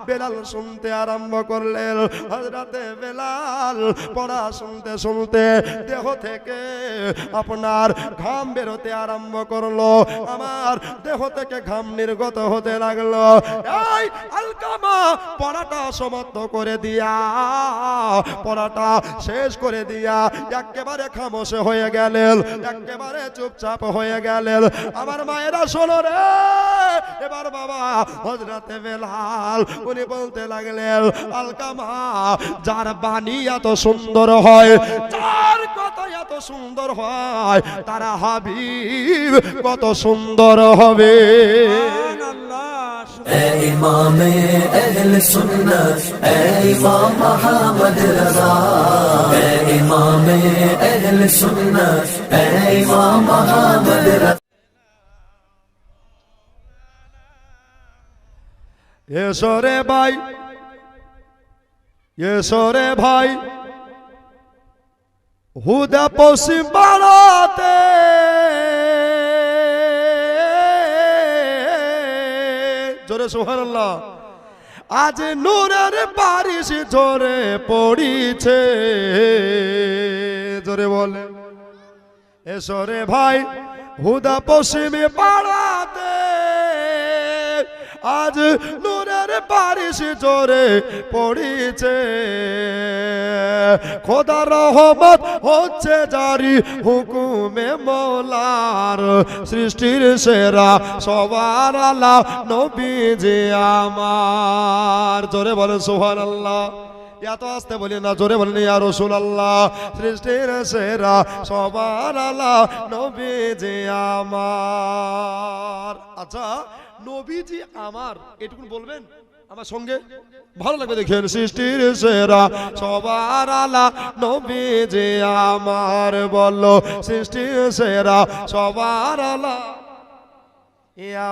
বেলাল শুনতে আরম্ভ করলেন। হযরতে বেলাল পড়া শুনতে শুনতে দেহ থেকে আপনার ঘাম বেরোতে আরম্ভ করলো, আমার দেহ থেকে ঘাম নির্গত হতে লাগলো। এই আলকামা পড়াটা সমাপ্ত করে দিয়া, পড়াটা শেষ করে দিয়া একেবারে খামোশ হয়ে গেলেন, একেবারে চুপচাপ হয়ে গেলেন। আমার মায়েরা শোনো রে, এবার বাবা হযরতে বেলাল উনি বলতে লাগলেন, আলকামা যার বাণী এত সুন্দর হয়, যার কথা এত সুন্দর হয়, তারা হাবিব কত সুন্দর হবে। ইমামে আহলে সুন্নাত ইমাম আহমদ রযা, ইমামে আহলে সুন্নাত ইমাম আহমদ রযা। এসো রে ভাই, এসো রে ভাই, হুদা পশ্চিম পাড়াতে জোরে সুবহানাল্লাহ। আজ নূরের বারিশ ঝরে পড়িছে, জোরে বলে। এসো রে ভাই, হুদা পশ্চিম পাড়াতে আজ নূরের বারিশ ঝরে পড়িছে। খোদার রহমত হচ্ছে জারি হুকুমে মওলার, সৃষ্টির সেরা সবার আলা নবীজি আমার। জোরে বলেন সুবহানাল্লাহ। এত আস্তে বলি না, জোরে বলেন ইয়া রাসূলুল্লাহ। সৃষ্টির সেরা সবার আলা নবীজি আমার। আচ্ছা, নবীজি আমার এটুকু বলবেন আমার সঙ্গে, ভালো লাগবে দেখেন। সৃষ্টির সেরা সবার আলা নবীজি আমার, বললো সৃষ্টির সেরা সবার আলা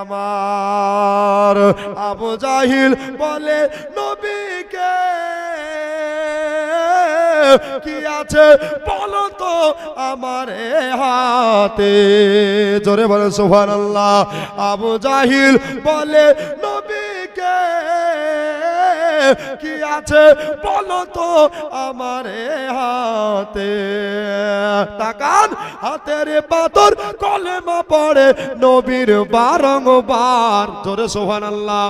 আমার। আবু জাহিল বলে নবীকে কি আছে বলো তো আমার হাতে, জোরে বলে সুবহানাল্লাহ। আবু জাহিল বলে নবীকে কি আছে বলো তো আমার হাতে। তাকান হাতের পাথর কলেমা পড়ে নবীর বারংবার, জোরে সুবহানাল্লাহ।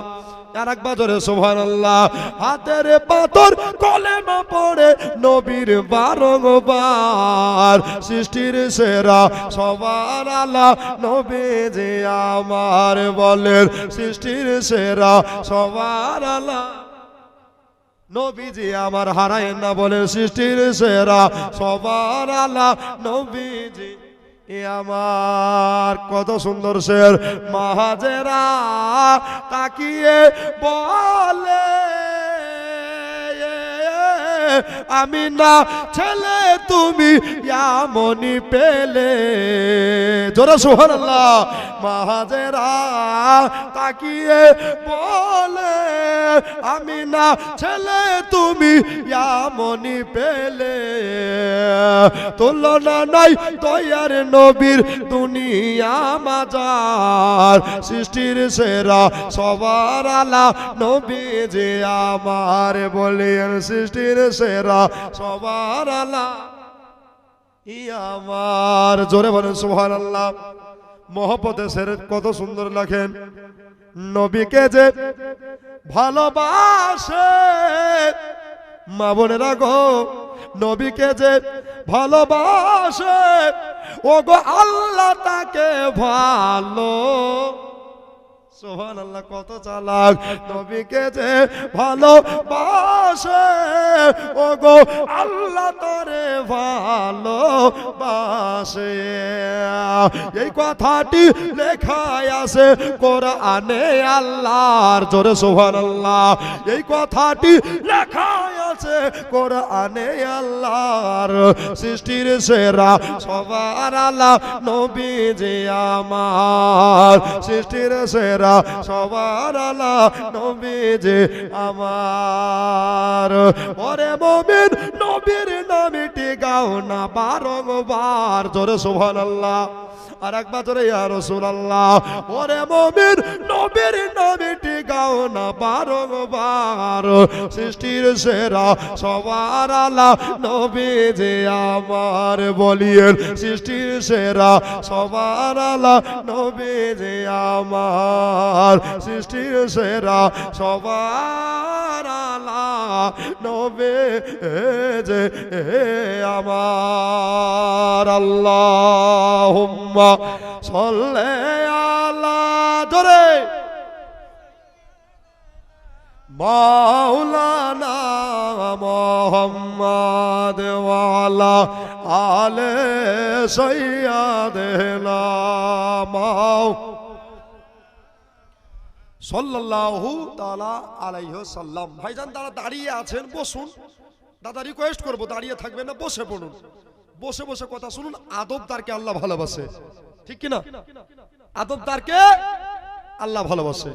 আর একবার জোরে সুবহানাল্লাহ। হাতের পাথর কলেমা পড়ে নবীর বারংবার, সৃষ্টির সেরা সবার আলা নবীজি আমার, বলেন সৃষ্টির সেরা সবার আলা নবীজি আমার। হারায় না, বলেন সৃষ্টির সেরা সবার আলা নবীজি আমার। কত সুন্দর শের। মাহাজেরা তাকিয়ে বলে আমি না ছেলে তুমি এমনই পেলে, জোরে সুবহানাল্লাহ। মাহাজেরা তাকিয়ে বলে আমি না ছেলে তুমি এমনই পেলে, তুলনা নাই দয়ার নবীর দুনিয়া মাজার, সৃষ্টির সেরা সবার আলা নবীজি আমার, বলেন সৃষ্টির সেরা সবার আলা আমার। জোরে বলেন সুবহানাল্লাহ। মহব্বতে সের কত সুন্দর লেখেন। নবীকে যে ভালোবাসে মা বোনেরা গো, নবীকে যে ভালোবাসে ও গো আল্লাহ তাকে ভালো, সুবহানাল্লাহ। কত চালাক। নবীকে যে ভালোবাসে ও গো আল্লাহ তারে ভালোবাসে, এই কথাটি লেখায় আছে কোরআনে আল্লাহর, জোরে সুবহানাল্লাহ। এই কথাটি লেখায় আছে কোরআনে আল্লাহর, সৃষ্টির সেরা সবার আলা নবীজি আমার, সৃষ্টির সেরা সবার আলা নবীজি আমার। ওরে মুমিন নবীর নাম নামটি গাও না বারংবার, জোরে সুবহানাল্লাহ। আর একবার জোরে ইয়া রাসূলুল্লাহ। ওরে মুমিন নবীর নামটি গাও না বারংবার, সৃষ্টির সেরা সবার আলা নবী যে আমার, বলিয়েন সৃষ্টির সেরা সবার আলা নবী যে আমার, সৃষ্টির সেরা সবার আলা নবী যে আমার। আল্লাহুম্মা সাল্লি আলা জোরে মাওলানা মুহাম্মদ ওয়া আলা আলে সাইয়্যিদিনা সাল্লাল্লাহু তাআলা আলাইহি ওয়াসাল্লাম। ভাইজান তারা দাঁড়িয়ে আছেন, বসুন। দাদা রিকোয়েস্ট করব, দাঁড়িয়ে থাকবেন না, বসে পড়ুন। বসে বসে কথা শুনুন। আদবদারকে আল্লাহ ভালোবাসে, ঠিক কি না? আদবদারকে আল্লাহ ভালোবাসে।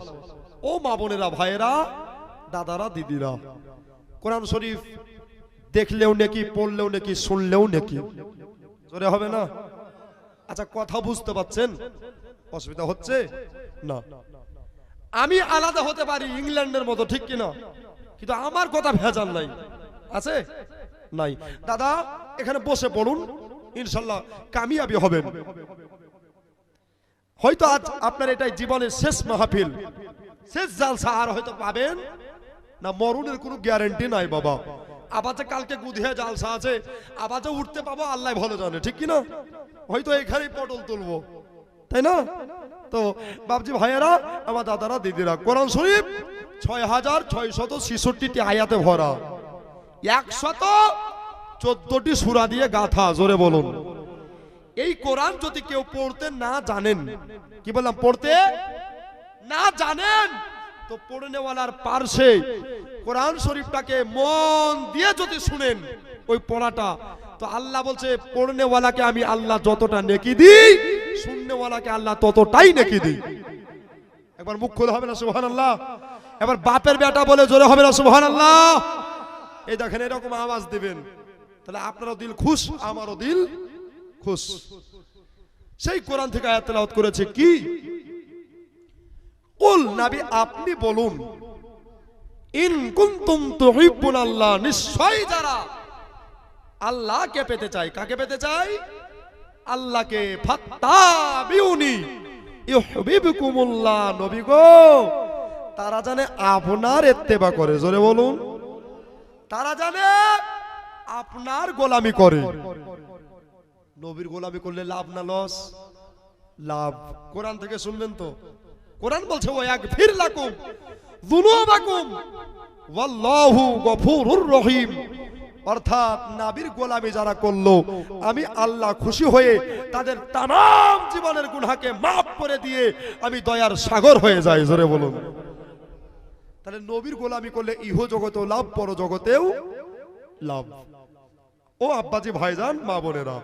ও মা বোনেরা, ভাইয়েরা, দাদারা, দিদিরা, কোরআন শরীফ দেখলেও নেকি, পড়লেও নেকি, শুনলেও নেকি, জোরে হবে না? আচ্ছা, কথা বুঝতে পারছেন? অসুবিধা হচ্ছে না? আমি আলাদা হতে পারি ইংল্যান্ডের মতো, ঠিক কিনা, কিন্তু আমার কথা ভেজাল নাই, আছে নাই? দাদা এখানে বসে পড়ুন, ইনশাআল্লাহ কামিয়াবি হবেন। হয়তো আজ আপনার এটাই জীবনের শেষ মাহফিল, শেষ জালসা, আর হয়তো পাবেন না মরণের কোনো গ্যারান্টি নাই বাবা। আবার যে কালকে গুধিয়া জালসা আছে, আবার যে উঠতে পাবো আল্লাহ ভালো জানে, ঠিক কিনা? হয়তো এখানেই পটল তুলবো, তাই না? তো বাবজি ভাইয়েরা, আমার দাদারা, দিদিরা, কোরআন শরীফ 6666টি আয়াতে ভরা, 114টি সূরা দিয়ে গাথা, জোরে বলুন। এই কোরআন যদি কেউ পড়তে না জানেন, কি বললাম, পড়তে না জানেন, তো পড়নেওয়ালার পার্শ্বে কোরআন শরীফটাকে মন দিয়ে যদি শুনেন ওই পড়াটা, তো আল্লাহ বলছে পড়নেওয়ালাকে আমি আল্লাহ যতটা নেকি দিই, শুননেওয়ালাকে আল্লাহ ততটাই নেকি দিই। একবার মুখ খোলা হবে না সুবহানাল্লাহ? এবার বাপের বেটা বলে জোরে হবে না সুবহানাল্লাহ? এই দেখেন এরকম আওয়াজ দিবেন, তাহলে আপনারও দিল খুশ, আমারও দিল খুশ। সেই কোরআন থেকে আয়াত তেলাওয়াত করেছে কি, কুল, নবী আপনি বলুন, ইন কুনতুম তুহিব্বুনাল্লাহ, নিশ্চয়ই যারা আল্লাহকে পেতে চায়, কাকে পেতে চায়? আল্লাহকে, ফাত্তাবিউনি ইউহিব্বুকুমুল্লাহ, নবী গো তারা জানে আপনার ইত্তেবা করে, জোরে বলুন, তারা জানে আপনার গোলামি করে। নবীর গোলামি করলে লাভ না লস? লাভ। কোরআন থেকে শুনবেন তো, কোরআন বলছে ওয়া ইয়াগফির লাকুম যুনুবাকুম ওয়াল্লাহু গফুরুর রহিম, অর্থাৎ নবীর গোলামি যারা করলো, আমি আল্লাহ খুশি হয়ে তাদের তামাম জীবনের গুনাহকে মাফ করে দিয়ে আমি দয়ার সাগর হয়ে যাই, জোরে বলুন। তাহলে নবীর গোলামি করলে ইহ জগতেও লাভ, পর জগতেও লাভ। ও আব্বাজি ভাইজান, মা বোনেরা,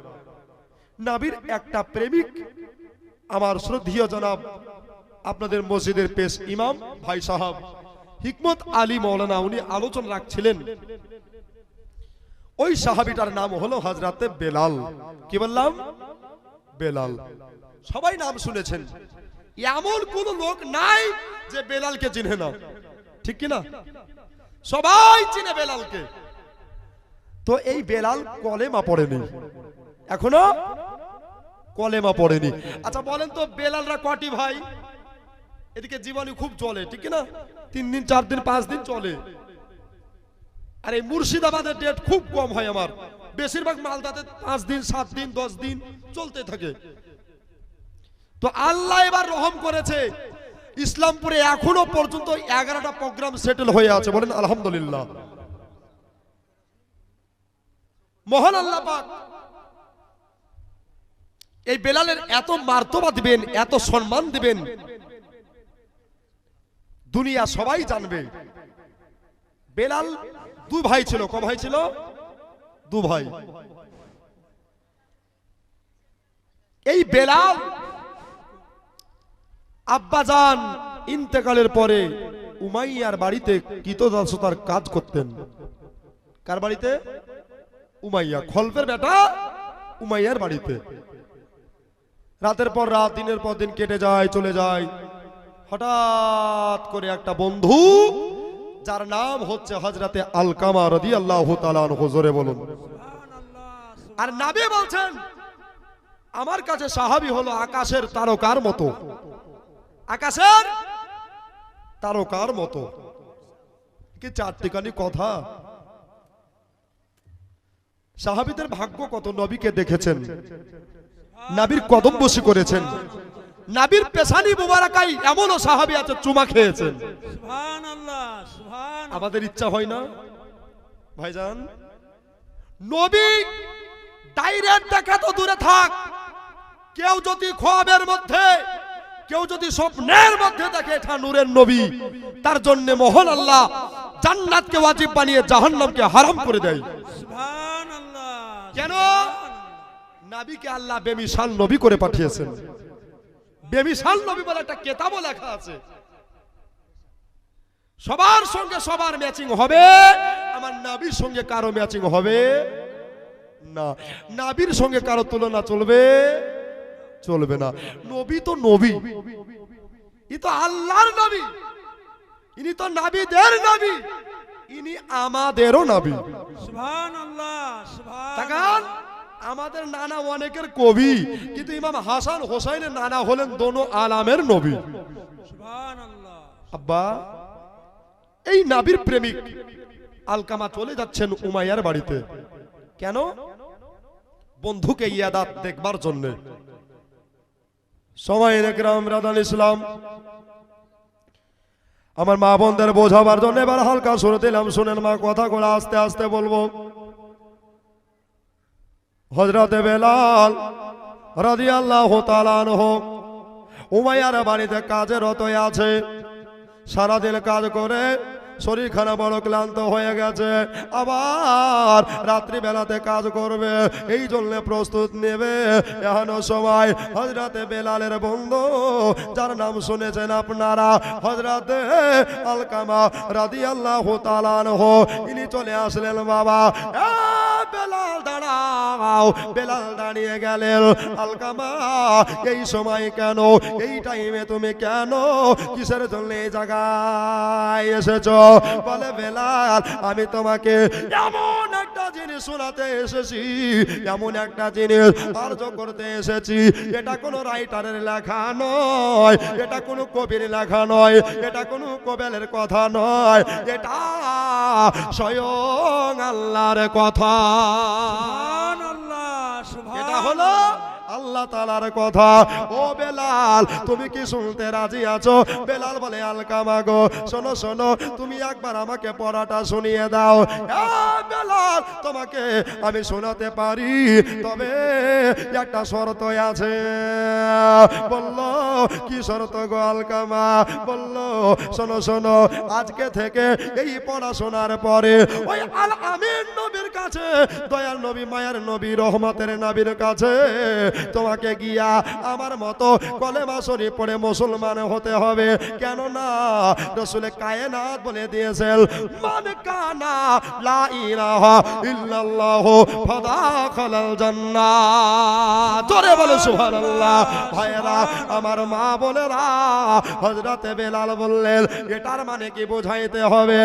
নবীর একটা প্রেমিক আমার শ্রদ্ধেয় জনাব আপনাদের মসজিদের পেশ ইমাম ভাই সাহেব হিকমত আলী মাওলানা, উনি আলোচনা রাখছিলেন। ওই সাহাবীটার নাম হলো হযরতে বেলাল। কি বললাম? বেলাল। সবাই নাম শুনেছেন, এমন কোন লোক নাই যে বেলালকে চিনে না, ঠিক কি না? সবাই চিনে বেলালকে। তো এই বেলাল কলেমা পড়েনি, এখনো কলেমা পড়েনি। আচ্ছা বলেন তো, বেলালরা কটি ভাই? এদিকে জীবনী খুব চলে, ঠিক না? 3 দিন 4 দিন 5 দিন চলে। আর এই মুর্শিদাবাদের ডেট খুব কম হয় আমার, বেশিরভাগ মালদাতে 5 দিন 7 দিন 10 দিন চলতে থাকে। তো আল্লাহ এবার রহম করেছে, ইসলামপুরে এখনো পর্যন্ত 11টা প্রোগ্রাম সেটেল হয়ে আছে, বলেন আলহামদুলিল্লাহ। মহান আল্লাহ পাক এই বেলালের এত মার্তবা দিবেন, এত সম্মান দিবেন, দুনিয়া সবাই জানবে। বেলাল 2 ভাই ছিল। ক ভাই ছিল? 2 ভাই। এই বেলাল আব্বাজান ইন্তেকালের পরে উমাইয়ার বাড়িতে কৃতদাসতার কাজ করতেন। কার বাড়িতে? উমাইয়া, খলফের বেটা উমাইয়ার বাড়িতে। রাতের পর রাত, দিনের পর দিন কেটে যায়, চলে যায়। হঠাৎ করে একটা বন্ধু, যার নাম হচ্ছে হযরতে আলকামা রাদিয়াল্লাহু তাআলা আনহু, জোরে বলুন। আর নবী বলছেন, আমার কাছে সাহাবী হলো আকাশের তারকার মতো, আকাশের তারকার মতো। কি চারটিখানি কথা! সাহাবীদের ভাগ্য কত, নবীকে দেখেছেন, নবীর কদম বসি করেছেন, নবীর পেশানি মুবারাকাই এমনও সাহাবী আছে চুমা খেয়েছেন। সুবহানাল্লাহ, সুবহানাল্লাহ। আমাদের ইচ্ছা হয় না ভাইজান? নবী ডাইরেক্ট দেখা তো দূরে থাক, কেউ যদি খোয়াবের মধ্যে, কেউ যদি স্বপ্নের মধ্যে দেখে এটা নূরের নবী, তার জন্য মহান আল্লাহ জান্নাতকে ওয়াজিব বানিয়ে জাহান্নামকে হারাম করে দেয়। সুবহানাল্লাহ। কেন? নবীকে আল্লাহ বেমিসাল নবী করে পাঠিয়েছেন। বেমিসাল নবী বলে একটা কিতাবও লেখা আছে। সবার সঙ্গে সবার ম্যাচিং হবে, আমার নবীর সঙ্গে কারো ম্যাচিং হবে না। নবীর সঙ্গে কারো তুলনা চলবে চলবে না। নবী তো নবী, ই তো আল্লাহর নবী, ইনি তো নবীদের নবী, ইনি আমাদেরও নবী। সুবহানাল্লাহ, তাকান, আমাদের নানা অনেকের কবি, কিন্তু ইমাম হাসান হোসাইনের নানা হলেন দোনো আলামের নবী। সুবহানাল্লাহ। আব্বা, এই নবীর প্রেমিক আলকামা চলে যাচ্ছেন উমাইয়ার বাড়িতে। কেন? বন্ধুকে ইয়াদাত দেখবার জন্য। সময় একরাম রাদাল ইসলাম, আমার মা বোনদের বোঝাবার জন্য এবার হালকা সুরে দিলাম, শুনেন মা, কথাগুলো আস্তে আস্তে বলবো। হযরতে বেলাল রাদিয়াল্লাহু তাআলা আনহু উমাইয়ার বাড়িতে কাজে রত আছে। সারাদিন কাজ করে শরীরখানা বড় ক্লান্ত হয়ে গেছে, আবার রাত্রি বেলাতে কাজ করবে, এই জন্য প্রস্তুত নেবে। এখনো সময় হযরতে বেলালের বন্ধু, যার নাম শুনেছেন আপনারা, হযরতে আলকামা রাদিয়াল্লাহু তাআলা আনহু, ইনি চলে আসলেন। বাবা, বেলাল দাঁড়াও। বেলাল দাঁড়িয়ে গেলেন। আলকামা, এই সময় কেন, এই টাইমে তুমি কেন, কিসের জন্য এই জায়গায় এসেছো? বলে, বেলাল, আমি তোমাকে এমন একটা জিনিস শোনাতে এসেছি, এমন একটা জিনিস আর্য করতে এসেছি। এটা কোনো রাইটারের লেখা নয়, এটা কোনো কবির লেখা নয়, এটা কোনো কবেলের কথা নয়, এটা স্বয়ং আল্লাহর কথা। সুবহানাল্লাহ, সুবহানাল্লাহ। এটা হলো আল্লাহ তাআলার কথা। ও বেলাল, তুমি কি শুনতে রাজি আছো? বেলাল বলে, আলকামা গো, শোনো শোনো, তুমি একবার আমাকে পড়াটা শুনিয়ে দাও। বেলাল, তোমাকে আমি শোনাতে পারি, তবে একটা শর্ত আছে। বলল, কি শর্ত গো আলকামা? বলল, শোনো শোনো, আজকে থেকে এই পড়াশোনার পরে ওই আল আমিন নবীর কাছে, দয়াল নবী, মায়ার নবী, রহমতের নবীর কাছে তোমাকে গিয়া আমার মতো কলেমা শরীফ পড়ে মুসলমান হতে হবে। কেননা রাসূল কায়নাত বলে দিয়েছেন, মান কানা লা ইলাহা ইল্লাল্লাহু ফাদাখালাল জান্নাহ। জোরে বলো সুবহানাল্লাহ। ভাইরা, আমার মা বোনেরা, হযরতে বেলাল বললেন, এটার মানে কি বোঝাইতে হবে?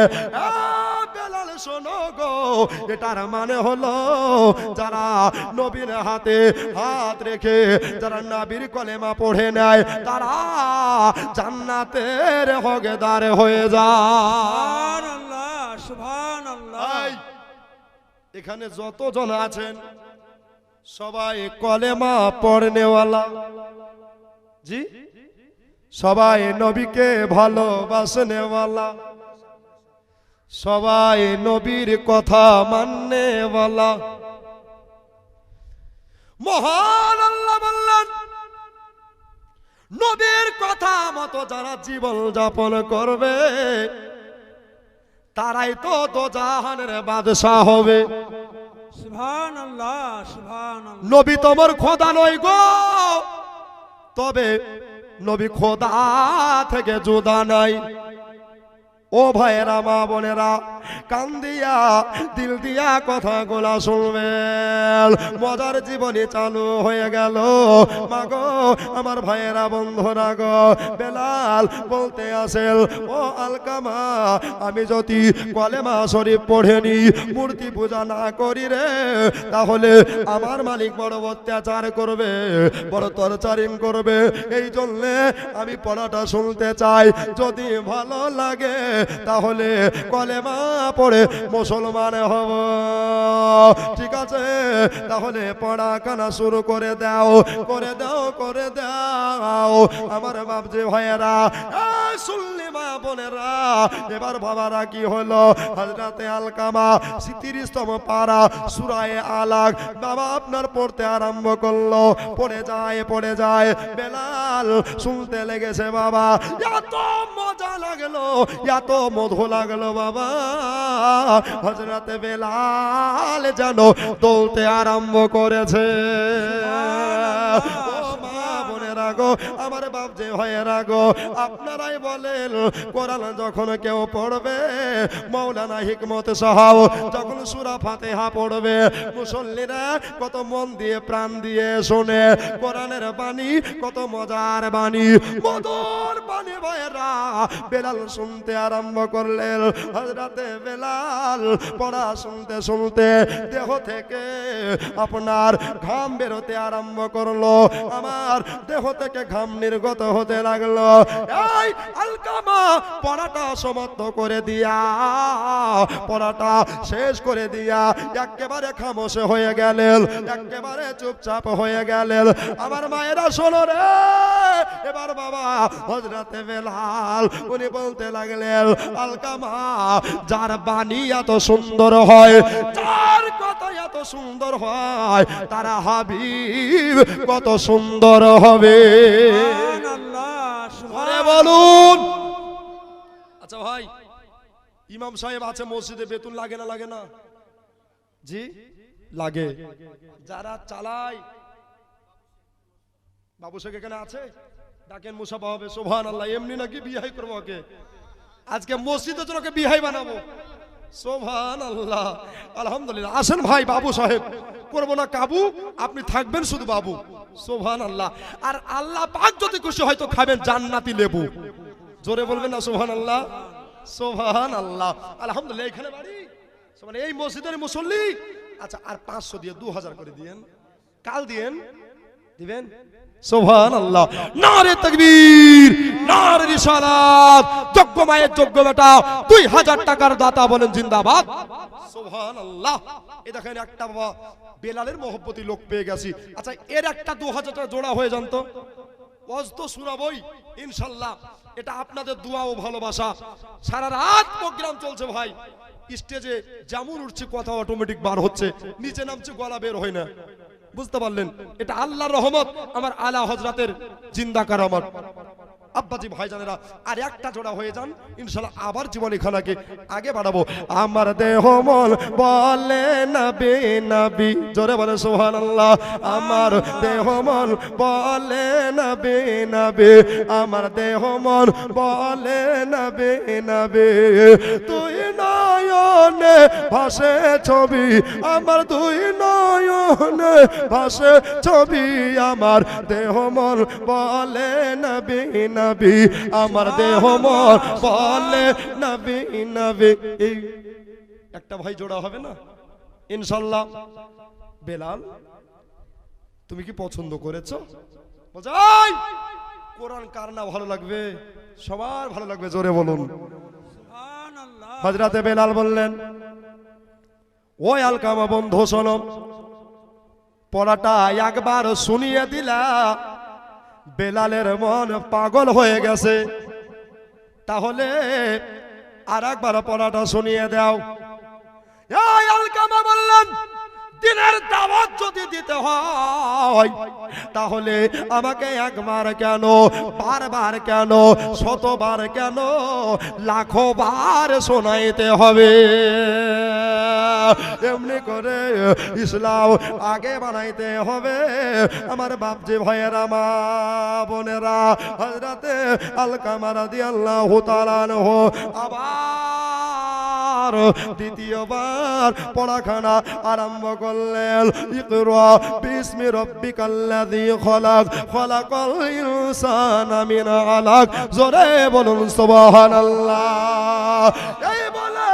বেলাল, শোনো গো, এটার মানে হলো যারা নবীর হাতে হাত রেখে যারা নবীর কলেমা পড়ে নেয়, তারা জান্নাতের হকদার হয়ে যায়। সুবহানাল্লাহ, সুবহানাল্লাহ। এখানে যতজন আছেন সবাই কলেমা পড়নেওয়ালা, জি, সবাই নবীকে ভালোবাসনেওয়ালা, সবাই নবীর কথা মাননেওয়ালা। মহান আল্লাহ বললেন, নবীর কথা মতো যারা জীবন যাপন করবে, তারাই তো দোজাহানের বাদশা হবে। সুবহানাল্লাহ, সুবহানাল্লাহ। নবী তোমার খোদা নয় গো, তবে নবী খোদা থেকে জুদা নাই। ও ভাইয়েরা মা বোনেরা কান দিয়া দিল দিয়া কথাগুলা শুনবেন মজার জীবনে চালু হয়ে গেল মাগো আমার ভাইয়েরা বন্ধুরা গো বেলাল বলতে আসেন ও আলকামা আমি যদি কলেমা শরীফ পড়েনি মূর্তি পূজা না করি রে তাহলে আমার মালিক বড় অত্যাচার করবে বড় টর্চারিং করবে এই জন্য আমি পড়াটা শুনতে চাই যদি ভালো লাগে তাহলে কলেমা পড়ে মুসলমান হব ঠিক আছে তাহলে পড়া কানা শুরু করে দাও করে দাও করে দাও আমার বাপজি ভাইয়েরা শুনলি মা বোনেরা এবার বাবারা কি হলো হযরতে আলকামা ৩০তম পারা সূরা আলাক বাবা আপনার পড়তে আরম্ভ করলো পড়ে যায় বেলাল শুনতে লেগেছে বাবা এত মজা লাগলো এত মধু লাগলো বাবা হযরতে বেলাল যেন দৌড়তে আরম্ভ করেছে আমার বাপ যে ভাইয়েরা গো আপনারাই বলেন কোরআন যখন কেউ পড়বে মাওলানা হিকমত সাহাব যখন সূরা ফাতিহা পড়বে মুসল্লিরা কত মন দিয়ে প্রাণ দিয়ে শোনে কোরআনের বাণী কত মজার বাণী মধুর বাণী ভাইয়েরা বেলাল শুনতে আরম্ভ করলেন হযরতে বেলাল পড়া শুনতে শুনতে দেহ থেকে আপনার ঘাম বেরোতে আরম্ভ করলো আমার দেহ থেকে ঘাম নির্গত হতে লাগলো এই আলকামা পড়াটা সমাপ্ত করে দিয়া পড়াটা শেষ করে দিয়া একেবারে খামোশ হয়ে গেলেন একেবারে চুপচাপ হয়ে গেলেন আমার মায়েরা শোনো রে এবার বাবা হযরতে বেলাল উনি বলতে লাগলেন আলকামা যার বাণী এত সুন্দর হয় যার কথা এত সুন্দর হয় তারা হাবিব কত সুন্দর হবে বলুন আচ্ছা ভাই ইমাম সাহেব আছে মসজিদে বেতন লাগে না লাগে না জি লাগে যারা চালায় বাবু শেখ এখানে আছে ডাকেন মুসাফা হবে সুবহানাল্লাহ এমনি নাকি বিহাই করবো ওকে আজকে মসজিদে জন্য বিহাই বানাবো সুবহানাল্লাহ আলহামদুলিল্লাহ আসেন ভাই বাবু সাহেব করবো না কাবু আপনি থাকবেন শুধু বাবু সুবহানাল্লাহ আর আল্লাহ পাক যদি খুশি হয়তো খাবেন জান্নাতি লেবু জোরে বলবেন না সুবহানাল্লাহ সুবহানাল্লাহ আলহামদুলিল্লাহ এখানে বাড়ি মানে এই মসজিদের মুসল্লি আচ্ছা আর 500 দিয়ে 2000 করে দিয়েন কাল দিবেন সুবহানাল্লাহ নারে তাকবীর নারে রিসালাত যোগ্য মায়ের যোগ্য বেটা 2000 টাকার দাতা বলেন জিন্দাবাদ সুবহানাল্লাহ এই দেখেন একটা বাবা বেলালের মহব্বতী লোক পেয়ে গেছি আচ্ছা এর একটা 2000 টাকা জোড়া হয়ে যান তো ওয়াজ তো শোনাবই ইনশাআল্লাহ এটা আপনাদের দোয়া ও ভালোবাসা সারা রাত প্রোগ্রাম চলছে ভাই স্টেজে যেমন উঠছে কথা অটোমেটিক বার হচ্ছে নিচে নামছে গলা বের হয় না বুঝতে পারলেন এটা আল্লাহর রহমত আমার আলা হযরতের জিন্দা কারামত আব্বাজি ভাইজানেরা আর একটা জোড়া হয়ে যান ইনশাআল্লাহ আবার জীবনী খানাকে আগে বাড়াবো আমার দেহ মন বলে নবী নবী জোরে বলে সুবহানাল্লাহ আমার দেহ মন বলে নবী নবী আমার দেহ মন বলে নবী নবী তুই নয়নে ভাসে ছবি আমার তুই নয়নে ভাসে ছবি আমার দেহ মন বলে নবী নবী আমার দেহ মন বলে নবী নবী এই একটা ভাই জোড়া হবে না ইনশাআল্লাহ বেলাল তুমি কি পছন্দ করেছো বলছো এই কোরআন কার না ভালো লাগবে সবার ভালো লাগবে জোরে বলুন সুবহানাল্লাহ হযরতে বেলাল বললেন ওই আলকামা বন্ধু শোনো পড়াটা একবার শুনিয়ে দিলা বেলালের মন পাগল হয়ে গেছে তাহলে আর একবার পড়াটা শুনিয়ে দাও এই আলকামা বললেন দিনের দাওয়াত যদি দিতে হয় তাহলে আমাকে একবার কেন বারবার কেন শতবার কেন লাখো বার শোনাইতে হবে এমনি করে ইসলাম আগে বানাইতে হবে আমার বাপজি ভাইয়েরা মা বোনেরা। হযরতে আলকামা রাদিয়াল্লাহু তাআলা আনহু আবার দ্বিতীয়বার পড়াখানা আরম্ভ করলেন। ইকরা বিসমি রাব্বিকাল্লাযী খলাক খলাকাল ইনসানা মিন আলাক। জোরে বলুন সুবহানাল্লাহ। এই বলে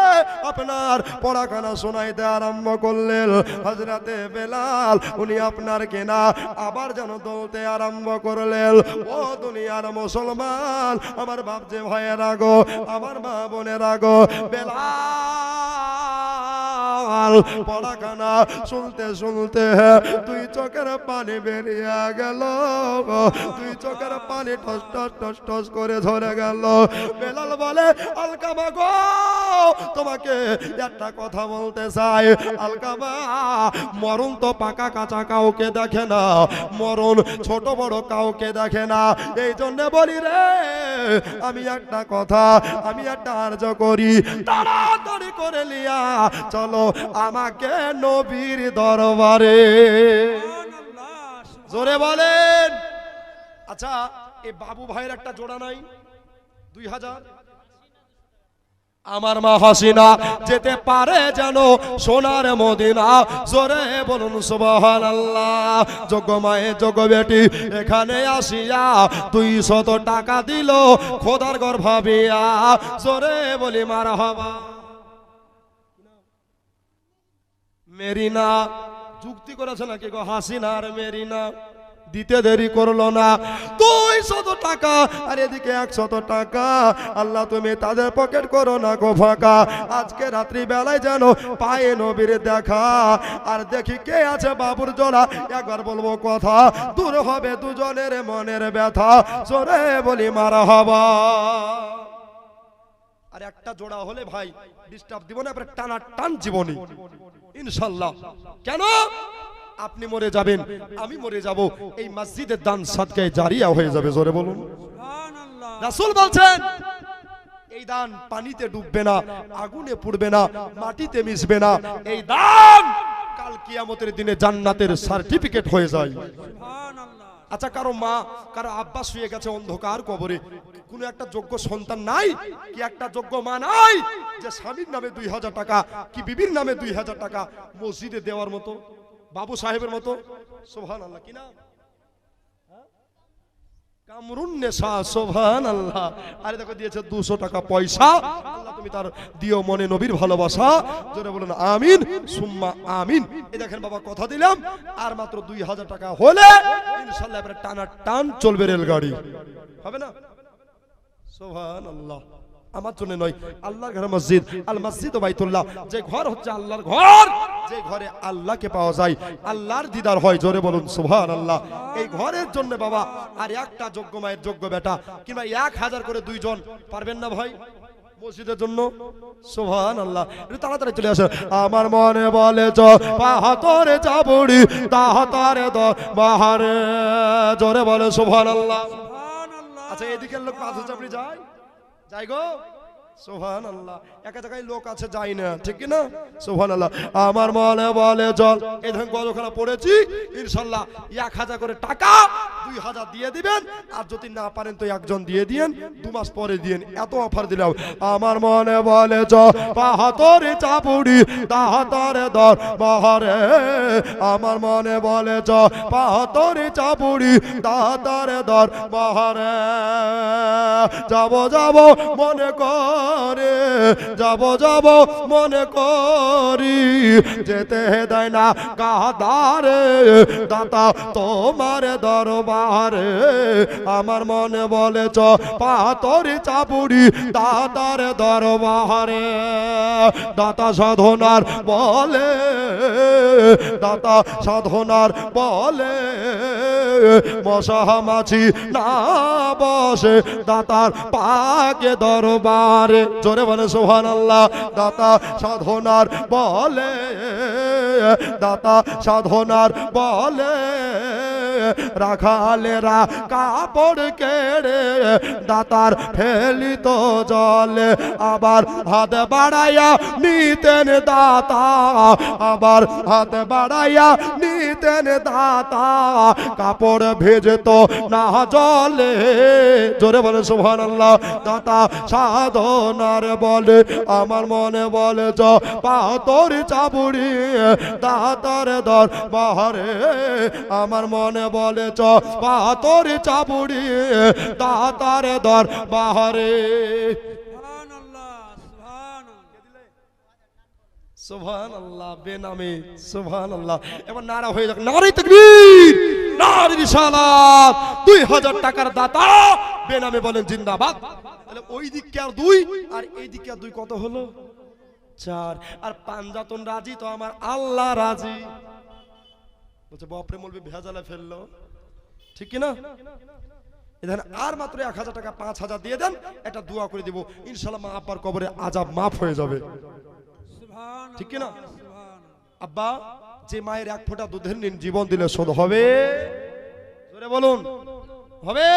আপনার পড়াখানা শোনাইতে আরম্ভ করলেন হযরতে বেলাল। উনি আপনার কেনা আবার যেন বলতে আরম্ভ করলেন, ও দুনিয়ার মুসলমান আমার বাপজি ভাইয়েরা গো, আমার মা বোনেরা গো, বেলাল পড়াখানা শুনতে শুনতে দুই চোখের পানি বেরিয়ে গেল, দুই চোখের পানি টস টস টস টস করে ঝরে গেল। বেলাল বলে, আলকামা গো তোমাকে একটা কথা বলতে চাই। আলকামা, মরণ তো পাকা কাঁচা কাউকে দেখে না, মরণ ছোট বড় কাউকে দেখে না। এই জন্য বলি রে, আমি একটা কথা, আমি একটা আর্য করি, তাড়াতাড়ি করে লিয়া চলো আমাকে নবীর দরবারে। জোরে বলেন। আচ্ছা, এই বাবু ভাইয়ের একটা জোড়া নাই 2000? আমার মা হাসিনা যেতে পারে যেন সোনার মদিনা। জোরে বলুন সুবহানাল্লাহ। যোগ্য মায়ে যোগ্য বেটি এখানে আসিয়া 200 টাকা দিল খোদার ঘর ভাবিয়া। জোরে বলি মারহাবা। মেরিনা যুক্তি করেছে নাকি গো হাসিনা আর মেরিনা? দিতে দেরি করলো না, 200 টাকা আর এদিকে 100 টাকা। আল্লাহ তুমি তাদের পকেট করো না গো ফাঁকা। আজকে রাত্রি বেলায় যেন পায়ে নবীর দেখা। আর দেখি কে আছে বাবুর জোড়া, একবার বলবো কথা, দূর হবে দুজনের মনের ব্যথা। জোরে বলি মারহাবা। আর একটা জোড়া হলে ভাই ডিস্টার্ব দিব না, আপনার টানা টান জীবনী ইনশাআল্লাহ। কেন? আপনি মরে যাবেন, আমি মরে যাব, এই মসজিদের দান সাদকায়ে জারিয়া হয়ে যাবে। জোরে বলুন সুবহানাল্লাহ। রাসূল বলছেন এই দান পানিতে ডুববে না, আগুনে পুড়বে না, মাটিতে মিশবে না। এই দান কাল কিয়ামতের দিনে জান্নাতের সার্টিফিকেট হয়ে যায়। সুবহানাল্লাহ। আচ্ছা, কারো মা কারো আব্বা শুয়ে গেছে অন্ধকার কবরে, কোন একটা যোগ্য সন্তান নাই কি একটা যোগ্য মা নাই যে স্বামীর নামে 2000 টাকা কি বিবির নামে 2000 টাকা মসজিদে দেওয়ার মতো, বাবু সাহেবের মতো? সুবহানাল্লাহ। কি না কামরুন্নেসা, সুবহানাল্লাহ। আরে দেখো দিয়েছে 200 টাকা পয়সা। আল্লাহ তুমি তার দিও মনে নবীর ভালোবাসা। জোরে বলুন আমিন সুম্মা আমিন। এই দেখেন বাবা, কথা দিলাম আর মাত্র 2000 টাকা হলে ইনশাআল্লাহ এবারে টানা টান চলবে রেলগাড়ি, হবে না? সুবহানাল্লাহ। আমার জন্য নয়, আল্লাহর ঘর মসজিদ, আল মসজিদ ও বাইতুল্লাহ, যে ঘর হচ্ছে আল্লাহর ঘর, যে ঘরে আল্লাহকে পাওয়া যায়, আল্লাহর দিদার হয়। জোরে বলুন সুবহানাল্লাহ। এই ঘরের জন্য বাবা আর একটা যোগ্য মায়ের যোগ্য বেটা কিংবা 1000 করে দুইজন পারবেন না ভাই মসজিদের জন্য? সুবহানাল্লাহ। একটু তাড়াতাড়ি চলে আসে। আমার মনে বলে চ পাহাতরে চাবড়ি তাহাতারে দ বাহারে। জোরে বলে সুবহানাল্লাহ। আচ্ছা, এদিকের লোক পাথর চাপড়ি যায় যাই গো? সুবহানাল্লাহ। একা জায়গায় লোক আছে যায় না, ঠিক কি না? সুবহানাল্লাহ। আমার মনে বলে চল, এই ধরুন গজখানা পড়েছি, ইনশাআল্লাহ 1000 করে টাকা 2000 দিয়ে দিবেন, আর যদি না পারেন তো একজন দিয়ে দিয়েন, 2 মাস পরে দিয়েন, এত অফার দিলাম। আমার মনে বলে চল পাহাতরে চাপুড়ি তাহাতরে দর বাহারে। আমার মনে বলে চল পাহাতরে চাপুড়ি তাহাতরে দর বাহারে। যাব যাব মনে করে, যাব যাব মনে করি, যেতে দেয় না কাদারে দাতা তোমার দরবারে। আমার মনে বলে চ পাথরে চাপুড়ি দাতার দরবারে। দাতা সাধনার বলে, দাতা সাধনার বলে, মশা মাছি না বসে দাতার পাকে দরবারে। জোরে বলে সুবহানাল্লাহ। দাতা সাধনার বলে, দাতা সাধনার বলে, রাখালেরা কাপড় কেড়ে দাতার ফেলিত জলে, আবার হাত বাড়াইয়া নিতেন দাতা, আবার হাত বাড়াইয়া নিতেন দাতা, কাপড় ভেজত না জলে। জোরে বলে সুবহানাল্লাহ। দাতা সাধনার বলে আমার মনে বলে জ পাতর চাবুড়ি দাতার দর বাহারে, আমার মনে বলে চ পাতর চাবুড়ি দাতার দর বাহারে। সুবহানাল্লাহ বেনামে সুবহানাল্লাহ। এবার নারা হয়ে যাক, নারে তাকবীর, নারে রিসালাত। 2000 টাকার দাতা বেনামে বলেন জিন্দাবাদ। তাহলে ওই দিকে আর 2 আর এই দিকে আর 2 কত হলো? 4। আর পাঞ্জাতন রাজি তো আমার আল্লাহ রাজি। বলছে বাপরে মৌলবি ভেজালে ফেললো, ঠিক কি না? এখানে আর মাত্র 1000 টাকা 5000 দিয়ে দেন, একটা দোয়া করে দিব, ইনশাআল্লাহ মা আব্বার কবরে আযাব মাফ হয়ে যাবে, ঠিক কি না? আব্বা যে মায়ের 1 ফোঁটা দুধের নিন জীবন দিলে শোধ হবে? জোরে বলুন, হবে?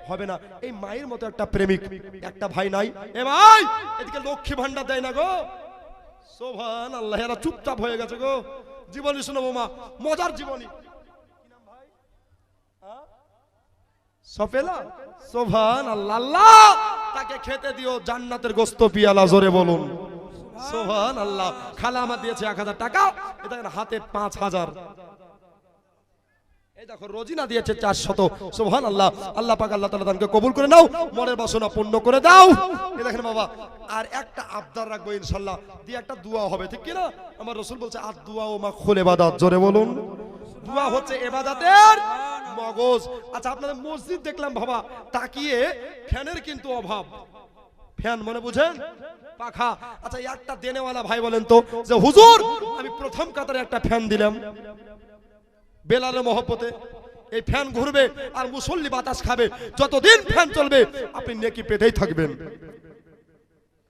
হবে না। এই মায়ের মতো একটা প্রেমিক একটা ভাই নাই। এ ভাই এদিকে লক্ষ্মী ভান্ডার দেয় না গো। সুবহানাল্লাহ, এরা চুপচাপ হয়ে গেছে গো। জীবনী শোনাবো মা, মজার জীবনী। সফেলা সুবহানাল্লাহ। আল্লাহ তাকে খেতে দিও জান্নাতের গোশত পিয়ালা। জোরে বলুন সুবহানাল্লাহ। খালা আমার দিয়েছে 1000 টাকা, এটা হাতে 5000। এই দেখো রোজিনা দিয়েছে 400। সুবহানাল্লাহ। আল্লাহ পাক আল্লাহ তাআলা দানকে কবুল করে নাও, মনের বাসনা পূর্ণ করে দাও। এই দেখেন বাবা, আর একটা আবদার রাখবো ইনশাআল্লাহ, দিয়ে একটা দোয়া হবে, ঠিক কি না? আমার রাসূল বলছে আদ দুআ ও মাখুল ইবাদত। জোরে বলুন, দোয়া হচ্ছে ইবাদতের মগজ। আচ্ছা আপনাদের মসজিদ দেখলাম বাবা তাকিয়ে, ফ্যানের কিন্তু অভাব। ফ্যান মনে বুঝেন, পাখা। আচ্ছা একটা দেনেওয়ালা ভাই বলেন তো যে হুজুর আমি প্রথম কাতারে একটা ফ্যান দিলাম বেলালের মহব্বতে, এই ফ্যান ঘুরবে আর মুসল্লি বাতাস খাবে, যতদিন ফ্যান চলবে আপনি নেকি পেতেই থাকবেন।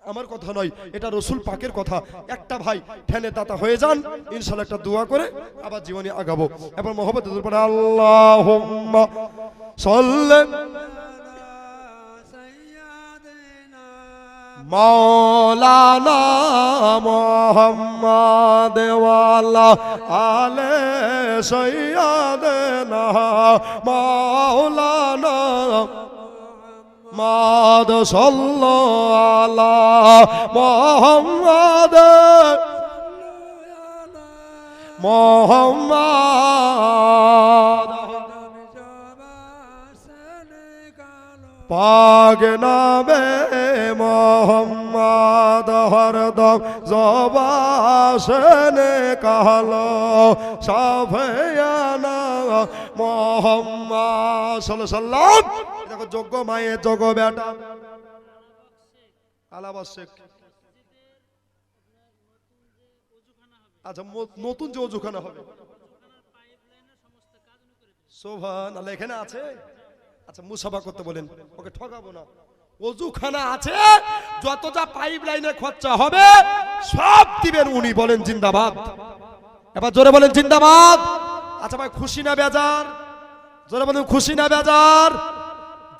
আমার কথা নয়, এটা রাসূল পাকের কথা। একটা ভাই ফ্যানের দাতা হয়ে যান, ইনশাআল্লাহ একটা দোয়া করে আবার জীবনে আগাবো। এবার মহব্বতে দূর পড়ে আল্লাহুম্মা সাল্লি মাওলানা মুহাম্মদ ওয়ালা আলে সাইয়্যিদানা মাওলানা মাদ সাল্লাল্লাহু আলা মুহাম্মদ মুহাম্মদ পাক নামে মোহাম্মদ হরদম জবাশনে কালো সাফিয়ানা মোহাম্মদ সাল্লাল্লাহু আলাইহি সাল্লাম। দেখো যোগ্য মায়ের যোগ্য বেটা আলাবাসেক। আচ্ছা নতুন যে ওযুখানা হবে, সুবহানাল্লাহ, এখানে আছে। আচ্ছা মুসাফা করতে বলেন, ওকে ঠকাবো না। ওযুখানা আছে, যত যা পাইপ লাইনে খরচা হবে সব দিবেন উনি। বলেন জিন্দাবাদ। এবার জোরে বলেন জিন্দাবাদ। আচ্ছা ভাই খুশি না বেজার? জোরে বলেন খুশি না বেজার?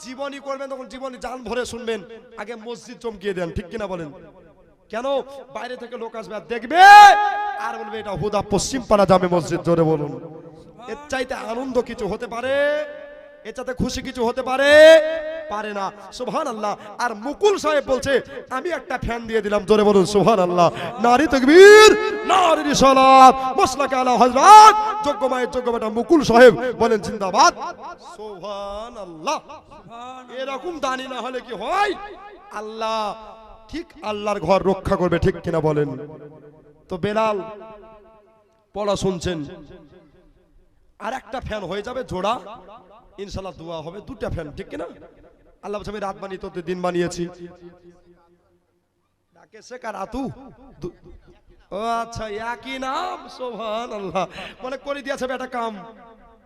জীবনী করবেন তখন জীবনী জান ভরে শুনবেন, আগে মসজিদ চমকিয়ে দেন, ঠিক কিনা বলেন? কেন বাইরে থেকে লোক আসবে আর দেখবে আর বলবে এটা হুদা পশ্চিম পাড়া জামে মসজিদ। জোরে বলুন, এর চাইতে আনন্দ কিছু হতে পারে? এর চাইতে খুশি কিছু হতে পারে? পারে না। সুবহানাল্লাহ। আর মুকুল সাহেব বলছে আমি একটা ফ্যান দিয়ে দিলাম। জোরে বলুন সুবহানাল্লাহ। নারী তাকবীর, নারী রিসালাত, মাসলাকে আলা হযরত যোগ্য মায়ের যোগ্য বেটা মুকুল সাহেব বলেন জিন্দাবাদ। সুবহানাল্লাহ। এরকম দানি না হলে কি হয়? আল্লাহ ঠিক আল্লাহর ঘর রক্ষা করবে, ঠিক কিনা বলেন? তো বেলাল পড়া শুনছেন, আর একটা ফ্যান হয়ে যাবে জোড়া, ইনশাআল্লাহ দোয়া হবে। 2টা ফ্যান, ঠিক কিনা? আল্লাহ বলছে আমি রাত বানিয়ে তোদের দিন বানিয়েছি। ডাকে সে কার আতু? ও আচ্ছা একই নাম। সুবহানাল্লাহ। মনে করে দিয়েছে বেটা কাম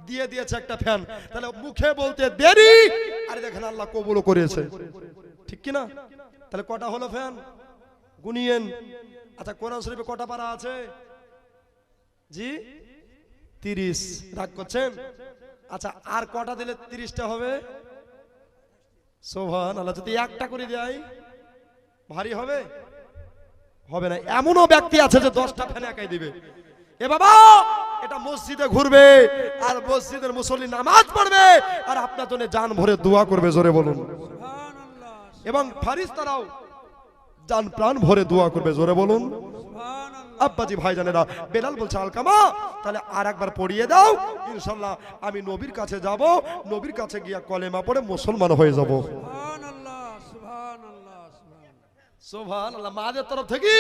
দিয়ে দিয়েছে একটা ফ্যান, তাহলে মুখে বলতে দেরি, আর দেখেন আল্লাহ কবুল করেছে, ঠিক কিনা? তাহলে কটা হলো ফ্যান গুনিয়েন। আচ্ছা কোরআন শরীফে কটা পারা আছে? জি 30। রাগ করছেন? আচ্ছা আর কটা দিলে 30টা হবে? সুবহানাল্লাহ। যদি একটা করে দেয় ভারী হবে? হবে না। এমনও ব্যক্তি আছে যে 10টা ফ্যান একাই দিবে। এ বাবা, এটা মসজিদে ঘুরবে আর মসজিদের মুসল্লি নামাজ পড়বে আর আপনার জন্য জান ভরে দোয়া করবে, জোরে বলুন। সুবহানাল্লাহ, এবং ফারিস্তারাও জান প্রাণ ভরে দোয়া করবে, জোরে বলুন। সুবহানাল্লাহ। আব্বাজি ভাইজানেরা, বেলাল বলছে আলকামা তাহলে আর একবার পড়িয়ে দাও, ইনশাআল্লাহ আমি নবীর কাছে যাব, নবীর কাছে গিয়া কলেমা পড়ে মুসলমান হয়ে যাব। সুবহানাল্লাহ, সুবহানাল্লাহ, সুবহানাল্লাহ। সুবহানাল্লাহ। মাদের তরফ থেকে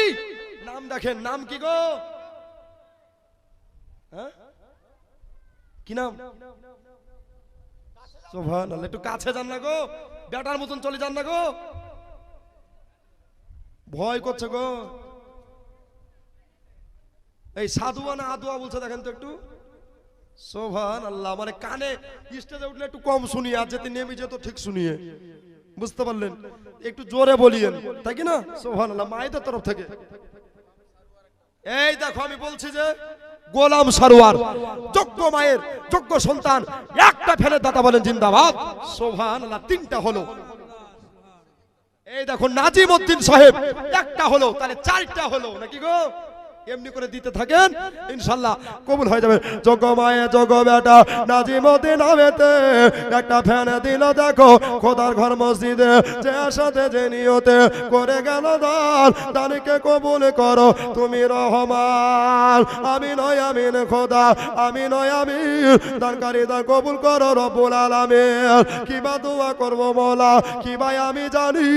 নাম দেখেন, নাম কি গো? হ্যাঁ কি নাম? সুবহানাল্লাহ। একটু কাছে যান না গো, বেটার মতন চলে যান না গো, ভয় করছে গো। এই সাধুয়া না আদুয়া বলছে দেখেন তো একটু। সুবহানাল্লাহ। মানে কানে স্টেজে উঠলে একটু কম শুনিয়ে, আর যেতে নেমে যেত ঠিক শুনিয়ে, বুঝতে পারলেন? একটু জোরে বলিয়েন, তাই কি না? সুবহানাল্লাহ। মায়েদের তরফ থেকে এই দেখো আমি বলছি যে গোলাম সারোয়ার যোগ্য মায়ের যোগ্য সন্তান, একটা ফেলে দাতা বলেন জিন্দাবাদ। সুবহানাল্লাহ। 3টা হলো। এই দেখো নাজিম উদ্দিন সাহেব একটা হলো, তাহলে 4টা হলো নাকি গো? এমনি করে দিতে থাকেন, ইনশাআল্লাহ কবুল হয়ে যাবে। যোগ্য মায়ে যোগ্য বেটা নাজিম উদ্দিন আবেতে একটা ফ্যান দিল, দেখো খোদার ঘর মসজিদে যে আশাতে যে নিয়তে করে গেল দান, দানকে কবুল করো তুমি রহমান। আমি নয় আমিন খোদা, আমি নয় আমিন, দানকারী দান কবুল করো রব্বুল আলামিন। কিবা দোয়া করবো মোলা, কিবা আমি জানি,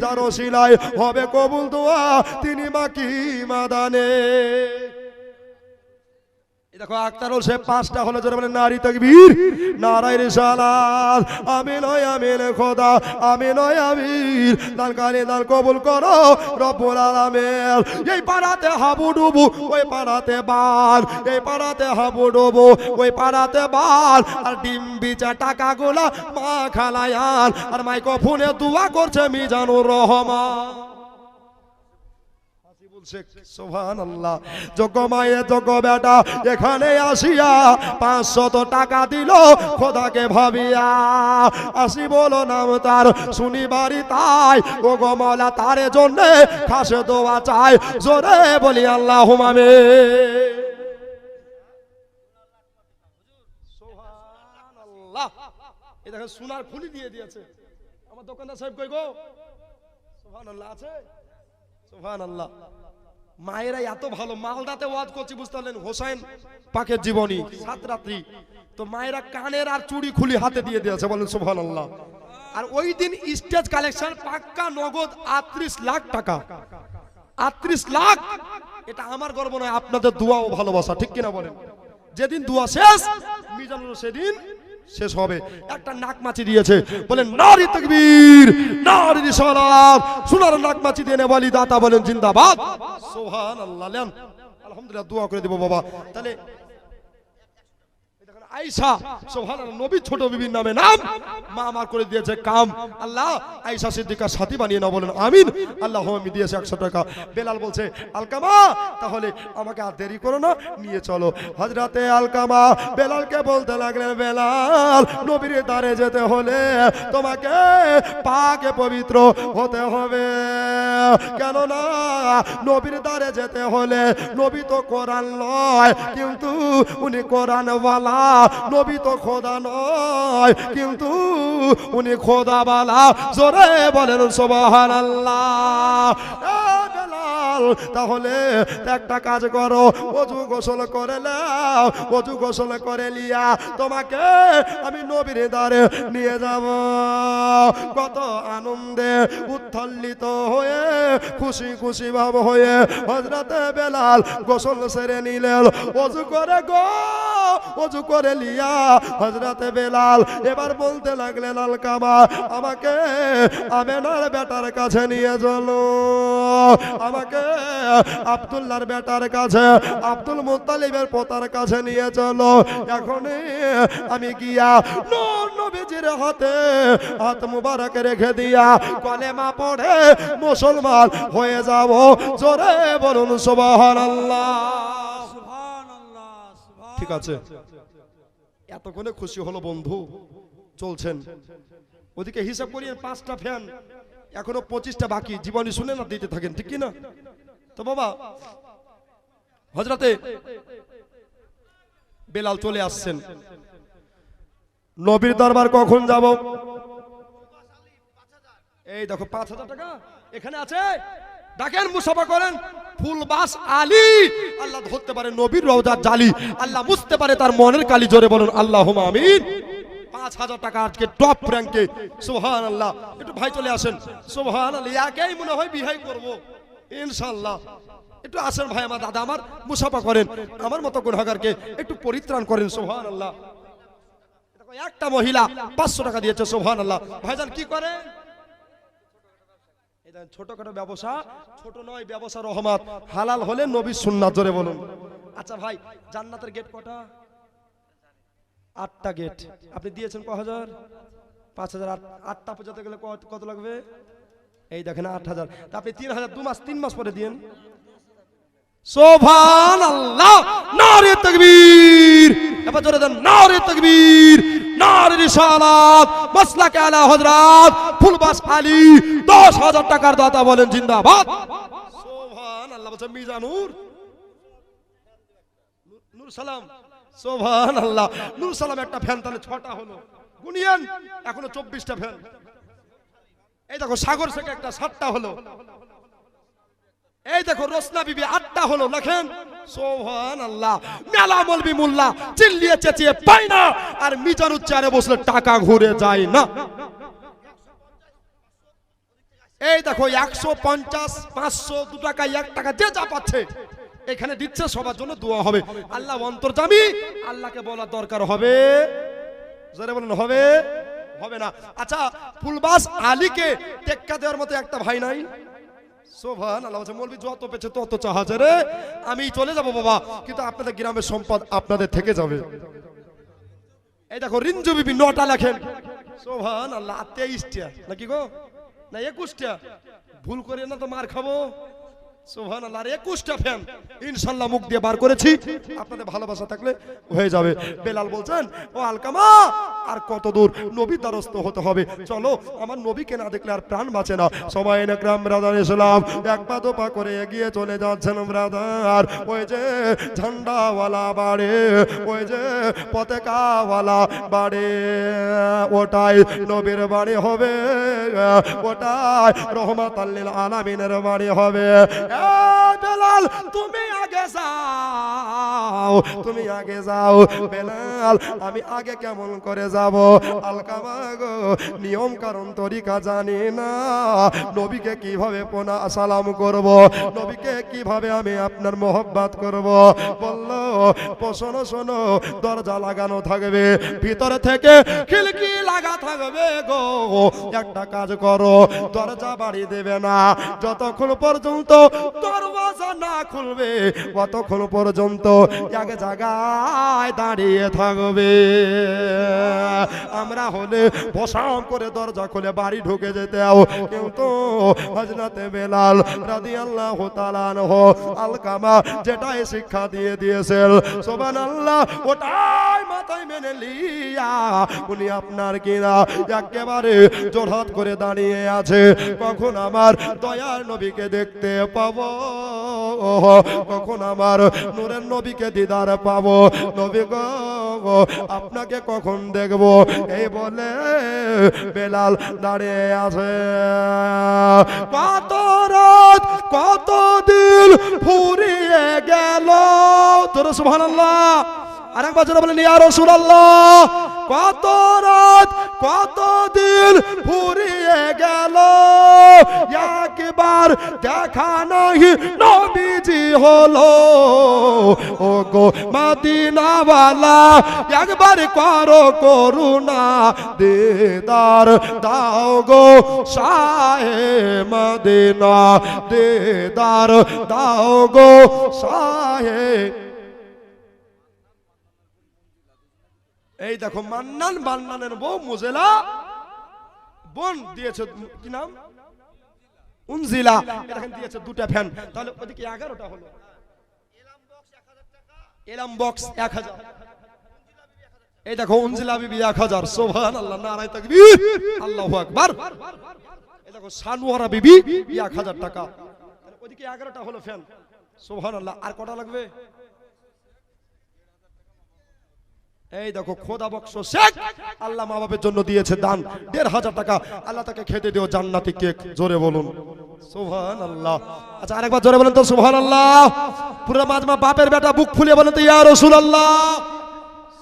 যার ওসিলায় হবে কবুল দোয়া, তিনি মাকি মাদানে। দেখো আক্তারুল সে 5টা হলো, জোরে বলেন নারী তাকবীর, নারায়ে রিসালাত। আমি নয় আমিন খোদা, আমি নয় আমিন, দানকারী দান কবুল করো রব্বুল আলামিন। এই পাড়াতে হাবুডুবু, ওই পাড়াতে বাল, এই পাড়াতে হাবুডুবু, ওই পাড়াতে বাল, আর ডিম বিচা টাকাগুলা মা খালায়ান, আর মাইক্রোফোনে দোয়া করছে মিজানুর রহমান। সুবহানাল্লাহ। যোগ্য মায়ে যোগ্য বেটা এখানে আসিয়া 500 টাকা দিল খোদাকে ভাবিয়া, আসি বলো নাম তার শুনি বাড়ি তাই, ও গো মাওলা তার জন্য খাসে দোয়া চাই, জোরে বলি আল্লাহুম্মা আমিন। সুবহানাল্লাহ। এই দেখেন সোনার খুলি দিয়ে দিয়েছে আমার দোকানদার সাহেব, কই গো? সুবহানাল্লাহ। আছে? সুবহানাল্লাহ। মায়েরা এত ভালো। মালদাতে ওয়াজ করছি, বুঝতে পারলেন, হোসেন পাকের জীবনী 7 রাত্রি, তো মায়েরা কানের আর চুড়ি খুলি হাতে দিয়ে দিয়েছে, বলেন সুবহানাল্লাহ। আর ওই দিন স্টেজ কালেকশন পাক্কা নগদ 38 লাখ টাকা। 38 লাখ। এটা আমার গর্ব নয়, আপনাদের দোয়া ও ভালোবাসা, ঠিক কিনা বলেন? যেদিন দোয়া শেষ, মিজানুর সেদিন শেষ হবে। একটা নাকমাছি দিয়েছে, বলেন নারী তাকবীর, নারী রিসালাত, সোনার নাকমাছি দিয়ে বলি দাতা বলেন জিন্দাবাদ। সুবহানাল্লাহ। লেন আলহামদুলিল্লাহ, দোয়া করে দেব বাবা। তাহলে আয়েশা, সুবহানাল্লাহ, নবী ছোট বিবির নামে নাম, মা আমার করে দিয়েছে কাম। আল্লাহ আয়েশা সিদ্দিকার সাথী বানিয়ে নাও, বলেন আমিন। আল্লাহ আমি দিয়েছে 100 টাকা। বেলাল বলছে আলকামা তাহলে আমাকে আর দেরি করো না, নিয়ে চলো। হযরতে আলকামা বেলালকে বলতে লাগলেন, বেলাল নবীর দ্বারে যেতে হলে তোমাকে পাকে পবিত্র হতে হবে, কেননা নবীর দ্বারে যেতে হলে নবী তো কোরআন নয়, কিন্তু উনি কোরআন ওয়ালা, নবী তো খোদা নয়, কিন্তু উনি খোদা বালা, জোরে বলেন সুবহানাল্লাহ। বেলাল তাহলে একটা কাজ করো, ওযু গোসল করে নাও, ওযু গোসল করে লিয়া তোমাকে আমি নবীর দ্বারে নিয়ে যাব। কত আনন্দে উত্থল্লিত হয়ে খুশি খুশি ভাব হয়ে হযরতে বেলাল গোসল সেরে নিলেন, ওযু করে গো, ওযু করে লিয়া হযরতে বেলাল এবার বলতে লাগলেন, আলকামা আমাকে আমেনার বেটার কাছে নিয়ে চলো, আমাকে আব্দুল্লাহর বেটার কাছে, আব্দুল মুত্তালিবের পোতার কাছে নিয়ে চলো। এখনই আমি গিয়া নবীজির হাতে হাত মুবারক রেখে দিয়া কলেমা পড়ে মুসলমান হয়ে যাব, জোরে বলুন সুবহানাল্লাহ। সুবহানাল্লাহ, সুবহানাল্লাহ। ঠিক আছে, এতক্ষণে খুশি হলো বন্ধু, চলছেন ওদিকে হিসাব করিয়ে 5টা ফ্যান, এখনো 25টা বাকি, জীবনী শুনে না দিতে থাকেন, ঠিক কি না? তো বাবা হযরতে বেলাল চলে আসছেন। নবীর দরবার কখন যাব? এই দেখো 5000 টাকা এখানে আছে, ডাকেন, মুসাফা করেন। ফুলবাস আলী, আল্লাহ ধরতে পারে নবীর রওজার জালি, আল্লাহ মুছতে পারে তার মনের কালি, জোরে বলুন আল্লাহুম্মা আমিন। 5000 টাকা আজকে টপ র্যাঙ্কে, সুবহানাল্লাহ। একটু ভাই চলে আসেন, সুবহানাল্লাহ। একাই মনে হয় বিহাই করব ইনশাআল্লাহ। একটু আসেন ভাই, আমার দাদা আমার, মুসাফা করেন, আমার মতো গুনাহগারকে একটু পরিত্রাণ করেন, সুবহানাল্লাহ। দেখো একটা মহিলা 500 টাকা দিয়েছে, সুবহানাল্লাহ। ভাইজান কি করেন? ছোটখাটো ব্যবসা, ছোট নয় ব্যবসা রহমত, হালাল হলে নবীর সুন্নাত, জোরে বলুন। আচ্ছা ভাই, জান্নাতের গেট কটা? 8টা গেট। আপনি দিয়েছেন ক হাজার? 5000। 8টা পৌঁছাতে গেলে কত লাগবে? এই দেখেন 8000। তা আপনি 3000 3 মাস পরে দিয়েন। সুবহানাল্লাহ, নারে তাকবীর। এবার জোরে দেন, নারে তাকবীর, নারে রিসালাত, মাসলাকে আলা হযরত ফুলবাস আলী 10000 টাকার দাতা বলেন জিন্দাবাদ। সুবহানাল্লাহ। বলছে মিজানুর নূর সালাম, সুবহানাল্লাহ। নূর সালাম একটা ফ্যান, তাহলে 6টা হলো, গুনিয়েন, এখনো 24টা ফ্যান। এই দেখো সাগর থেকে একটা 7টা হলো। এই দেখো রোসনা বিবি 8টা হলো, লেখেন সুবহানাল্লাহ। মেলা মলবি মোল্লা চিল্লিয়ে চেঁচিয়ে পায় না, আর মিজানুর চেয়ারে বসলে টাকা ঘুরে যায় না। এই দেখো 150, 500, 2 টাকা, 1 টাকা, যে যা পাচ্ছে এখানে দিচ্ছে, সবার জন্য দোয়া হবে। আল্লাহ অন্তর্যামী, আল্লাহকে বলার দরকার হবে, জোরে বলেন হবে, হবে না? আচ্ছা, ফুলবাস আলীকে টেক্কা দেওয়ার মতো একটা ভাই নাই? সুবহানাল্লাহ। মৌলবি যত পেছে তত চাহাছে রে, আমি চলে যাব বাবা, কিন্তু আপনাদের গ্রামের সম্পদ আপনাদের থেকে যাবে। এই দেখো রিঞ্জু বিবি 9টা লেখেন, সুবহানাল্লাহ। 23টা নাকি গো, না 21টা, ভুল করে না তো মার খাবো, সুবহানাল্লাহ। আর 21টা ফ্যান ইনশাআল্লাহ মুখ দিয়ে বার করেছি, আপনাদের ভালোবাসা থাকলে হয়ে যাবে। বেলাল বলছেন, ও আলকামা, আর কত দূর? নবী দ্বারস্থ হতে হবে, চলো, আমার নবীকে না দেখলে আর প্রাণ বাঁচে না। সবাই একরাম ব্রাদার ইসলাম এক পা দো পা করে এগিয়ে চলে যাচ্ছেন ব্রাদার। ওই যে ঝান্ডাওয়ালা বাড়ে, ওই যে পতাকাওয়ালা বাড়ে, ওটাই নবীর বাড়ি হবে, ওটাই রহমাতাল লিল আলামিনের বাড়ি হবে। বেলাল তুমি আগে যাও, তুমি আগে যাও। বেলাল আমি আগে কেমন করে যাব? আলকামা গো, নিয়ম কারণ তরিকা জানি না, নবীকে কিভাবে পোনা সালাম করব, নবীকে কিভাবে আমি আপনার মোহব্বত করব? বলল, শোনো শোনো, দরজা লাগানো থাকবে, ভিতরে থেকে খিলকি লাগা থাকবে গো। একটা কাজ করো, দরজা বাড়ি দেবে না, যতক্ষণ পর্যন্ত দরওয়াজা না খুলবে ততক্ষণ পর্যন্ত এক জায়গায় দাঁড়িয়ে থাকবে। আমরা হলে বসাম করে দরজা খুলে বাড়ি ঢুকে যেতেও, কিন্তু হযরতে বেলাল রাদিয়াল্লাহু তাআলা আনহু আলকামা যেটাই শিক্ষা দিয়ে দিয়েছেন, সুবহানাল্লাহ, ওটাই মাথায় মেনে লিয়া উনি আপনার কিনা একেবারে জোরহাত করে দাঁড়িয়ে আছে। কখন আমার দয়ার নবীকে দেখতে পাবো, কখন আমার নূরের নবীকে দিদার পাবো, নবী গো আপনাকে কখন দেখবো? এই বলে বেলাল দাঁড়িয়ে আছে। কত রাত কত দিন ফুরিয়ে গেল, তোর সুবহানাল্লাহ। আরেকবার জোরে বলেন ইয়া রাসূলুল্লাহ। কত রাত কত দিন ফুরিয়ে গেল, একবার দেখা নাহি নবীজি হলো, ও গো মদিনাওয়ালা একবার করো করুণা, দিদার দাও গো শাহে মদিনা, দিদার দাও গো শাহে। এই দেখো মান্নান, মান্নানের বউ মুজেলা বোন দিয়েছে, কি নাম? উনজিলা। দেখেন দিয়েছে 2টা ফ্যান, তাহলে ওদিকে 11টা হলো। এলাম বক্স 1000, এই দেখো উনজিলা বিবি 1000, সুবহানাল্লাহ, নারায়ে তাকবীর, আল্লাহু আকবার। এই দেখো সানোয়ারা বিবি 1000 টাকা। ওইদিকে 11টা হলো ফ্যান, সুবহানাল্লাহ। আর কটা লাগবে? এই দেখো খোদা বক্স শেখ, আল্লাহ মা বাপের জন্য দিয়েছে দান 1500 টাকা। আল্লাহ তাকে খেতে দিও জান্নাতি কেক, জোরে বলুন সুবহানাল্লাহ। আচ্ছা আরেকবার জোরে বলেন তো সুবহানাল্লাহ। পুরো মাজমা বাপের বেটা বুক ফুলিয়ে বলেন তো ইয়া রাসূলুল্লাহ,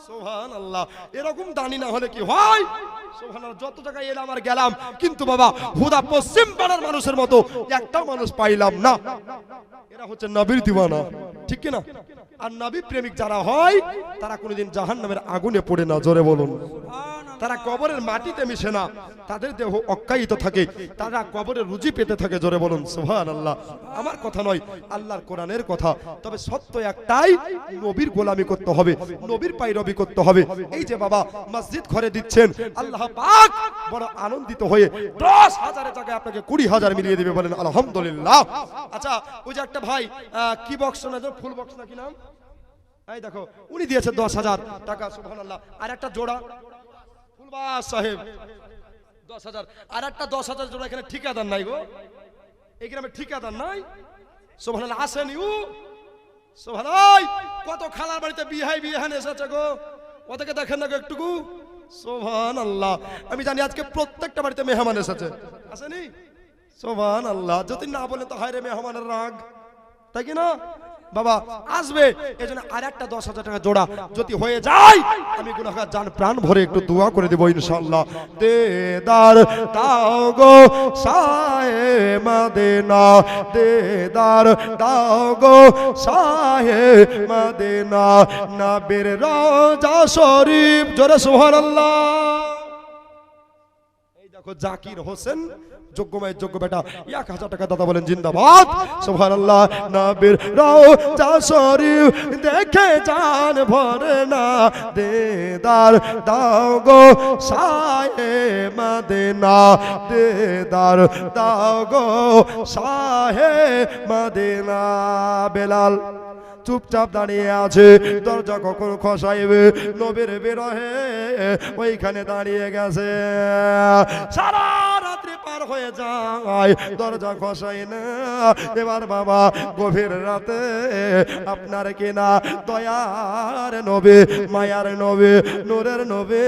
সুবহানাল্লাহ। এরকম দানি না হলে কি হয়? সুবহানাল্লাহ। যত জায়গায় এলাম আর গেলাম, কিন্তু বাবা হুদা পশ্চিম পাড়ার মানুষের মতো একটা মানুষ পাইলাম না। এরা হচ্ছে নবীর দিওয়ানা, ঠিক কি না? আর নবী প্রেমিক যারা হয় তারা কোনোদিন জাহান্নামের আগুনে পড়ে না, জোরে বলুন। তারা কবরের মাটিতে মিশে না, তাদের দেহ অক্ষায়িত থাকে, তারা কবরের রুজি পেতে থাকে, জোরে বলুন সুবহানাল্লাহ। আমার কথা নয়, আল্লাহর কোরআনের কথা। তবে সত্য একটাই, নবীর গোলামি করতে হবে, নবীর পায়রবি করতে হবে। এই যে বাবা মসজিদ ঘরে দিচ্ছেন, আল্লাহ পাক বড় আনন্দিত হয়ে 10,000-এর জায়গায় আপনাকে 20,000 মিলিয়ে দিবে, বলেন আলহামদুলিল্লাহ। আচ্ছা ওই যে একটা ভাই কি বক্স না, ফুল বক্স না কি নাম, এই দেখো উনি দিয়েছে 10,000 টাকা, সুবহানাল্লাহ। আর একটা জোড়া ফুলবাস সাহেব 10,000, আর একটা 10,000 জোড়া। এখানে ঠিকাদার নাই গো, এই গ্রামে ঠিকাদার নাই, সুবহানাল্লাহ। আসেনি ও, সুবহানাল্লাহ। কত খালার বাড়িতে বিহান এসেছে গো, ওদেরকে দেখেন না গো একটুকু, সুবহানাল্লাহ। আমি জানি আজকে প্রত্যেকটা বাড়িতে মেহমান এসেছে, আসেনি? সুবহানাল্লাহ। যদি না বলে তো হায় রে মেহমানের রাগ, তাই কি না বাবা? আসবে, এজন্য আর একটা 10,000 টাকা জোড়া যদি হয়ে যায়, আমি গুনাহগার জান প্রাণ ভরে একটু দোয়া করে দেব ইনশাআল্লাহ। দেদার দাও গো শাহে মদিনা, দেদার দাও গো শাহে মদিনা, নবীর রওজা শরীফ, জোরে সুবহানাল্লাহ। এই দেখো জাকির হোসেন যোগ্য মায়ের যোগ্য বেটা 1000 টাকা দাদা, বলেন জিন্দাবাদ সুবহানাল্লাহ। নবীর রওজা শরীফ দেখে জান ভরে না, দেদার দাও গো শাহে মদিনা, দেদার দাও গো শাহে মদিনা। বেলাল চুপচাপ দাঁড়িয়ে আছে, দরজা কখন খসাইবে নবীর বিরহে ওইখানে দাঁড়িয়ে গেছে। সারা রাত্রি পার হয়ে যায়, দরজা খসাই না। এবার বাবা গভীর রাতে আপনার কিনা দয়ার নবী, মায়ার নবী, নূরের নবী,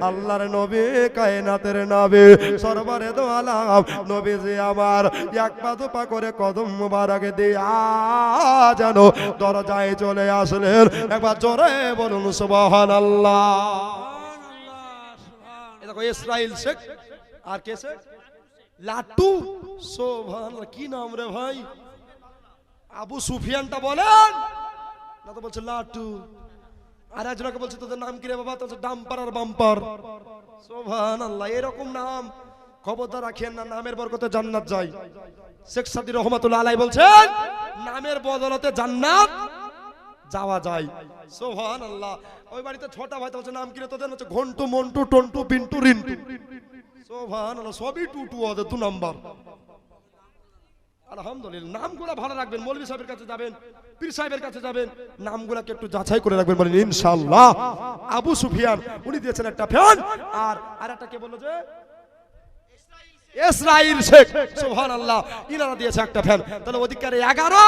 আল্লাহর নবী, কায়নাতের নবী, সরবরে দো আলাম নবীজি আমার এক পা দুপা করে কদম মুবারক দিয়া যেন দরজায় চলে আসলেন। একবার জোরে বলুন সুবহানাল্লাহ। দেখো ইসরাইল শেখ, আর কে শেখ? লাট্টু, সুবহানাল্লাহ। কি নাম রে ভাই? আবু সুফিয়ানটা বলেন না তো বলছে লাট্টু। আর একজনকে বলছে তোদের নাম কি রে বাবা? তো ডাম্পার আর বাম্পার, সুবহানাল্লাহ। এরকম নাম খবরদার রাখেন না, নামের বরকতে জান্নাত যায়। শেখ সাদি রহমাতুল্লাহ আলাইহি বলছেন নামের বদলতে জান্নাত যাওয়া যায়, সুবহানাল্লাহ। ওই বাড়িতে ছোটা ভাই বলছে নাম কি রে তোদের? হচ্ছে ঘন্টু, মন্টু, টন্টু, পিন্টু, রিন্টু, সুবহানাল্লাহ। সবই টুটু ওদের 2 নাম্বার। আলহামদুলিল্লাহ। নামগুলো ভালো রাখবেন, মৌলভী সাহেবের কাছে যাবেন, পীর সাহেবের কাছে যাবেন, নামগুলোকে একটু যাচাই করে রাখবেন, বলেন ইনশাআল্লাহ। আবু সুফিয়ান উনি দিয়েছেন একটা ফ্যান, আর একটা কে বললো যে ইসরাইল শেখ, সুবহানাল্লাহ, ইনারা দিয়েছে একটা ফ্যান। তাহলে অধিকারে 11,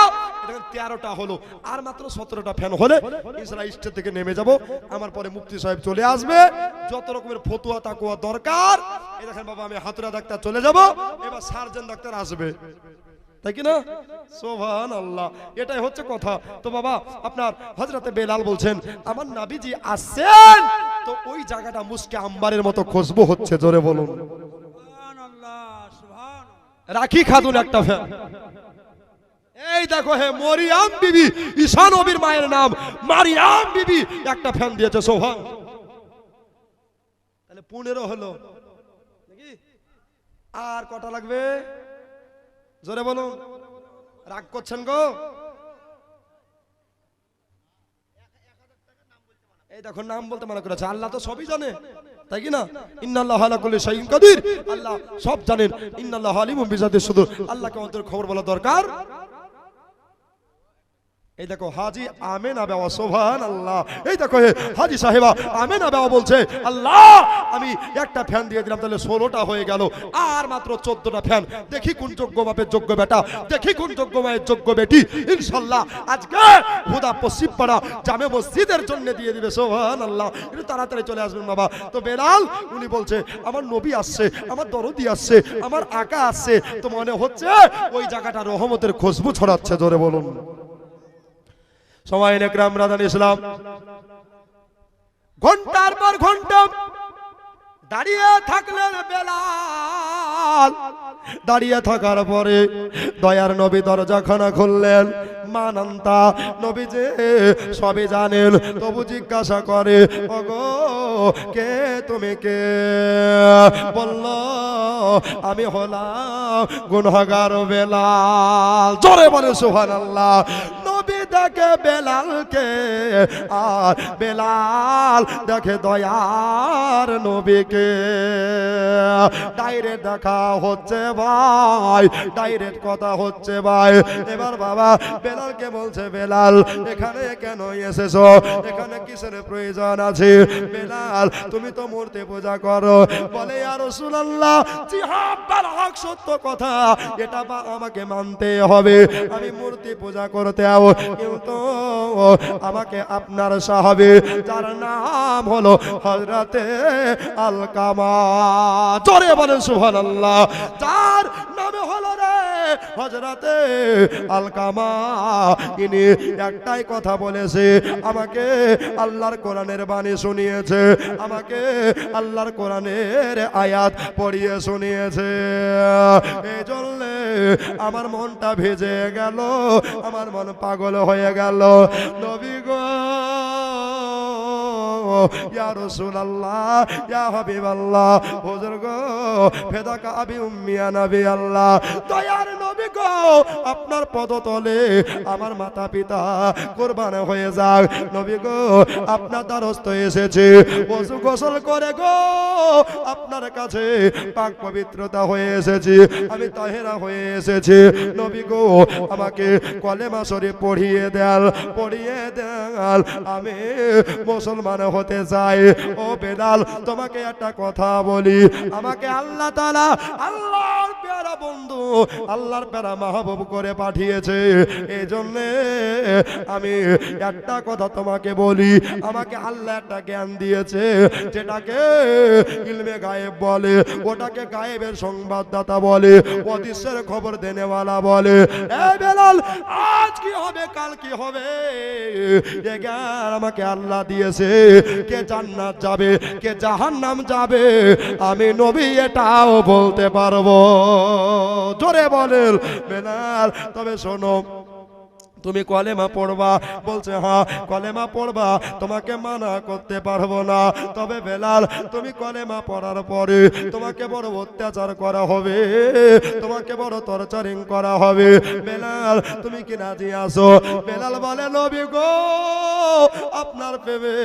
এখন 13টা হলো, আর মাত্র 17টা ফ্যান হলে ইসরাইল স্টেট থেকে নেমে যাব। আমার পরে মুফতি সাহেব চলে আসবে, যত রকমের ফতুয়া তাকুয়া দরকার। এই দেখেন বাবা, আমি হাতুড়া ডাক্তার চলে যাব, এবার সার্জন ডাক্তার আসবে, তাই কি না? সুবহানাল্লাহ। এটাই হচ্ছে কথা। তো বাবা আপনার হযরতে বেলাল বলছেন আমার নবীজি আসছেন, তো ওই জায়গাটা মুস্কে আম্বারের মতো খুশবু হচ্ছে, জোরে বলুন রাখি খাতুন একটা ফ্যান। এই দেখো হে মরিয়াম বিবি, ঈসা নবীর মায়ের নাম মারিয়াম বিবি, একটা ফ্যান দিয়েছে, সুবহান। তাহলে 15 হলো নাকি? আর কটা লাগবে? জোরে বলুন, রাগ করছেন গো? এই দেখো নাম বলতে মানা করেছে, আল্লাহ তো সবই জানে, তাই কি না? ইন্নাল্লাহু আলা কুল্লি শাইইন কাদির, আল্লাহ সব জানেন। ইন্নাল্লাহু আলিমুম বিযাতিস সুদূর, আল্লাহকে অন্তরের খবর বলা দরকার। এই দেখো হাজি আমেনা বাবা, সুবহানাল্লাহ। এই দেখো হাজি সাহেবা আমেনা বাবা বলছে, আল্লাহ আমি একটা ফ্যান দিয়ে দিলাম, তাহলে 16টা হয়ে গেল, আর মাত্র 14টা ফ্যান। দেখি কোন যোগ্য বাপের যোগ্য বেটা, দেখি কোন যোগ্য মায়ের যোগ্য বেটি। ইনশাআল্লাহ আজকে হুদা পশ্চিম পাড়া জামে মসজিদের জন্য দিয়ে দিবে, সুবহানাল্লাহ। একটু তাড়াতাড়ি চলে আসবেন বাবা। তো বেলাল উনি বলছে, আমার নবী আসছে, আমার দরদি আসছে, আমার আকা আসছে, তো মনে হচ্ছে ওই জায়গাটা রহমতের খুশবু ছড়াচ্ছে। জোরে বলুন। সময় একরাম রাদান ইসলাম ঘন্টার পর ঘন্টা দাঁড়িয়ে থাকলেন বেলাল। দাঁড়িয়ে থাকার পরে দয়ার নবী দরজাখানা খুললেন। মানান্তা নবী যে সবই জানেন, তবু জিজ্ঞাসা করে, ওগো কে তুমি কে? বলল, আমি হলাম গুনহাগার বেলাল। জোরে বলে সুবহানাল্লাহ। নবী দেখে বেলালকে, আর বেলাল দেখে দয়ার নবীকে। ডাইরেক্ট দেখা হচ্ছে ভাই, ডাইরেক্ট কথা হচ্ছে ভাই। এবার বাবা বেলালকে বলছে, বেলাল এখানে কেন এসেছো? এখানে কিসের প্রয়োজন আছে? বেলাল তুমি তো মূর্তি পূজা করো। বলে, ইয়া রাসূলুল্লাহ, জিহাদ বাল হক, সত্য কথা, এটা আমাকে মানতে হবে। আমি মূর্তি পূজা করতে আও, কিন্তু আমাকে আপনার সাহাবী যার নাম হলো হযরতে আলকামা, জোরে বলেন সুবহানাল্লাহ, যার নামে হলো রে হযরতে আলকামা, ইনি একটাই কথা বলেছে, আমাকে আল্লাহর কোরআনের বাণী শুনিয়েছে, আমাকে আল্লাহর কোরআনের আয়াত পড়িয়ে শুনিয়েছে। এই জন্য আমার মনটা ভেজে গেল, আমার মন পাগল হয়ে গেল। নবী গো, ইয়া রাসূলুল্লাহ, ইয়া হাবিবাল্লাহ, হুজুর গো, ফেদাকা আবি উম্মি ইয়া নবী আল্লাহ, দয়ার নবী গো, আপনার পদতলে আমার মাতা পিতা কুরবান হয়ে যাক। নবী গো, আপনার দ্বারস্থ এসেছে, ওযু গোসল করে গো আপনার কাছে পাক পবিত্রতা হয়ে এসেছি, আমি তাহেরা হয়ে এসেছি। নবী গো, আমাকে কলেমা শরীফ পড়িয়ে দেন, পড়িয়ে দেন, আমি মুসলমান হতে চাই। ও বেলাল, তোমাকে একটা কথা বলি, আমাকে আল্লাহ তাআলা আল্লাহর প্যারা বন্ধু, আল্লাহর প্যারা মাহবুব করে পাঠিয়েছে। এই জন্য আমি একটা কথা তোমাকে বলি, আমাকে আল্লাহ একটা জ্ঞান দিয়েছে, যেটাকে ইলমে গায়েব বলে, ওটাকে গায়েবের সংবাদদাতা বলে, অদৃশ্যের খবর দেনেওয়ালা বলে। এ বেলাল, আজ কি হবে, কাল কি হবে, এ জ্ঞান আমাকে আল্লাহ দিয়েছে। কে জান্নাত যাবে, কে জাহান্নাম যাবে, আমি নবী এটাও বলতে পারবো। জোরে বলেন বেলাল। তবে শোনো, তুমি কলেমা পড়বা? বলছে হ্যাঁ কলেমা পড়বা, তোমাকে মানা করতে পারবো না। তবে বেলাল, তুমি কলেমা পড়ার পরে তোমাকে বড় অত্যাচার করা হবে, তোমাকে বড় টর্চারিং করা হবে। বেলাল, তুমি কি রাজি আছো? বেলাল বলে, নবী গো, আপনার প্রেমে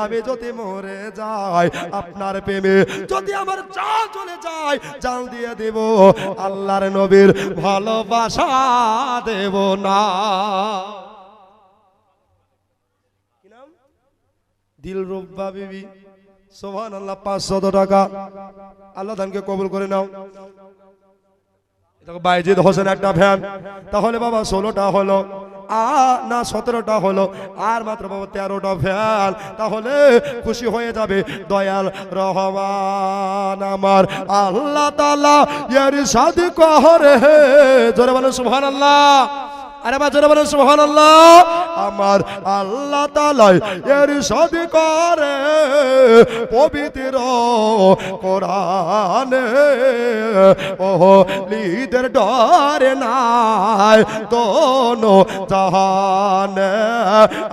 আমি যদি মরে যাই, আপনার প্রেমে যদি আমার জান চলে যায়, জান দিয়ে দেব, আল্লাহর নবীর ভালোবাসা দেব না। কি নাম? দিলরুবা বিবি, সুবহানাল্লাহ। 500 টাকা, আল্লাহ দানকে কবুল করে নাও। দেখো বাইজিদ হোসেন একটা ফ্যান, তাহলে বাবা 16টা হলো, না 17টা হলো, আর মাত্র বাবা 13টা ফ্যান, তাহলে খুশি হয়ে যাবে দয়াল রহমান আমার আল্লাহ তাআলা ইরশাদ করে। জোরে বলেন সুবহানাল্লাহ। আরে বা জোরে বলেন সুবহানাল্লাহ। আমার আল্লাহ তাআলা ইরশাদ করে পবিত্র কোরআনে, ওহো লিদের ডরে নাই দোনো জাহানে,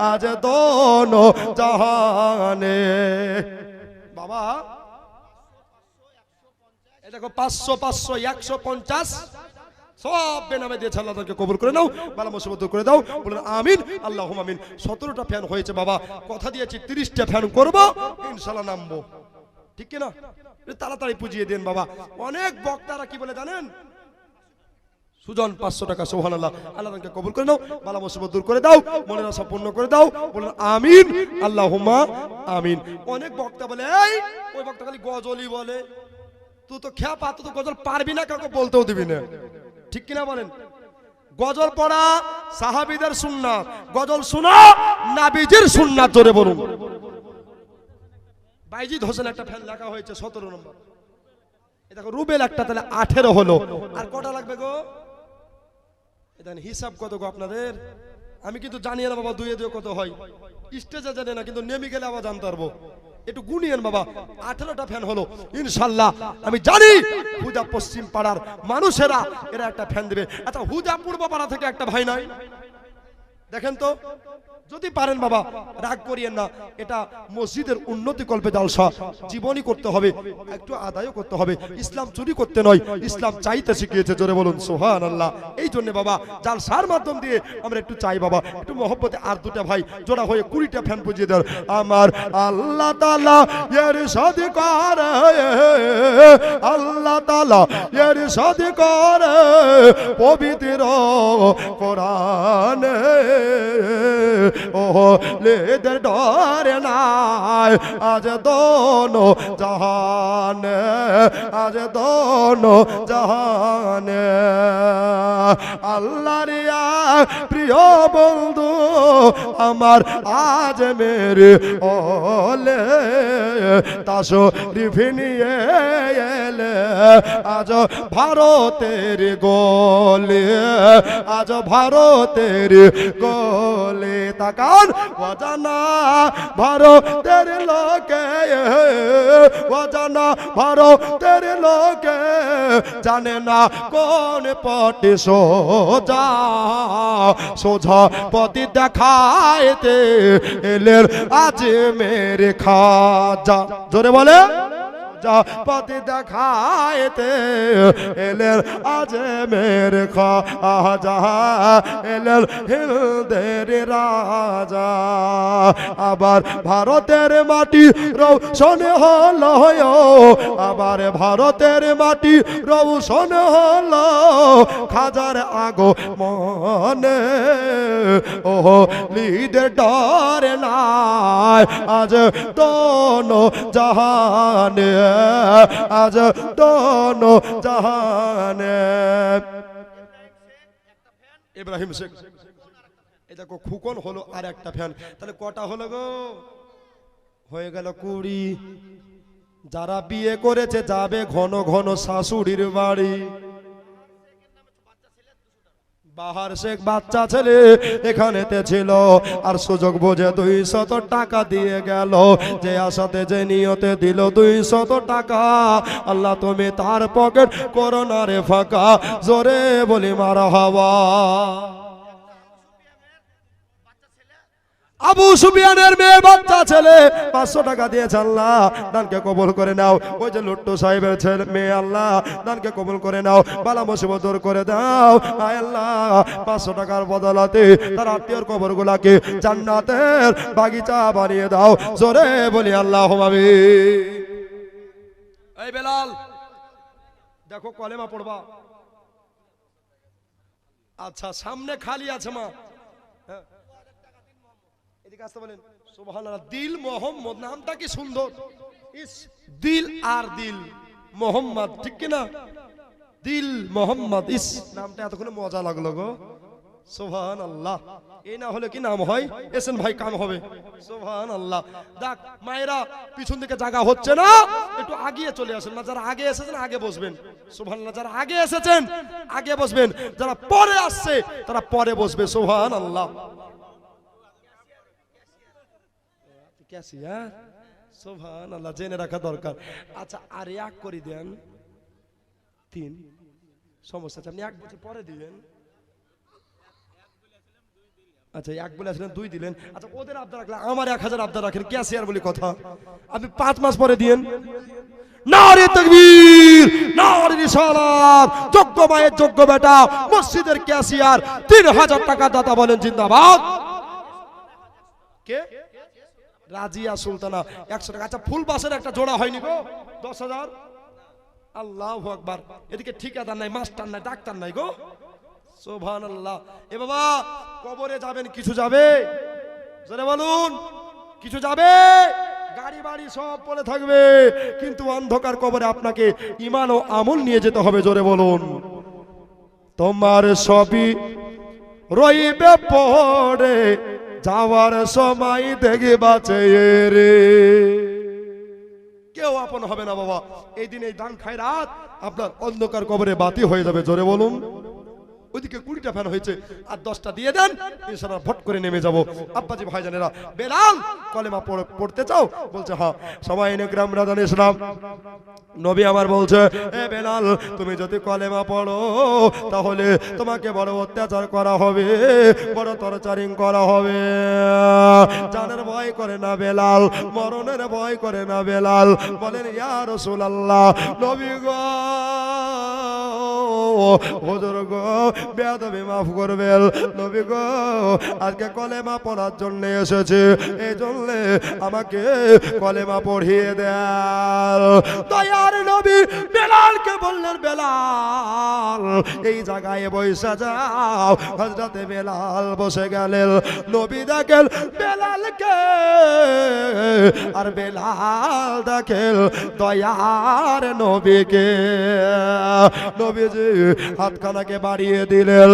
আজ দোনো জাহানে। বাবা এই দেখো 500 500 150 সব বেনামে দিয়েছে, আল্লাহ তাকে কবুল করে নাও, বালা মুসিবত দূর করে দাও, বলেন আমিন আল্লাহুম্মা আমিন। 17টা ফ্যান হয়েছে বাবা, কথা দিয়েছি 30টা ফ্যান করব, ইনশাআল্লাহ নামবো, ঠিক কি না? তাড়াতাড়ি পুজিয়ে দেন বাবা। অনেক বক্তারা কি বলে জানেন, সুজন 500 টাকা সুবহানাল্লাহ। আল্লাহ তাকে কবুল করে নাও, বালা মুসিবত দূর করে দাও, মনের আশা পূর্ণ করে দাও। বলুন আমিন, আল্লাহুম্মা আমিন। অনেক বক্তা বলে এই ওই বক্তা খালি গজলই বলে, তুই তো খেপা, তুই তো গজল পারবি না, কাউকে বলতেও দিবি না, ঠিক কিনা বলেন? গজল পড়া সাহাবীদের সুন্নাত, গজল শোনা নবীজির সুন্নাত। জোরে বলুন। বাইজিদ হোসেন একটা ফ্যান লেখা হয়েছে 17 নম্বর। এই দেখো রুবেল একটা, তাহলে 18 হলো। আর কটা লাগবে গো? এটা হিসাব কত গো আপনাদের? আমি কিন্তু জানি না বাবা, দুয়ে দুয়ে কত হয়, স্টেজে জানে না, কিন্তু নেমে গেলে আবার জানতে পারবো। একটু গুনিয়েন বাবা। 18টা ফ্যান হলো ইনশাআল্লাহ। আমি জানি হুজা পশ্চিম পাড়ার মানুষেরা এরা একটা ফ্যান দেবে। আচ্ছা হুজা পূর্ব পাড়া থেকে একটা ভাই নাই, দেখেন তো যদি পারেন বাবা, রাগ করিয়েন না। এটা মসজিদের উন্নতি কল্পে জালসা, জীবনই করতে হবে, একটু আদায়ও করতে হবে। ইসলাম চুরি করতে নয়, ইসলাম চাইতে শিখিয়েছে। জোরে বলুন সুবহানাল্লাহ। এই জন্য বাবা জালসার মাধ্যম দিয়ে আমরা একটু চাই বাবা, একটু মহব্বতে আর দুটা ভাই জোড়া হয়ে 20টা ফ্যান বুঝিয়ে দেন। আমার আল্লাহ তাআলা ইরশাদ করে, আল্লাহ তাআলা ইরশাদ করে পবিত্র কোরআনে, ও লেদের ডরে নাই আজ দোনো জাহানে, আজ দোনো জাহানে। আল্লাহর প্রিয় বন্ধু আমার আজ মেরে ওলে তাশরীফ নিয়ে এলে, আজ ভারতের গোলে, আজ ভারতের গোলে। তাকান অজানা ভারতের লোকে, অজানা ভারতের লোকে জানে না কোন পথে সোজা, সোজা পথে দেখাইতে এলের আজ মেরে খাজা। জোরে বলে যা পথে দেখাইতে এলের আজ মেরে খাজা, এলের হিন্দের রাজা। আবার ভারতের মাটি রৌশন হলো, আবার ভারতের মাটি রৌশন হলো খাজার আগো মনে, ও লিদের ডর নাই আজ দোনো জাহানে, আজ দোনো জাহানে। ইব্রাহিম শেখ এই দেখো খুকন হলো আর একটা ফ্যান, তাহলে কটা হলো গো? হয়ে গেল 20। যারা বিয়ে করেছে যাবে ঘন ঘন শাশুড়ির বাড়ি। বাহার শেখ বাচ্চা ছেলে এখানেতে ছিল, আর সুযোগ বুঝে 200 টাকা দিয়ে গেল। যে আশাতে যে নিয়তে দিল 200 টাকা, আল্লাহ তুমি তার পকেট করো না রে ফাঁকা। জোরে বলি মারহাবা। আবু সুফিয়ানের মেয়ের বাচ্চা ছেলে 500 টাকা দিয়েছে, আল্লাহ দানকে কবুল করে নাও। ওই যে লুট্টু সাহেবের ছেলে মেয়ে, আল্লাহ দানকে কবুল করে নাও, বালা মুসিবত দূর করে দাও। আয় আল্লাহ 500 টাকার বদলাতে তার আত্মীয়র কবরগুলাকে জান্নাতের বাগিচা বানিয়ে দাও। জোরে বলি আল্লাহুম্মা আমিন। এই বেলাল দেখো কলেমা পড়বা। আচ্ছা সামনে খালি আছে মা, হ্যাঁ এদিকে আসতে বলেন। সুবহানাল্লাহ। দিল মোহাম্মদ নামটা কি সুন্দর, ইস দিল আর দিল মোহাম্মদ, ঠিক কি না? দিল মোহাম্মদ, ইস নামটা এতক্ষণ মজা লাগলো গো। সুবহানাল্লাহ। এই না হলে কি নাম হয়? এসেন ভাই কাম হবে। সুবহানাল্লাহ। দেখ মায়েরা পিছন দিকে জায়গা হচ্ছে না, একটু আগিয়ে চলে আসেন না। যারা আগে এসেছেন আগে বসবেন। সুবহানাল্লাহ। যারা আগে এসেছেন আগে বসবেন, যারা পরে আসছে তারা পরে বসবে। সুবহানাল্লাহ। ক্যাসিয়া সুবহানাল্লাহ, জেনে রাখা দরকার। আচ্ছা আর এক করে দেন 3, সমস্যা আছে, আপনি 1 বছর পরে দিবেন। আচ্ছা 1 বলে আসলেন 2 দিলেন। আচ্ছা ওদের আবদার রাখলে আমার 1000 আবদার রাখেন, ক্যাসিয়ার বলি কথা। আপনি 5 মাস পরে দিয়েন। নারে তাকবীর, নারে রিসালাত। যোগ্য মায়ের যোগ্য বেটা মসজিদের ক্যাসিয়ার 3000 টাকা দাতা বলেন জিন্দাবাদ। কে? রাজিয়া সুলতানা 100 টাকা। আচ্ছা ফুল বাসের একটা জোড়া হয়নি গো 10,000। আল্লাহু আকবার। এদিকে ঠিকাদার নাই, মাস্টার নাই, ডাক্তার নাই গো। সুবহানাল্লাহ। এ বাবা, কবরে যাবেন, কিছু যাবে? জোরে বলুন, কিছু যাবে? গাড়ি বাড়ি সব পড়ে থাকবে, কিন্তু অন্ধকার কবরে আপনাকে ঈমান ও আমল নিয়ে যেতে হবে। জোরে বলুন, তোমার সবই রইবে পড়ে, যাওয়ার সময় দেখবা চেয়ে রে। কেউ আপন হবে না বাবা। এই দিন এই দান খায় রাত আপনার অন্ধকার কবরে বাতি হয়ে যাবে। জোরে বলুন। ওইদিকে 20টা ফ্যান হয়েছে, আর 10টা দিয়ে দেন, ইনশাআল্লাহ ভট করে নেমে যাব। আব্বাজি ভাইজানেরা, বেলাল কলেমা পড়তে চাও? বলছে হ্যাঁ। সবাই নেকরাম রাজান ইসলাম, নবী আমার বলছে, এ বেলাল, তুমি যদি কলেমা পড়ো তাহলে তোমাকে বড় অত্যাচার করা হবে, বড় টর্চারিং করা হবে। জানের ভয় করে না বেলাল, মরণের ভয় করে না বেলাল। বলেন ইয়া রাসূলুল্লাহ, নবী গো, হুজুর গো, বেয়াদবি মাফ করবেন। নবী গো, আজকে কলেমা পড়ার জন্য এসেছে, এই জন্য আমাকে কলেমা পড়িয়ে দেন। দয়ার নবী বেলালকে বললেন, বেলাল এই জায়গায় বসে যাও। হযরতে বেলাল বসে গেলেন। নবী দেখেন বেলালকে, আর বেলাল দেখেন দয়ার নবীকে। নবীজি হাতখানাকে বাড়িয়ে দিলেন,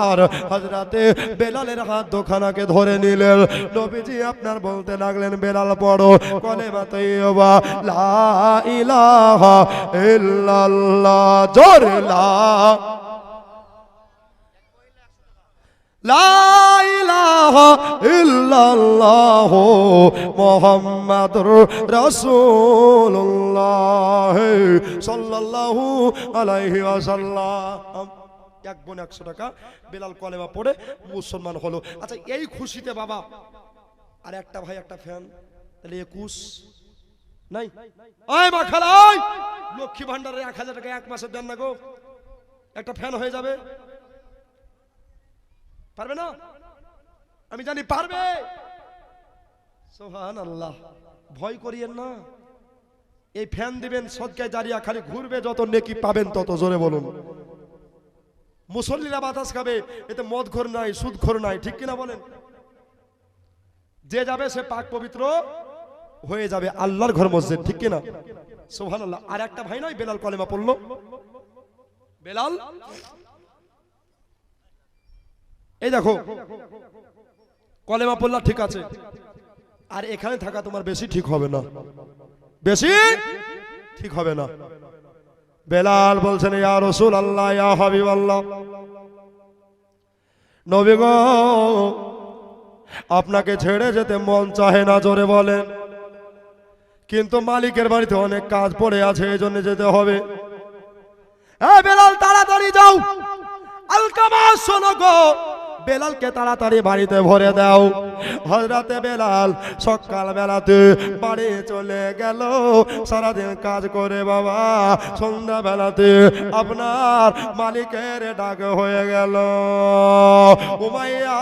আর হযরতে বেলালের হাত দুখানাকে ধরে নিলেন। নবীজি আপনার বলতে লাগলেন, বেলাল পড়ো কলেমা তৈয়বা, লা ইলাহা ইল্লাল্লাহ। জোরে লা ইলাহা ইল্লাল্লাহ মুহাম্মাদুর রাসূলুল্লাহ সাল্লাল্লাহু আলাইহি ওয়াসাল্লাম। এক বোন 100 টাকা, বেলাল কলেমা পড়ে মুসলমান হলো। আচ্ছা, এই খুশিতে বাবা আর একটা ভাই একটা ফ্যান, তাহলে 21 নাই? ওই মাখালাই, লক্ষ্মী ভান্ডারের 1000 টাকা এক মাসে দেন না গো, একটা ফ্যান হয়ে যাবে। পারবে না? আমি জানি পারবে। সুবহানাল্লাহ। ভয় করিয়েন না। এই ফ্যান দিবেন, সদকায়ে জারিয়া, খালি ঘুরবে, যত নেকি পাবেন তত। জোরে বলুন। মুসল্লিরা বাতাস খাবে, এতে মদখোর নাই, সুদখোর নাই, ঠিক কিনা বলেন? যে যাবে সে পাক পবিত্র হয়ে যাবে, আল্লাহর ঘর মসজিদ, ঠিক কিনা? সুবহানাল্লাহ। আর একটা ভাই নয়, বেলাল কলেমা পড়লো। বেলাল, এই দেখো কলেমা পড়লা, ঠিক আছে, আর এখানে থাকা তোমার বেশি ঠিক হবে না, বেশি ঠিক হবে না। বেলাল বলছেন, ইয়া রাসূলুল্লাহ, ইয়া হাবিবাল্লাহ, নবী গো, আপনাকে ছেড়ে যেতে মন চাহে না। জোরে বলেন। কিন্তু মালিকের বাড়িতে অনেক কাজ পড়ে আছে, এই জন্য যেতে হবে। এই বেলাল, তাড়াতাড়ি যাও। আলকামা, শোনো গো, বেলালকে তাড়াতাড়ি বাড়িতে ভরে দাও। হযরতে বেলাল সকাল বেলাতে বাড়ি চলে গেল। সারাদিন কাজ করে বাবা, সন্ধ্যা বেলাতে আপনার মালিকের ডাক হয়ে গেল। উমাইয়া,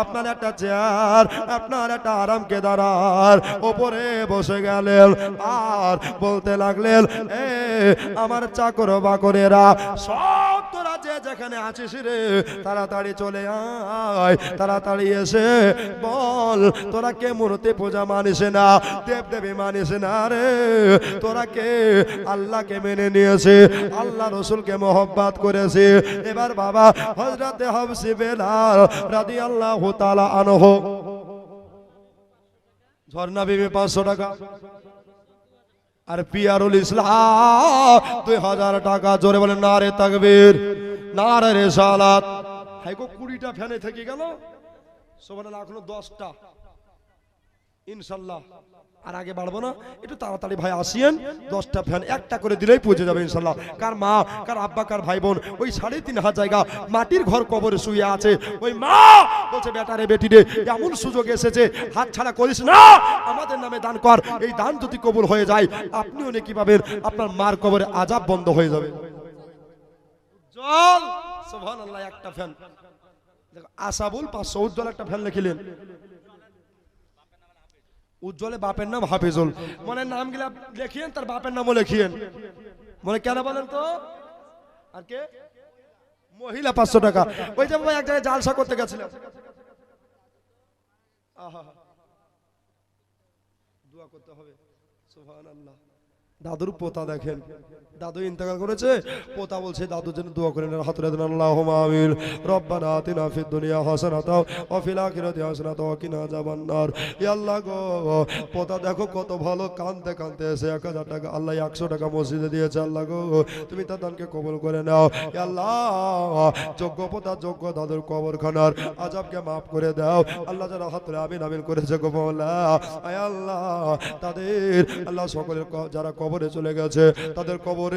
আপনার একটা চেয়ার, আপনার একটা আরামকে দাঁড়ার ওপরে বসে গেলেন, আর বলতে লাগলেন, এ আমার চাকর বাকরেরা, সব তোরা যে যেখানে আছিস রে, তাড়াতাড়ি চলে আয়, তাড়াতাড়ি এসে বল, তোরা কে মূর্তি পূজা মানিস না, দেব দেবী মানিস না রে, তোরা কে আল্লাহকে মেনে নিয়েছে, আল্লাহ রসুলকে মহব্বত করেছে। এবার বাবা হযরতে হাবশী বেলাল রাদিয়াল্লাহু তাআলা আনহু, ঝর্ণা বিবি 500 টাকা, আর পিয়ারুল ইসলাম 2000 টাকা। জোরে বলেন নারে তাকবীর, নারে রিসালাত। হাইগো 20টা ফ্যানে থেকে গেল, সুবহানাল্লাহ, এখনো 10টা ইনশাআল্লাহ। আর আগে বাড়বো না, একটু তাড়াতাড়ি ভাই আসিয়েন। 10টা ফ্যান একটা করে দিলেই পৌঁছে যাবে ইনশাআল্লাহ। কার মা, কার আব্বা, কার ভাই বোন ওই 3500 জায়গা মাটির ঘর কবরে শুয়ে আছে, ওই মা বলছে, বেটারে বেটি রে, এমন সুযোগ এসেছে, হাত ছাড়া করিস না, আমাদের নামে দান কর। এই দান যদি কবুল হয়ে যায়, আপনিও নেকি পাবেন, আপনার মার কবরে আযাব বন্ধ হয়ে যাবে। চল, সুবহানাল্লাহ। একটা ফ্যান দেখো, আসাবুল 500, উজ্জ্বল একটা ফ্যান লিখিলেন। উজ্জ্বলে বাপের নাম হাফিজুল, মনে নাম গিলা লেখিয়েন, তার বাপের নামও লেখিয়েন। মনে কেন বলেন তো? আর কে? মহিলা 500 টাকা। ওই যে বাবা এক জায়গায় জালসা করতে গেছিলাম, আহা দোয়া করতে হবে। সুবহানাল্লাহ। দাদুর পোতা দেখেন, দাদু ইন্তেকাল করেছে, পোতা বলছে দাদুর জন্য দোয়া করেন, হাত তুলে দেন, আল্লাহুম্মা আমিন। রব্বানা আতিনা ফিদ দুনিয়া হাসানাতাও ওয়া ফিল আখিরাতি হাসানাতাও ওয়া কিনা আযাবান্নার। ইয়া আল্লাহ গো, পোতা দেখো কত ভালো, কাঁদতে কাঁদতে এসে 1000 টাকা, আল্লাহ 100 টাকা মসজিদে দিয়েছে। আল্লাহ গো, তুমি তার দানকে কবুল করে নাও। ইয়া আল্লাহ, যোগ্য পোতা, যোগ্য দাদুর কবরখানার আযাবকে maaf করে দাও। আল্লাহ যারা হাত তুলে আমিন আমিন করেছে গো মাওলা, আয় আল্লাহ তাদের আল্লাহ সকলের যারা কবরে চলে গেছে তাদের কবরে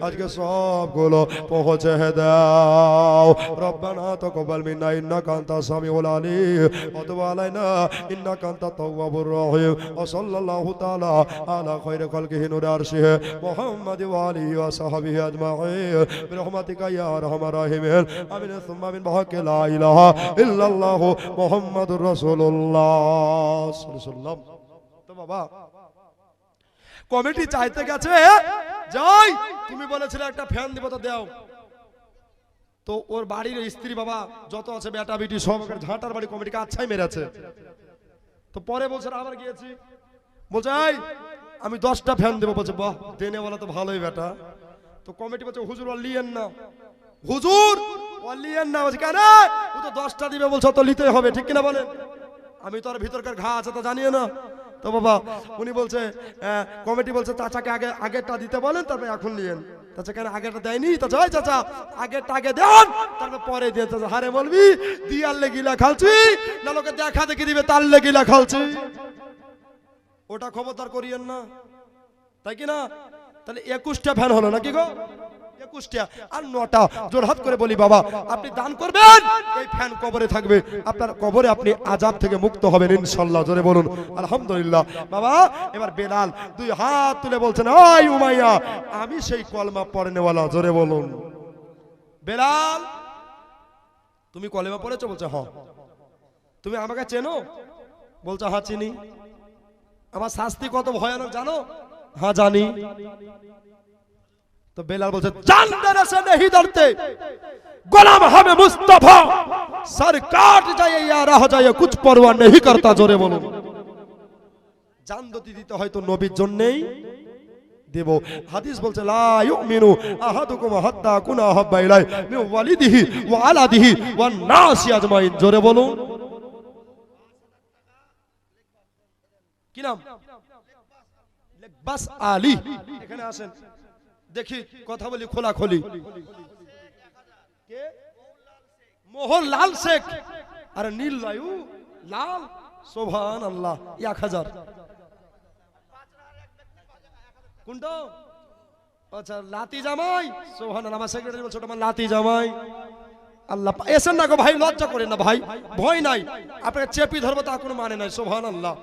আজকে সবগুলো পৌঁছে দাও। রব্বানা তাকাব্বাল মিন্না ইন্নাকা আনতাস সামিউল আলিম ওয়া তুব আলাইনা ইন্নাকা আনতাত তাওয়াবুর রহিম। ওয়া সাল্লাল্লাহু তাআলা আলা খায়রি খালকিহি নূরি আরশিহি মুহাম্মাদি ওয়া আলিহি ওয়া সাহবিহি আজমাইন বিরহমাতিকা ইয়া আরহামার রাহিমিন। আমিন সুম্মা আমিন বিহাক্কি লা ইলাহা ইল্লাল্লাহ মুহাম্মাদুর রাসূলুল্লাহ সাল্লাল্লাহু আলাইহি ওয়াসাল্লাম। তো বাবা কমিটি চাইতে গেছে, যাই তুমি বলেছিলে একটা ফ্যান দিব তো দাও, তো ওর বাড়ির স্ত্রী বাবা যত আছে বেটা বেটি সব ঝাঁটার বাড়ি কমিটিকে আচ্ছাই মেরেছে। তো পরে বলছে আবার গিয়েছি, বলছে এই আমি 10টা ফ্যান দেবো। বলছে বাহ দেনে বলা তো ভালোই বেটা। তো কমিটি বলছে হুজুর আর লিয়েন না, হুজুর আর লিয়েন না। বলছে কেন? ও তো 10টা দিবে বলছে, তো নিতেই হবে, ঠিক কিনা বলেন? আমি তো আর ভিতরকার ঘা আছে তো জানিও না। তো বাবা উনি বলছে কমিটি বলছে চাচাকে আগেরটা দিতে বলেন, তারপরে এখন নিয়েন। চাচা কেন আগেরটা দেয়নি? চাচা ওই চাচা আগেরটা আগে দেন, তারপর পরে দিয়ে। চাচা হারে বলবি দিয়ার লেগিলা খালছি না, লোকে দেখা দেখে দিবে তার লেগিলা খালছি, ওটা খবরদার করিয়েন না, তাই কি না? তাহলে 21টা ফ্যান হলো নাকি গো? 21টা আর 9টা। জোরহাত করে বলি বাবা আপনি দান করবেন, এই ফ্যান কবরে থাকবে, আপনার কবরে আপনি আযাব থেকে মুক্ত হবেন ইনশাআল্লাহ। জোরে বলুন আলহামদুলিল্লাহ। বাবা এবার বেলাল 2 হাত তুলে বলছেন, ওই উমাইয়া আমি সেই কলমা পড়নেওয়ালা। জোরে বলুন বেলাল তুমি কলেমা পড়েছো? বলছে হ্যাঁ। তুমি আমাকে চেনো? বলছে হ্যাঁ চিনি। আমার শাস্তি কত ভয়ানক জানো? হ্যাঁ জানি। तो बेलाल बोलते जान देने से नहीं डरते, गुलाम हमें मुस्तफा सर काट जाए या रह जाए कुछ परवाह नहीं करता। जोरे बोलो जान दती दीते হয়তো নবীর জন্যই দেব। হাদিস বলছে লা ইউমিনু আহাদুকুম হাত্তা কুনা হাব্বা ইলাই মিন ওয়ালিদিহি ওয়া আলাদিহি ওয়ান নাসি আজমাইন। জোরে বলো কি নাম? লেকবাস আলী। এখানে আসেন দেখি কথা বলি খোলাখুলি। কে? মোহন লাল শেখ। আরে নীল লায়ু লাল। সুবহানাল্লাহ। 1000 কোনটা? আচ্ছা লাতি জামাই। সুবহানাল্লাহ। আমার সেক্রেটারি বলছে ওটা আমার লাতি জামাই। আল্লাহ এসেন না গো ভাই, লজ্জা করেন না ভাই, ভয় নাই, আপনাকে চেপি ধরবো তা কোনো মানে নাই। সুবহানাল্লাহ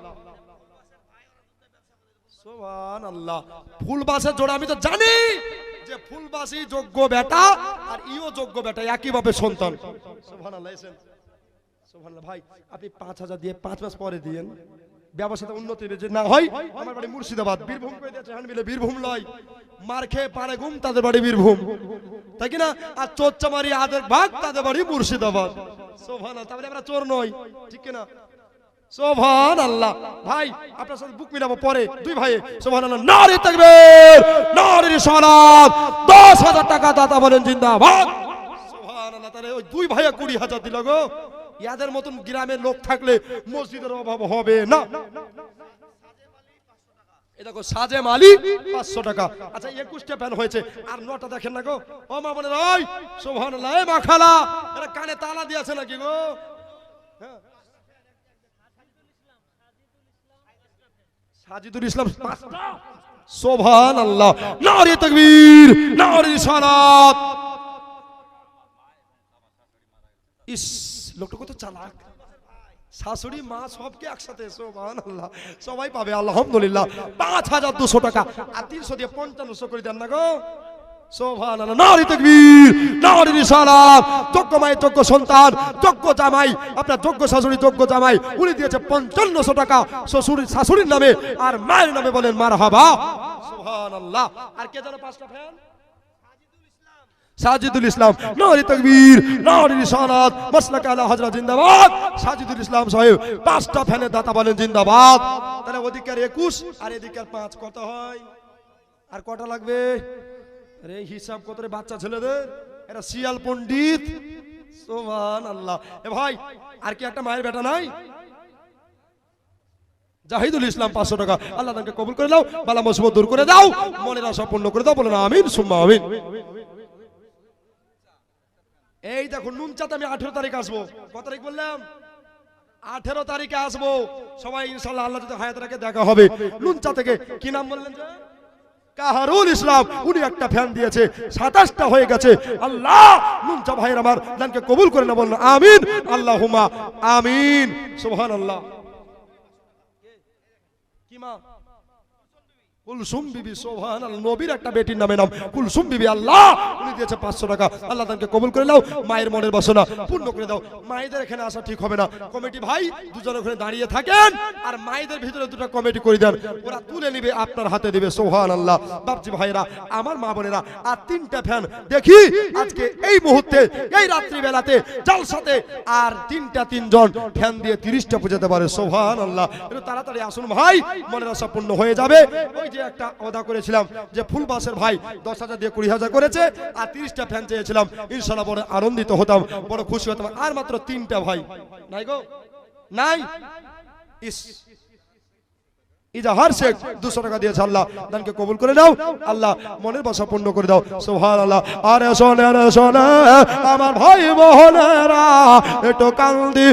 সুবহানাল্লাহ। ফুলবাসের জোড়া আমি তো জানি যে ফুলবাসী যোগ্য বেটা আর ইও যোগ্য বেটা, একই বাপের সন্তান। সুবহানাল্লাহ। সুবহানাল্লাহ। ভাই আপনি 5000 দিয়ে 5 মাস পরে দিয়েন, ব্যবসাতে উন্নতি যে না হয়। আমার বাড়ি মুর্শিদাবাদ, বীরভূম করে দিয়েছে হানবিলে, বীরভূম লয়, মার খেয়ে পারে ঘুম তাদের বাড়ি বীরভূম, তাই কি না? আর চোরচামারি আদের ভাগ তাদের বাড়ি মুর্শিদাবাদ। সুবহানাল্লাহ। তাহলে আমরা চোর নই, ঠিক কি না? সুবহানাল্লাহ। ভাই আপনার সাথে বুক মিলাবো পরে, 2 ভাই। সুবহানাল্লাহ। নারে তাকবীর, নারে রিসালাত। 10000 টাকা দাতা বলেন জিন্দাবাদ। সুবহানাল্লাহ। তাহলে ওই 2 ভাইয়া 20000 দিল গো। ইয়াদের মতন গ্রামের লোক থাকলে মসজিদের অভাব হবে না। এই দেখো সাজেম আলী 500 টাকা। আচ্ছা 21টা ফ্যান হয়েছে, আর 9টা দেখেন না গো। ও মা বলে ওই সুবহানাল্লাহ। এই মাখালা এরা কানে তালা দিয়েছে নাকি গো? হ্যাঁ সাজিদুল ইসলাম 5টা। সুবহানাল্লাহ। নারে তাকবীর, নারে রিসালাত। ইস লোকটা কত চালাক, শাশুড়ি মা সবকে একসাথে। সুবহানাল্লাহ। সবাই পাবে আলহামদুলিল্লাহ। 5200 টাকা আর 300 দিয়ে 5500 করে দেন না গো। সুবহানাল্লাহ। নারে তাকবীর, নারে রিসালাত। যোগ্য মায়ের যোগ্য সন্তান, যোগ্য জামাই, আপনার যোগ্য শাশুড়ি যোগ্য জামাই, উনি দিয়েছে 5500 টাকা শাশুড়ির নামে আর মায়ের নামে। বলেন মারহাবা। সুবহানাল্লাহ। আর কে জানো 5টা ফ্যান? সাজিদুল ইসলাম নারে তাকবীর নারে রিসালাত মাসলাক আলা হযরত জিন্দাবাদ। সাজিদুল ইসলাম সাহেব 5টা ফ্যানের দাতা বলেন জিন্দাবাদ। তাহলে ওদিকের 21 আর এদিকের 5 কত হয়? আর কটা লাগবে? আরে হিসাব কত রে বাচ্চা ছেলেদের, এরা শিয়াল পণ্ডিত। সুবহানাল্লাহ। এ ভাই আর কি একটা মায়ের বেটা নাই? জাহিদুল ইসলাম 500 টাকা। আল্লাহ তাকে কবুল করে দাও, বালা মুসিবত দূর করে দাও, মনের আশা পূর্ণ করে দাও, বলেন আমিন সুম্মা আমিন। এই দেখো নুনচাঁদ আমি 18 তারিখ আসবো। কত তারিখ বললাম? 18 তারিখে আসবো। সবাই ইনশাআল্লাহ আল্লাহ যদি হায়াত রাখে দেখা হবে। নুনচা থেকে কি নাম বললেন যে? কাহারুল ইসলাম। উনি একটা ফ্যান দিয়েছে, 27টা হয়ে গেছে। আল্লাহ নুনচা ভাইয়ের আমার দানকে কবুল করে না, বলুন আমিন আল্লাহুম্মা আমিন। সুবহানাল্লাহ। কি মা? কুলসুম বিবি। সুবহানাল্লাহ। নবীর একটা বেটির নামে নাম কুলসুম বিবি। আল্লাহ উনি দিয়েছে 500 টাকা। আল্লাহ তাকে কবুল করে নাও, মায়ের মনের বাসনা পূর্ণ করে দাও। মায়েদের এখানে আসা ঠিক হবে না, কমিটি ভাই দুজন ওখানে দাঁড়িয়ে থাকেন আর মায়েদের ভিতরে দুটো কমিটি করে দেন, ওরা তুলে নিবে আপনার হাতে দিবে। সুবহানাল্লাহ। বাপজি ভাইরা আমার মা বোনেরা, আর 3টা ফ্যান দেখি আজকে এই মুহূর্তে এই রাত্রি বেলাতে জলসাতে আর 3জন ফ্যান দিয়ে 30টা পৌঁছাতে পারে। সুবহানাল্লাহ। একটু তাড়াতাড়ি আসুন ভাই, মনের আশা পূর্ণ হয়ে যাবে। ওই যে একটা ওয়াদা করেছিলাম যে ফুলবাসের ভাই 10,000 দিয়ে 20,000 করেছে, আর 30টা ফ্যান চেয়েছিলাম, ইনশাআল্লাহ বড় আনন্দিত হতাম, বড় খুশি হতাম। আর মাত্র 3টা ভাই নাই গো, নাই। ইস ইজাহার শেখ 200 টাকা দিয়েছে। আল্লাহ দানকে কবুল করে দাও, আল্লাহ মনের বাসা পূর্ণ করে দাও। সুবহানাল্লাহ। আরে শোনে রে শোনে আমার ভাই বোনেরা, একটু কান্দি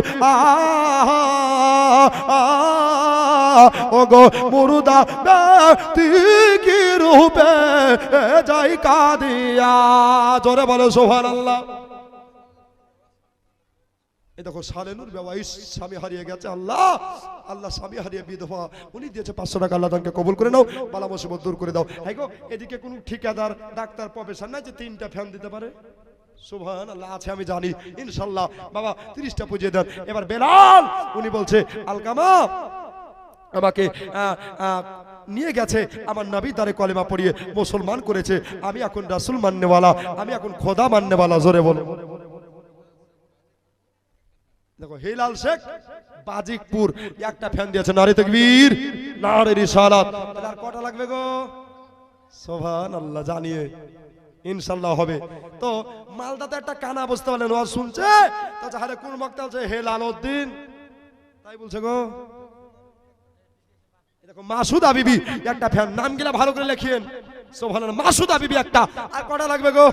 ওগো মুর্দা ব্যক্তি কি রূপে যাই কাঁদিয়া। জোরে বলো সুবহানাল্লাহ। এই দেখো সালেনুর বাবা স্বামী হারিয়ে গেছে। আল্লাহ আল্লাহ স্বামী হারিয়ে বিধবা, উনি দিয়েছে 500 টাকা। আল্লাহ তাকে কবুল করে নাও, বালা মুসিবত দূর করে দাও। হাই গো এদিকে কোন ঠিকাদার ডাক্তার প্রফেসর নাই যে 3টা ফ্যান দিতে পারে? সুবহানাল্লাহ। আছে আমি জানি ইনশাআল্লাহ। বাবা 30টা পুজিয়ে দেন। এবার বেলাল উনি বলছে আলকামা আমাকে নিয়ে গেছে আমার নবী তারে কলেমা পড়িয়ে মুসলমান করেছে, আমি এখন রাসূল মাননেওয়ালা, আমি এখন খোদা মাননেওয়ালা। জোরে বলো। দেখো হেলাল শেখ বাজিকপুর একটা ফ্যান দিয়েছে। নারে তাকবীর নারে রিসালাত। তাহলে আর কটা লাগবে গো? সুবহানাল্লাহ। জানিয়ে ইনশাআল্লাহ হবে। তো মালদাতে একটা কানা বসতে পারলেন, ওয়াজ শুনছে তো যাহারে কোন বক্তা বলছে হেলাল উদ্দিন, তাই বলছে গো। দেখো মাসুদা বিবি একটা ফ্যান, নামগুলা ভালো করে লিখিয়েন। সুবহানাল্লাহ। মাসুদা বিবি একটা। আর কটা লাগবে গো?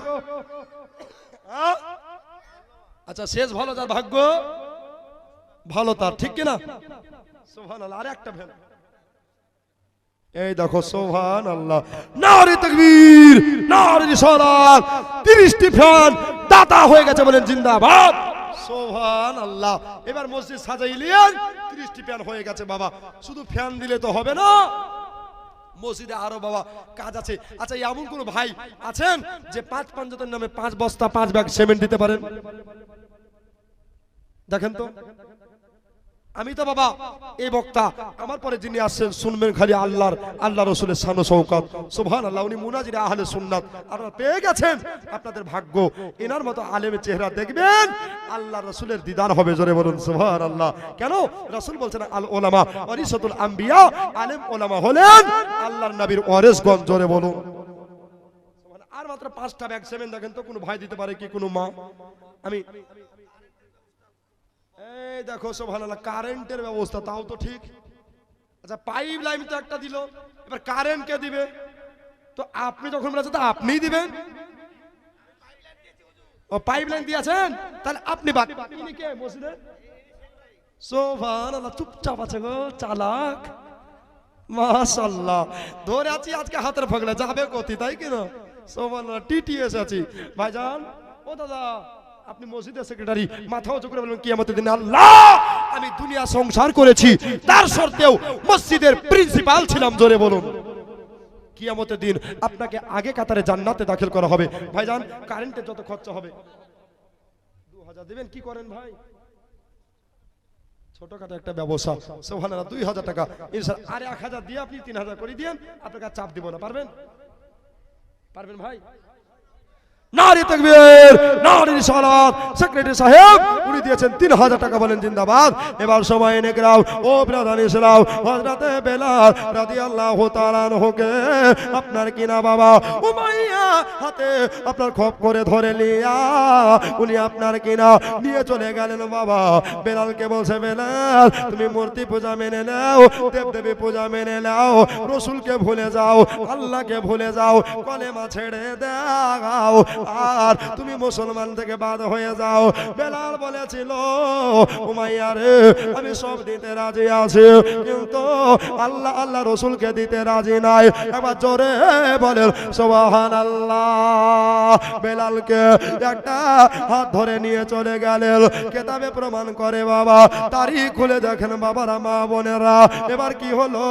আচ্ছা শেষ ভালো যার ভাগ্য ভালো তার, ঠিক কিনা? সুবহানাল্লাহ। আর একটা ফ্যান। এই দেখো সুবহানাল্লাহ। নারে তাকবীর নারে রিসালাত। 30টি ফ্যান দাতা হয়ে গেছে, বলেন জিন্দাবাদ। সুবহানাল্লাহ। এবার মসজিদ সাজাইলেন, 30টি ফ্যান হয়ে গেছে। বাবা শুধু ফ্যান দিলে তো হবে না, মসজিদে আরো বাবা কাজ আছে। আচ্ছা এমন কোন ভাই আছেন যে 5 পাঞ্জাতের নামে 5 বস্তা 5 ব্যাগ সিমেন্ট দিতে পারেন? দেখেন তো। আমি তো বাবা এই বক্তা, আমার পরে যিনি আসছেন শুনবেন খালি আল্লাহ রাসূলের শান ও শওকত। সুবহানাল্লাহ। উনি মুনাজির আহলে সুন্নাত। আপনারা পেয়ে গেছেন, আপনাদের ভাগ্য। এনার মতো আলেমের চেহারা দেখবেন, আল্লাহ রাসূলের দিদার হবে। জোরে বলুন সুবহানাল্লাহ। কেন? রাসূল বলছেন আল উলামা ওয়ারিসাতুল আম্বিয়া, আলেম ওলামা হলেন আল্লাহর নবীর ওয়ারিসগণ। জোরে বলুন। আর মাত্র 5টা ব্যাগ সিমেন্ট। দেখেন তো কোন ভাই দিতে পারে কি? কোন মা? আমি এই দেখো সুবহানাল্লাহ। কারেন্টের ব্যবস্থা তাও তো ঠিক। আচ্ছা পাইপ লাইন তো একটা দিল, এবার কারেন্ট কে দিবে? তো আপনি যখন বলেছেন তো আপনিই দিবেন। ও পাইপ লাইন দিয়েছেন, তাহলে আপনি বাদ। ইনি কে মসজিদে? সুবহানাল্লাহ। চুপচাপ আছে গো, চালাক। মাশাআল্লাহ। ধরে আছি আজকে হাতের ফাগলা যাবে গতি, তাই কি না? সুবহানাল্লাহ। টিটিএস আছি ভাইজান। ও দাদা আপনি মসজিদের সেক্রেটারি, মাথা উঁচু করে বলুন কিয়ামতের দিন আল্লাহ আমি দুনিয়া সংসার করেছি, তার সত্ত্বেও মসজিদের প্রিন্সিপাল ছিলাম। জোরে বলুন। কিয়ামতের দিন আপনাকে আগে কাতারে জান্নাতে দাখিল করা হবে। ভাইজান কারেন্টের যত খরচা হবে 2000 দিবেন। কি করেন ভাই? ছোটখাটো একটা ব্যবসা। সুবহানাল্লাহ। 2000 টাকা ইনশাআল্লাহ। আর 1000 দিয়ে আপনি 3000 করে দিয়েন, আপনাকে চাপ দিব না। পারবেন? পারবেন ভাই? নারী তাকবীর, নারী সালাত। সেক্রেটারি সাহেব উনি দিয়েছেন 3000 টাকা, বলেন জিন্দাবাদ। এবার সবাই নেকরাও ও ব্রাদার ইসলাম, হযরতে বেলাল রাদিয়াল্লাহু তাআলা আনহুকে আপনার কিনা বাবা উমাইয়া হাতে আপনার খপ করে ধরে লিয়া উনি আপনার কিনা নিয়ে চলে গেলেন। বাবা বেলালকে বলছে, বেলাল তুমি মূর্তি পূজা মেনে নাও, দেবদেবী পূজা মেনে নাও, রসুলকে ভুলে যাও, আল্লাহকে ভুলে যাও, কলেমা ছেড়ে দাও, আর তুমি মুসলমান থেকে বাদ হয়ে যাও। বেলাল বলেছিল, উমাইয়া রে আমি সব দিতে রাজি আছি, কিন্তু আল্লাহ আল্লাহ রসুলকে দিতে রাজি নাই। একবার জোরে বলেন সুবহানাল্লাহ। বেলালকে একটা হাত ধরে নিয়ে চলে গেলেন। কেতাবে প্রমাণ করে বাবা, তারিখ খুলে দেখেন বাবারা মা বোনেরা। এবার কি হলো,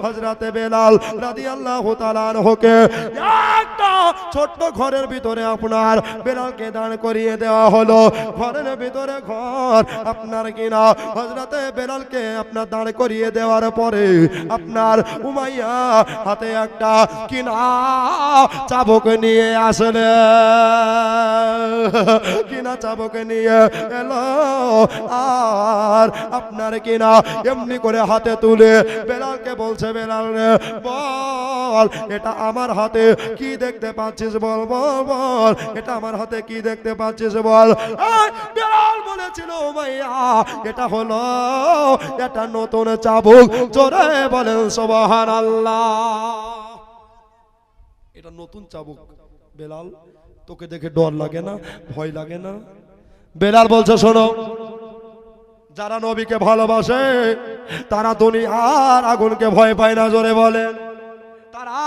হযরতে বেলাল রাদিয়াল্লাহু তাআলা আনহুকে একটা ছোট্ট ঘরের ভিতরে আপনার বেলালকে দাঁড় করিয়ে দেওয়া হলো। ঘরের ভিতরে ঘর আপনার কিনা হযরতে বেলালকে আপনার দাঁড় করিয়ে দেওয়ার পরে আপনার উমাইয়া হাতে একটা কিনা চাবুক নিয়ে আসলে, কিনা চাবুক নিয়ে এলো, আর আপনার কিনা এমনি করে হাতে তুলে বেলালকে বলছে, বেলাল রে বল এটা আমার হাতে কি দেখতে পাচ্ছিস, বল বল বল এটা আমার হাতে কি দেখতে পাচ্ছিস বল। বেলাল বলেছিল, উমাইয়া এটা হলো এটা নতুন চাবুক। জোরে বলেন সুবহানাল্লাহ। এটা নতুন চাবুক। বেলাল তোকে দেখে ডর লাগে না, ভয় লাগে না? বেলাল বলছে, শোনো, যারা নবীকে ভালোবাসে তারা দুনিয়ার আগুনকে ভয় পায় না। জোরে বলেন, তারা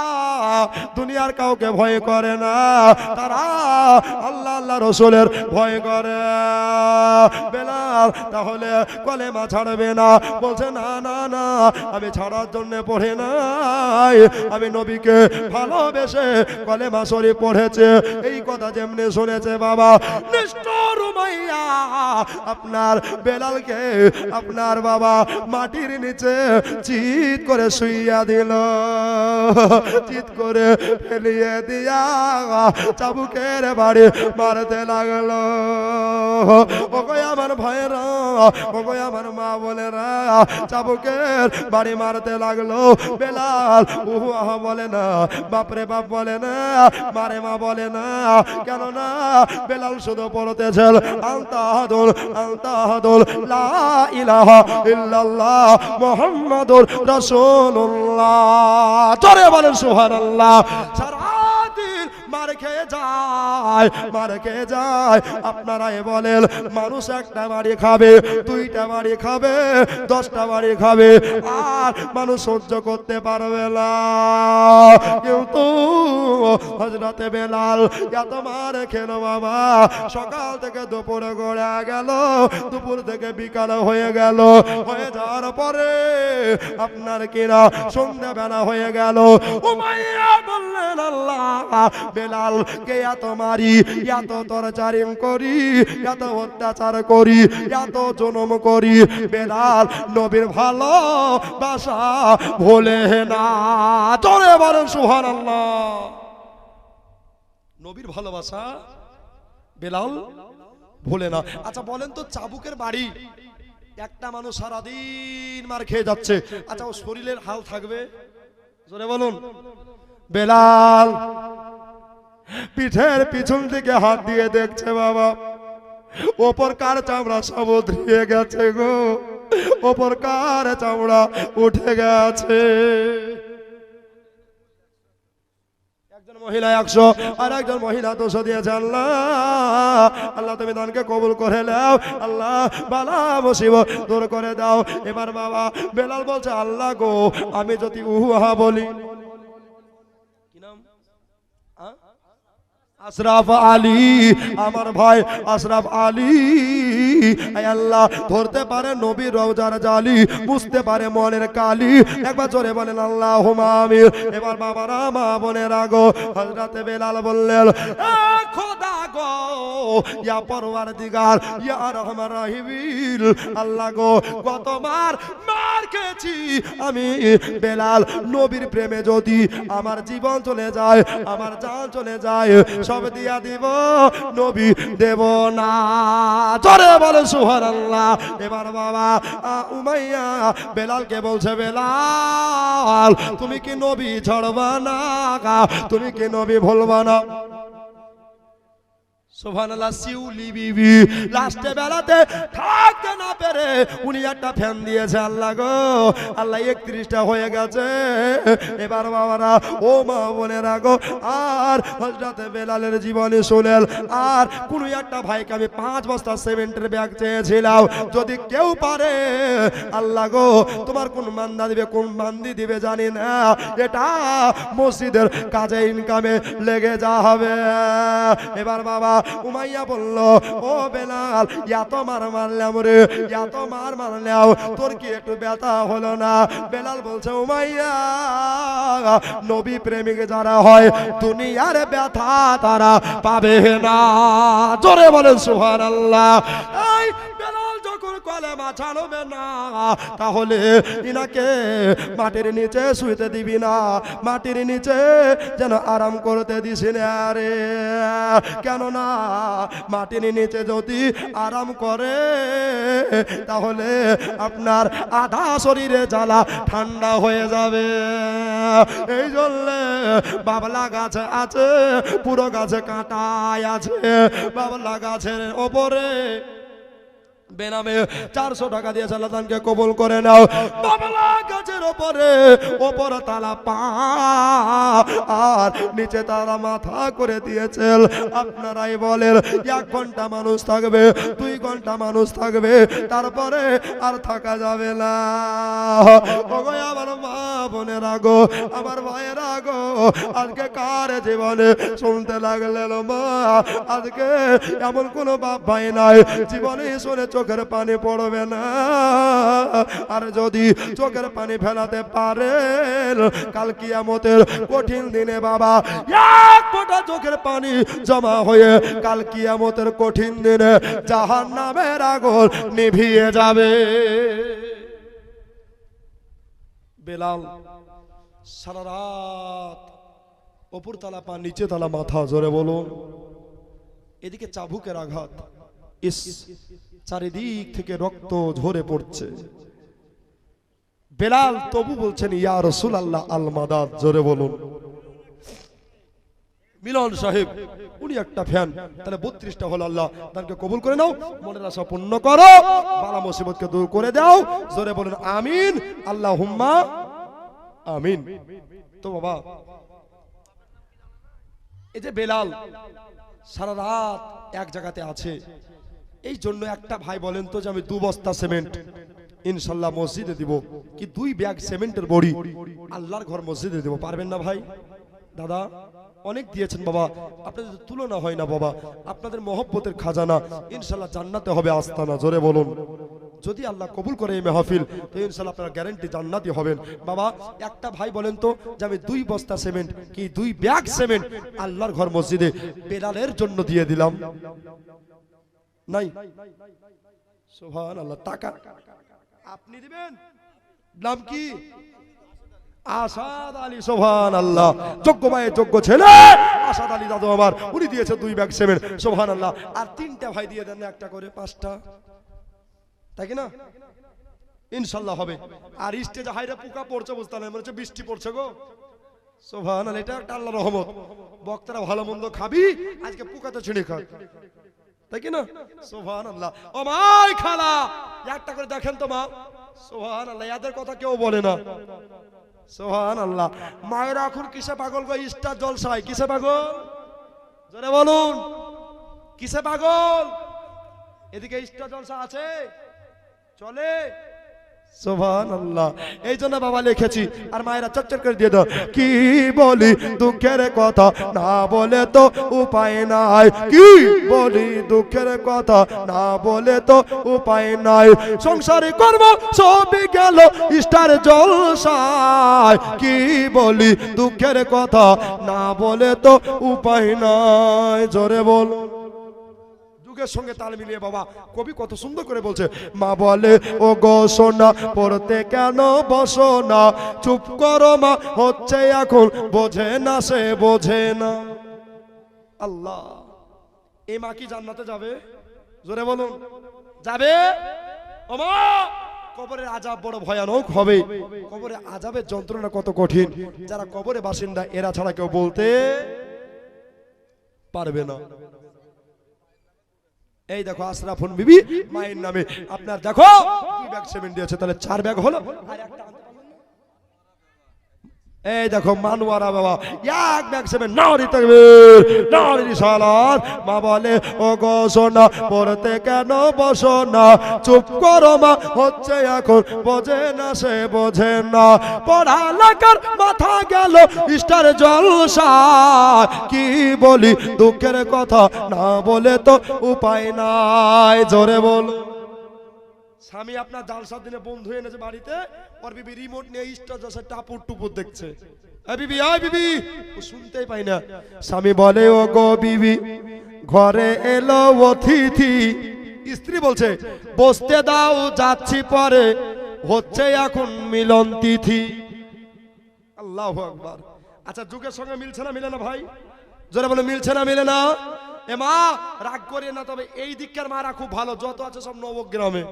দুনিয়ার কাউকে ভয় করে না, তারা আল্লাহ আল্লাহ রসুলের ভয় করে। বেলাল তাহলে কলেমা ছাড়বে না? বলছে, না না না, আমি ছাড়ার জন্য পড়ে নাই, আমি নবীকে ভালোবেসে কলেমা শরীফ পড়েছে। এই কথা যেমনি শুনেছে বাবা নিষ্ঠুর উমাইয়া আপনার বেলালকে আপনার বাবা মাটির নিচে চিৎ করে শুইয়া দিল, চিৎ করে ফেলিয়ে দিয়া চাবুকের বাড়ি মারতে লাগলো। ওগো আমার ভাইরা, ওগো আমার মা বোনেরা, চাবুকের বাড়ি মারতে লাগলো। বেলাল উহা বলে না, বাপরে বাপ বলে না, মারে মা বলে না, কেন না বেলাল শুধু পড়তেছেন আনতাহাদুল আনতাহাদুল লা ইলাহা ইল্লাল্লাহ মুহাম্মাদুর রাসূলুল্লাহ। জোরে বলেন সুবহানাল্লাহ। সারাদিন মার খেয়ে যায়, মার খেয়ে যায়। আপনারা বলেন মানুষ একটা বাড়ি খাবে, দুইটা বাড়ি খাবে, 10টা বাড়ি খাবে, আর মানুষ সহ্য করতে পারবে না। কিন্তু হযরতে বেলাল এত মার খেলো বাবা, সকাল থেকে দুপুরে গড়ে গেল, দুপুর থেকে বিকাল হয়ে গেল, হয়ে যাওয়ার পরে আপনার কিনা সন্ধ্যাবেলা হয়ে গেল। উমাইয়া বললেন, আল্লাহ বেলাল কে এত মারি, এত টর্চারিং করি, এত অত্যাচার করি, এত জনম করি, বেলাল নবীর ভালোবাসা ভোলে না। জোরে বলেন সুবহানাল্লাহ। নবীর ভালোবাসা বেলাল ভোলে না। আচ্ছা বলেন তো, চাবুকের বাড়ি একটা মানুষ সারাদিন মার খেয়ে যাচ্ছে, আচ্ছা ও শরীরের হাল থাকবে? জোরে বলুন। বেলাল পিঠের পিছন দিকে হাত দিয়ে দেখছে বাবা, ওপর কার চামড়া সব ধুয়ে গেছে গো, ওপর কার চামড়া উঠে গেছে। একজন মহিলা 100 আর একজন মহিলা 200 দিয়েছে। আল্লাহ আল্লাহ তুমি দানকে কবুল করে নাও, আল্লাহ বালা মুসিবত দূর করে দাও। এবার বাবা বেলাল বলছে, আল্লাহ গো আমি যদি উহা বলি, কি নাম? আশরাফ আলী, আমার ভাই আশরাফ আলী, আল্লাহ ধরতে পারে নবীর রওজার জালি, বুঝতে পারে মনের কালি। একবার জোরে বলেন আল্লাহুম্মা আমিন। এবার বাবারা মা বোনেরা গো, হযরতে বেলাল বললেন, খোদা গো ইয়া পরওয়ারদিগার ইয়া রহমান রহিম, আল্লাহ গো কত মার মার খেয়েছি আমি বেলাল নবীর প্রেমে যদি আমার জীবন চলে যায় আমার জান চলে যায় সব দিয়া দিব নবী দেব না জোরে বলে সুবহানাল্লাহ এবার বাবা উমাইয়া বেলালকে বলছে বেলাল তুমি কি নবী ছাড়বা না তুমি কি নবী ভুলবা না সুবহানাল্লাহ শিউলি বিবি লাস্টে বেলাতে থাকতে না পেরে উনি একটা ফ্যান দিয়েছে আল্লাহ গো আল্লাহ 31টা হয়ে গেছে এবার বাবারা ও মা বোনেরা গো আর হযরত বেলালের জীবনে শুনেল আর কোন একটা ভাইকে আমি 5 বস্তা সিমেন্টের ব্যাগ চেয়েছিলাম যদি কেউ পারে আল্লাহ গো তোমার কোন মান্দা দিবে কোন বান্দি দিবে জানি না এটা মসজিদের কাজে ইনকামে লেগে যা হবে এবার বাবা উমাইয়া বলল ও বেলাল এত মার মারলাম রে এত মার মারলাম তোর কি একটু ব্যথা হলো না বেলাল বলছে উমাইয়া নবী প্রেমিক যারা হয় দুনিয়ার ব্যথা তারা পাবে না জোরে বলেন সুবহানাল্লাহ এই বেলাল যখন কলেমা ছাড়বে না তাহলে ইনাকে মাটির নিচে শুইতে দিবি না মাটির নিচে যেন আরাম করতে দিস না রে কেন না মাটির নিচে যদি আরাম করে তাহলে আপনার আধা শরীরে জ্বালা ঠান্ডা হয়ে যাবে এই জন্য বাবলা গাছ আছে পুরো গাছে কাঁটায় আছে বাবলা গাছের ওপরে বেনামে 400 টাকা দিয়ে সালাদানকে কবুল করে নাও বাবলা গাছের ওপর তালা পা আর নিচে তারা মাথা করে দিয়েছেন আপনারাই বলেন 1 ঘন্টা মানুষ থাকবে 2 ঘন্টা মানুষ থাকবে তারপরে আর থাকা যাবে না ওগো আমার মা বোনেরা গো আমার ভাইয়েরা গো আজকে কার জীবনে শুনতে লাগলেন মা আজকে এমন কোন বাপ ভাই নাই জীবনে শুনে চোখের পানি পড়বে না আর যদি চোখের পানি ফেলাতে পারেন কাল কিয়ামতের কঠিন দিনে বাবা 1 ফোঁটা চোখের পানি জমা হয়ে কাল কিয়ামতের কঠিন দিনে জাহান্নামের আগুন নিভিয়ে যাবে বেলাল সারা রাত উপর তলা পা নিচে তলা মাথা জোরে বলুন এদিকে চাবুকের আঘাত ইস চারিদিক থেকে রক্ত ঝরে পড়ছে বেলাল তবু বলছেন ইয়া রাসূলুল্লাহ আল মাদাদ জোরে বলুন মিলন সাহেব উনি একটা ফ্যান তাহলে 32টা হলো আল্লাহ তাকে কবুল করে নাও মনের আশা পূর্ণ করো বালা মুসিবতকে দূর করে দাও জোরে বলুন আমিন আল্লাহুম্মা আমিন তো বাবা এই যে বেলাল সারা রাত এক জায়গাতে আছে এই জন্য একটা ভাই বলেন তো যে আমি 2 বস্তা সিমেন্ট ইনশাআল্লাহ মসজিদে দিব কি 2 ব্যাগ সিমেন্টের বড়ি আল্লাহর ঘর মসজিদে দেব পারবেন না ভাই দাদা অনেক দিয়েছেন বাবা আপনাদের তুলনা হয় না বাবা আপনাদের মহব্বতের খাজানা ইনশাআল্লাহ জান্নাতে হবে আস্তানা জোরে বলুন যদি আল্লাহ কবুল করে এই মাহফিল তো ইনশাআল্লাহ আপনারা গ্যারান্টি জান্নাতি হবেন বাবা একটা ভাই বলেন তো যে আমি 2 বস্তা সিমেন্ট কি 2 ব্যাগ সিমেন্ট আল্লাহর ঘর মসজিদে বেলালের জন্য দিয়ে দিলাম নাই সুবহানাল্লাহ টাকা আপনি দিবেন নাম কি আসাদ আলী সুবহানাল্লাহ যোগ্য ভাই যোগ্য ছেলে আসাদ আলী দাদু আমার উনি দিয়েছে 2 ব্যাগ সিমেন্ট সুবহানাল্লাহ আর 3টা ভাই দিয়ে দেন একটা করে 5টা তাই কি না ইনশাআল্লাহ হবে আর স্টেজে হাইরে পোকা পড়ছে বুঝতে না মনে হচ্ছে বৃষ্টি পড়ছে গো সুবহানাল্লাহ এটা একটা আল্লাহর রহমত বক্তারা ভালো মন্দ খাবি আজকে পোকাতে ছিঁড়ে খা তাই কি না সুবহানাল্লাহ ও মাই খালা একটা করে দেখেন তো মা সুবহানাল্লাহ এদের কথা কেউ বলে না সুবহানাল্লাহ মায়েরা এখন কিসে পাগল গো স্টার জলসায় কিসে পাগল জোরে বলুন কিসে পাগল এদিকে স্টার জলসা আছে চলে সুবহানাল্লাহ এইজন্য বাবা লিখেছি আর মায়েরা চটচট করে দিয়ে দাও কি বলি দুঃখের কথা না বলে তো উপায় নাই কি বলি দুঃখের কথা না বলে তো উপায় নাই সংসারে কর্ম সবই গেল স্টার জলসায় কি বলি দুঃখের কথা না বলে তো উপায় নাই জোরে বল যুগের সঙ্গে তাল মিলিয়ে বাবা কবি কত সুন্দর করে বলছে, মা বলে ও গো সোনা পড়তে কেন বসো না, চুপ করো মা হচ্ছে এখন বোঝে না সে বোঝে না। আল্লাহ, এই মা কি জান্নাতে যাবে? জোরে বলুন, যাবে? ও মা, কবরের আযাব বড় ভয়ানক হবে। কবরের আযাবের যন্ত্রণা কত কঠিন, যারা কবরে বাসিন্দা এরা ছাড়া কেউ বলতে পারবে না। এই দেখো আশরাফুন বিবি মায়ের নামে আপনার দেখো 2 ব্যাগ সিমেন্ট দিয়েছে, তাহলে 4 ব্যাগ হলো। আর একটা এই দেখো মানওয়ারা বাবা 1 ব্যাগ সিমেন্ট নারী তাকবীর নারী রিসালাত। মা বলে ও গো সোনা পড়তে কেন বসো না, চুপ করো মা হচ্ছে এখন বোঝে না সে বোঝে না। পড়ালেখার মাথা গেল স্টার জলসা, কি বলি দুঃখের কথা না বলে তো উপায় নাই। জোরে বল। স্বামী আপনার জালসার দিনে বন্ধু এনেছে বাড়িতে, ওর বিবি রিমোট নিয়ে স্টার জলসা টাপুর টুপুর দেখছে। এই বিবি, এই বিবি, ও শুনতেই পাই না। স্বামী বলে ও গো বিবি ঘরে এলো অতিথি, স্ত্রী বলছে বসতে দাও যাচ্ছি পরে, হচ্ছে এখন মিলন তিথি। আল্লাহু আকবার। আচ্ছা যুগের সঙ্গে মিলছে না মিলে না ভাই? জোরে বলে মিলছে না মিলে না? এ মা রাগ করে না, তবে এই দিককার মায়েরা খুব ভালো, যত আছে সব নবগ্রামে।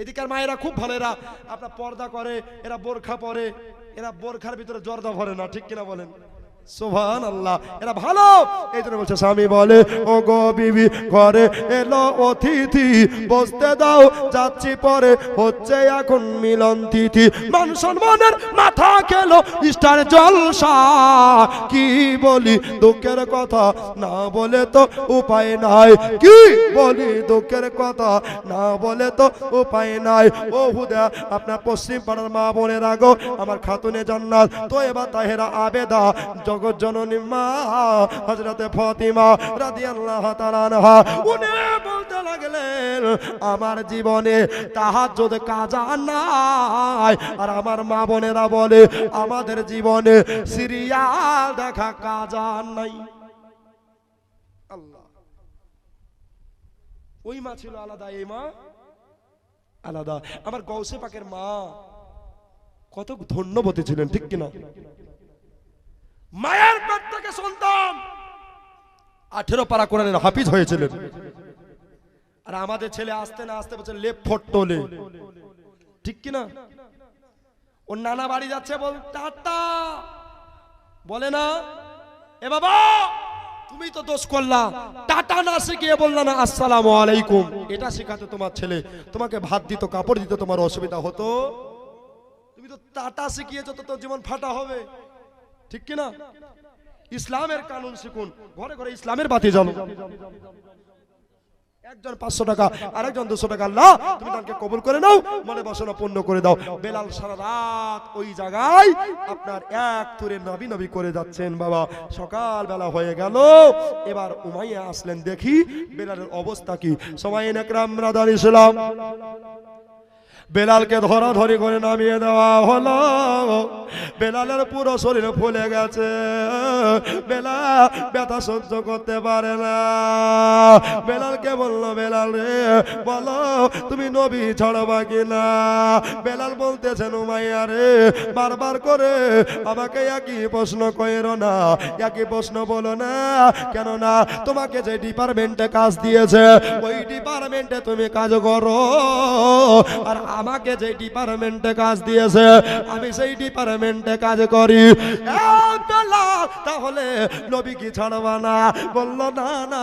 এদিকার মায়েরা খুব ভালো, এরা আপনার পর্দা করে, এরা বোরখা পরে, এরা বোরখার ভিতরে জর্দা ভরে না, ঠিক কিনা বলেন? সুবহানাল্লাহ, এরা ভালো। এই জন্য বলছে স্বামী বলে ও গো বিবি ঘরে এলো অতিথি, বসতে দাও যাচ্ছি পরে, হচ্ছে এখন মিলন তিথি। মান সম্মানের মাথা খেলো স্টার জলসা, কি বলি দুঃখের কথা না বলে তো উপায় নাই, কি বলি দুঃখের কথা না বলে তো উপায় নাই। ও হুদা আপনার পশ্চিম পাড়ার মা বোনের আগো আমার খাতুনে জান্নাত তয়্যেবা তাহেরা আবেদা জগৎ জননী মা হযরতে ফাতিমা রাদিয়াল্লাহু তাআলা আনহা, উনি বলতে লাগলেন আমার জীবনে তাহাজ্জুদ কাজা নাই, আর আমার মা বোনেরা বলে আমাদের জীবনে সিরিয়াল দেখা কাজা নাই। আল্লাহ, ওই মা ছিল আলাদা, এই মা আলাদা। আমার গৌসে পাকের মা কত ধন্যবতী ছিলেন, ঠিক কিনা? মায়ের পেট থেকে সন্তান 18 পারা কোরআনের হাফিজ হয়েছিলেন। আর আমাদের ছেলে আসতে না আসতে বলছে লেপ ফট্টলে, ঠিক কিনা? ওর নানা বাড়ি যাচ্ছে, বল টাটা বলে না, এ বাবা তুমি তো দোষ করলা, টাটা না শিখিয়ে বললা না আসসালামু আলাইকুম, এটা শেখাতে তোমার ছেলে, তোমাকে ভাত দিত কাপড় দিত তোমার অসুবিধা হতো? তুমি তো টাটা শিখিয়েছো তো তোর জীবন ফাটা হবে, ঠিক কিনা? ইসলামের কানুন শিখুন, ঘরে ঘরে ইসলামের বাতি জ্বালো। একজন 500 টাকা, আরেকজন 200 টাকা, আল্লাহ তুমি তাকে কবুল করে নাও, মনে বাসনা পূর্ণ করে দাও। বেলাল সারা রাত ওই জায়গায় আপনার এক তুরে নবী নবী করে যাচ্ছেন। বাবা সকাল বেলা হয়ে গেল, এবার উমাইয়া আসলেন, দেখি বেলালের অবস্থা কি। সবাইন একরাম রাদার ইসলাম, বেলালকে ধরাধরি করে নামিয়ে দেওয়া হলো। বেলালের পুরো শরীর ফুলে গেছে, বেলাল ব্যথা সহ্য করতে পারে না। বেলালকে বললো বেলাল রে বলো তুমি নবী ছাড়বা কিনা? বেলাল বলতেছেন উমাইয়া রে বারবার করে আমাকে একই প্রশ্ন কইরো না, একই প্রশ্ন বলো না, কেন না তোমাকে যে ডিপার্টমেন্টে কাজ দিয়েছে ওই ডিপার্টমেন্টে তুমি কাজ করো, আর আমাকে যে ডিপার্টমেন্টে কাজ দিয়েছে আমি সেই ডিপার্টমেন্টে কাজ করি। তাহলে নবী কি ছাড়বা না? বলল না না,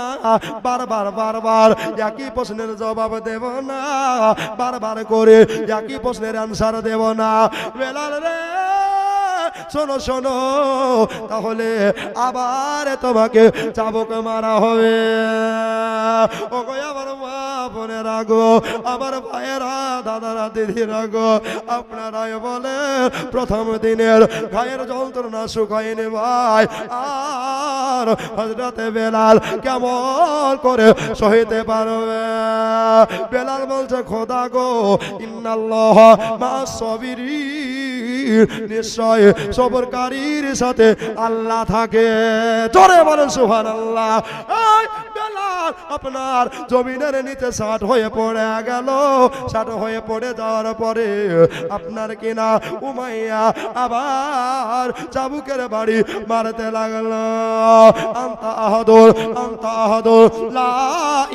বারবার বারবার একই প্রশ্নের জবাব দেব না, বারবার করে একই প্রশ্নের আনসার দেব না। বেলাল রে শোনো শোনো, তাহলে আবার তোমাকে চাবুক মারা হবে। ও গো আমার মা বোনেরা গো, আমার ভাইয়েরা দাদারা দিদিরা গো, আপনারাই বলে প্রথম দিনের গায়ের যন্ত্রণা শুকায়নি ভাই, আর হযরতে বেলাল কেমন করে সহিতে পারবে? বেলাল বলছে খোদা গো ইন্নাল্লাহ মা'আস সাবিরিন, নিশ্চয় সবরকারীর সাথে আল্লাহ থাকে। জোরে বলেন সুবহানাল্লাহ। এই বেলাল আপনার জমিনের নিচে ষাট হয়ে পড়ে গেল। ষাট হয়ে পড়ে যাওয়ার পরে আপনার কিনা উমাইয়া আবার চাবুকের বাড়ি মারতে লাগলো। আনতা আহাদুর লা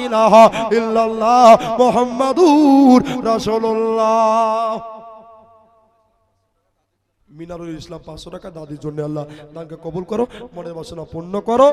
ইলাহা ইল্লাল্লাহ মুহাম্মাদুর রাসূলুল্লাহ। মিনারুল ইসলাম 500 টাকা দাদির জন্য আল্লাহ দানকে কবুল করো, মনের বাসনা পূর্ণ করো।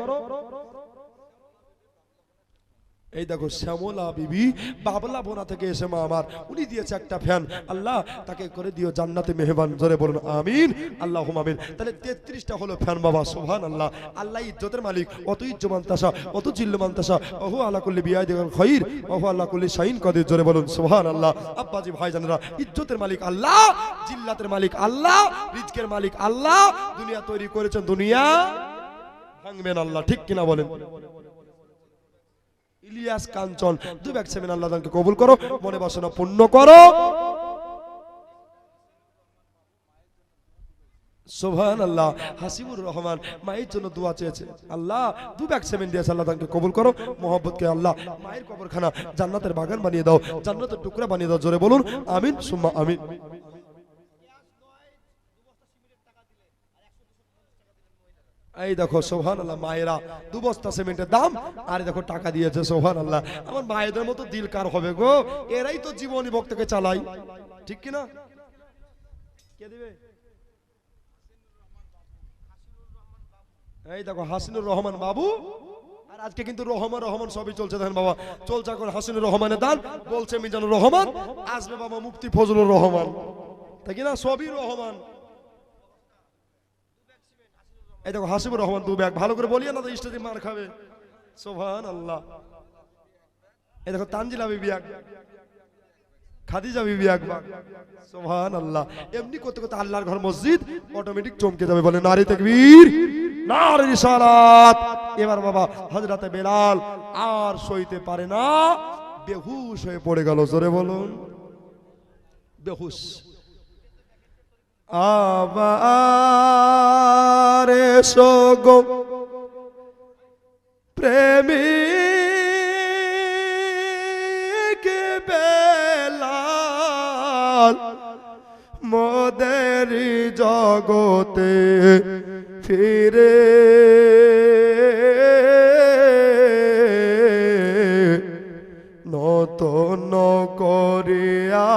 এই দেখো শ্যামলা বিবি বাবলা বোনা থেকে এসে মা আমার, উনি দিয়েছে একটা ফ্যান। আল্লাহ তাকে করে দিও জান্নাতে মেহমান। জোরে বলুন আমিন, আল্লাহুম্মা আমিন। তাহলে 33টা হলো ফ্যান বাবা। সুবহানাল্লাহ। আল্লাহ ইজ্জতের মালিক, অত ইজ্জমান তাসা, অত জিল্লমান তাসা, ওহু আলা কুল্লি বিয়াদিল খাইর, ওহু আলা কুল্লি শাইইন কাদির। জোরে বলুন সুবহানাল্লাহ। আব্বাজি ভাইজানেরা, ইজ্জতের মালিক আল্লাহ, জিল্লাতের মালিক আল্লাহ, রিজকের মালিক আল্লাহ। দুনিয়া তৈরি করেছেন, দুনিয়া ভাঙবেন আল্লাহ। ঠিক কিনা বলেন? ইলিয়াস কাঞ্চন 2 ব্যাগ সেভেন আল্লাহ দানকে কবুল করো, মনে বাসনা পূর্ণ করো। সুবহানাল্লাহ। হাসিবুর রহমান মায়ের জন্য দোয়া চেয়েছে, আল্লাহ 2 ব্যাগ সেভেন দিয়েছে, আল্লাহ দানকে কবুল করো। মোহাম্মদকে আল্লাহ মায়ের কবরখানা জান্নাতের বাগান বানিয়ে দাও, জান্নাতের টুকরা বানিয়ে দাও। জোরে বলুন আমিন সুম্মা আমিন। এই দেখো সুবহানাল্লাহ, মায়েরা 2 বস্তা সিমেন্টের দাম আর দেখো টাকা দিয়েছে। সুবহানাল্লাহ। আমার মায়েদের মতো দিল কার হবে গো? এরাই তো জীবনী ভক্তকে চালাই, ঠিক কি না? কে দিবে? এই দেখো হাসিনুর রহমান বাবু। আর আজকে কিন্তু রহমান সবই চলছে দেখেন বাবা, চলছে এখন হাসিনুর রহমানের দান, বলছে মিজানুর রহমান, আসবে বাবা মুফতি ফজলুর রহমান, তাই কি না? সবই রহমান। এই দেখো হাসিবুর রহমান 2 ব্যাগ। ভালো করে বলিয়ে না তো স্টেজে মার খাবে। সুবহানাল্লাহ। এই দেখো তানজিলা বিবি এক, খাদিজা বিবি এক ব্যাগ। সুবহানাল্লাহ। এমনি করতে করতে আল্লাহর ঘর মসজিদ অটোমেটিক চমকে যাবে। বলে নারী তাকবীর, নারী রিসালাত। এবার বাবা হযরতে বেলাল আর সইতে পারে না, বেহুশ হয়ে পড়ে গেল। জোরে বলুন বেহুশ। আবার এসো গো প্রেমিক বেলাল, মোদের জগতে ফিরে নতুন করিয়া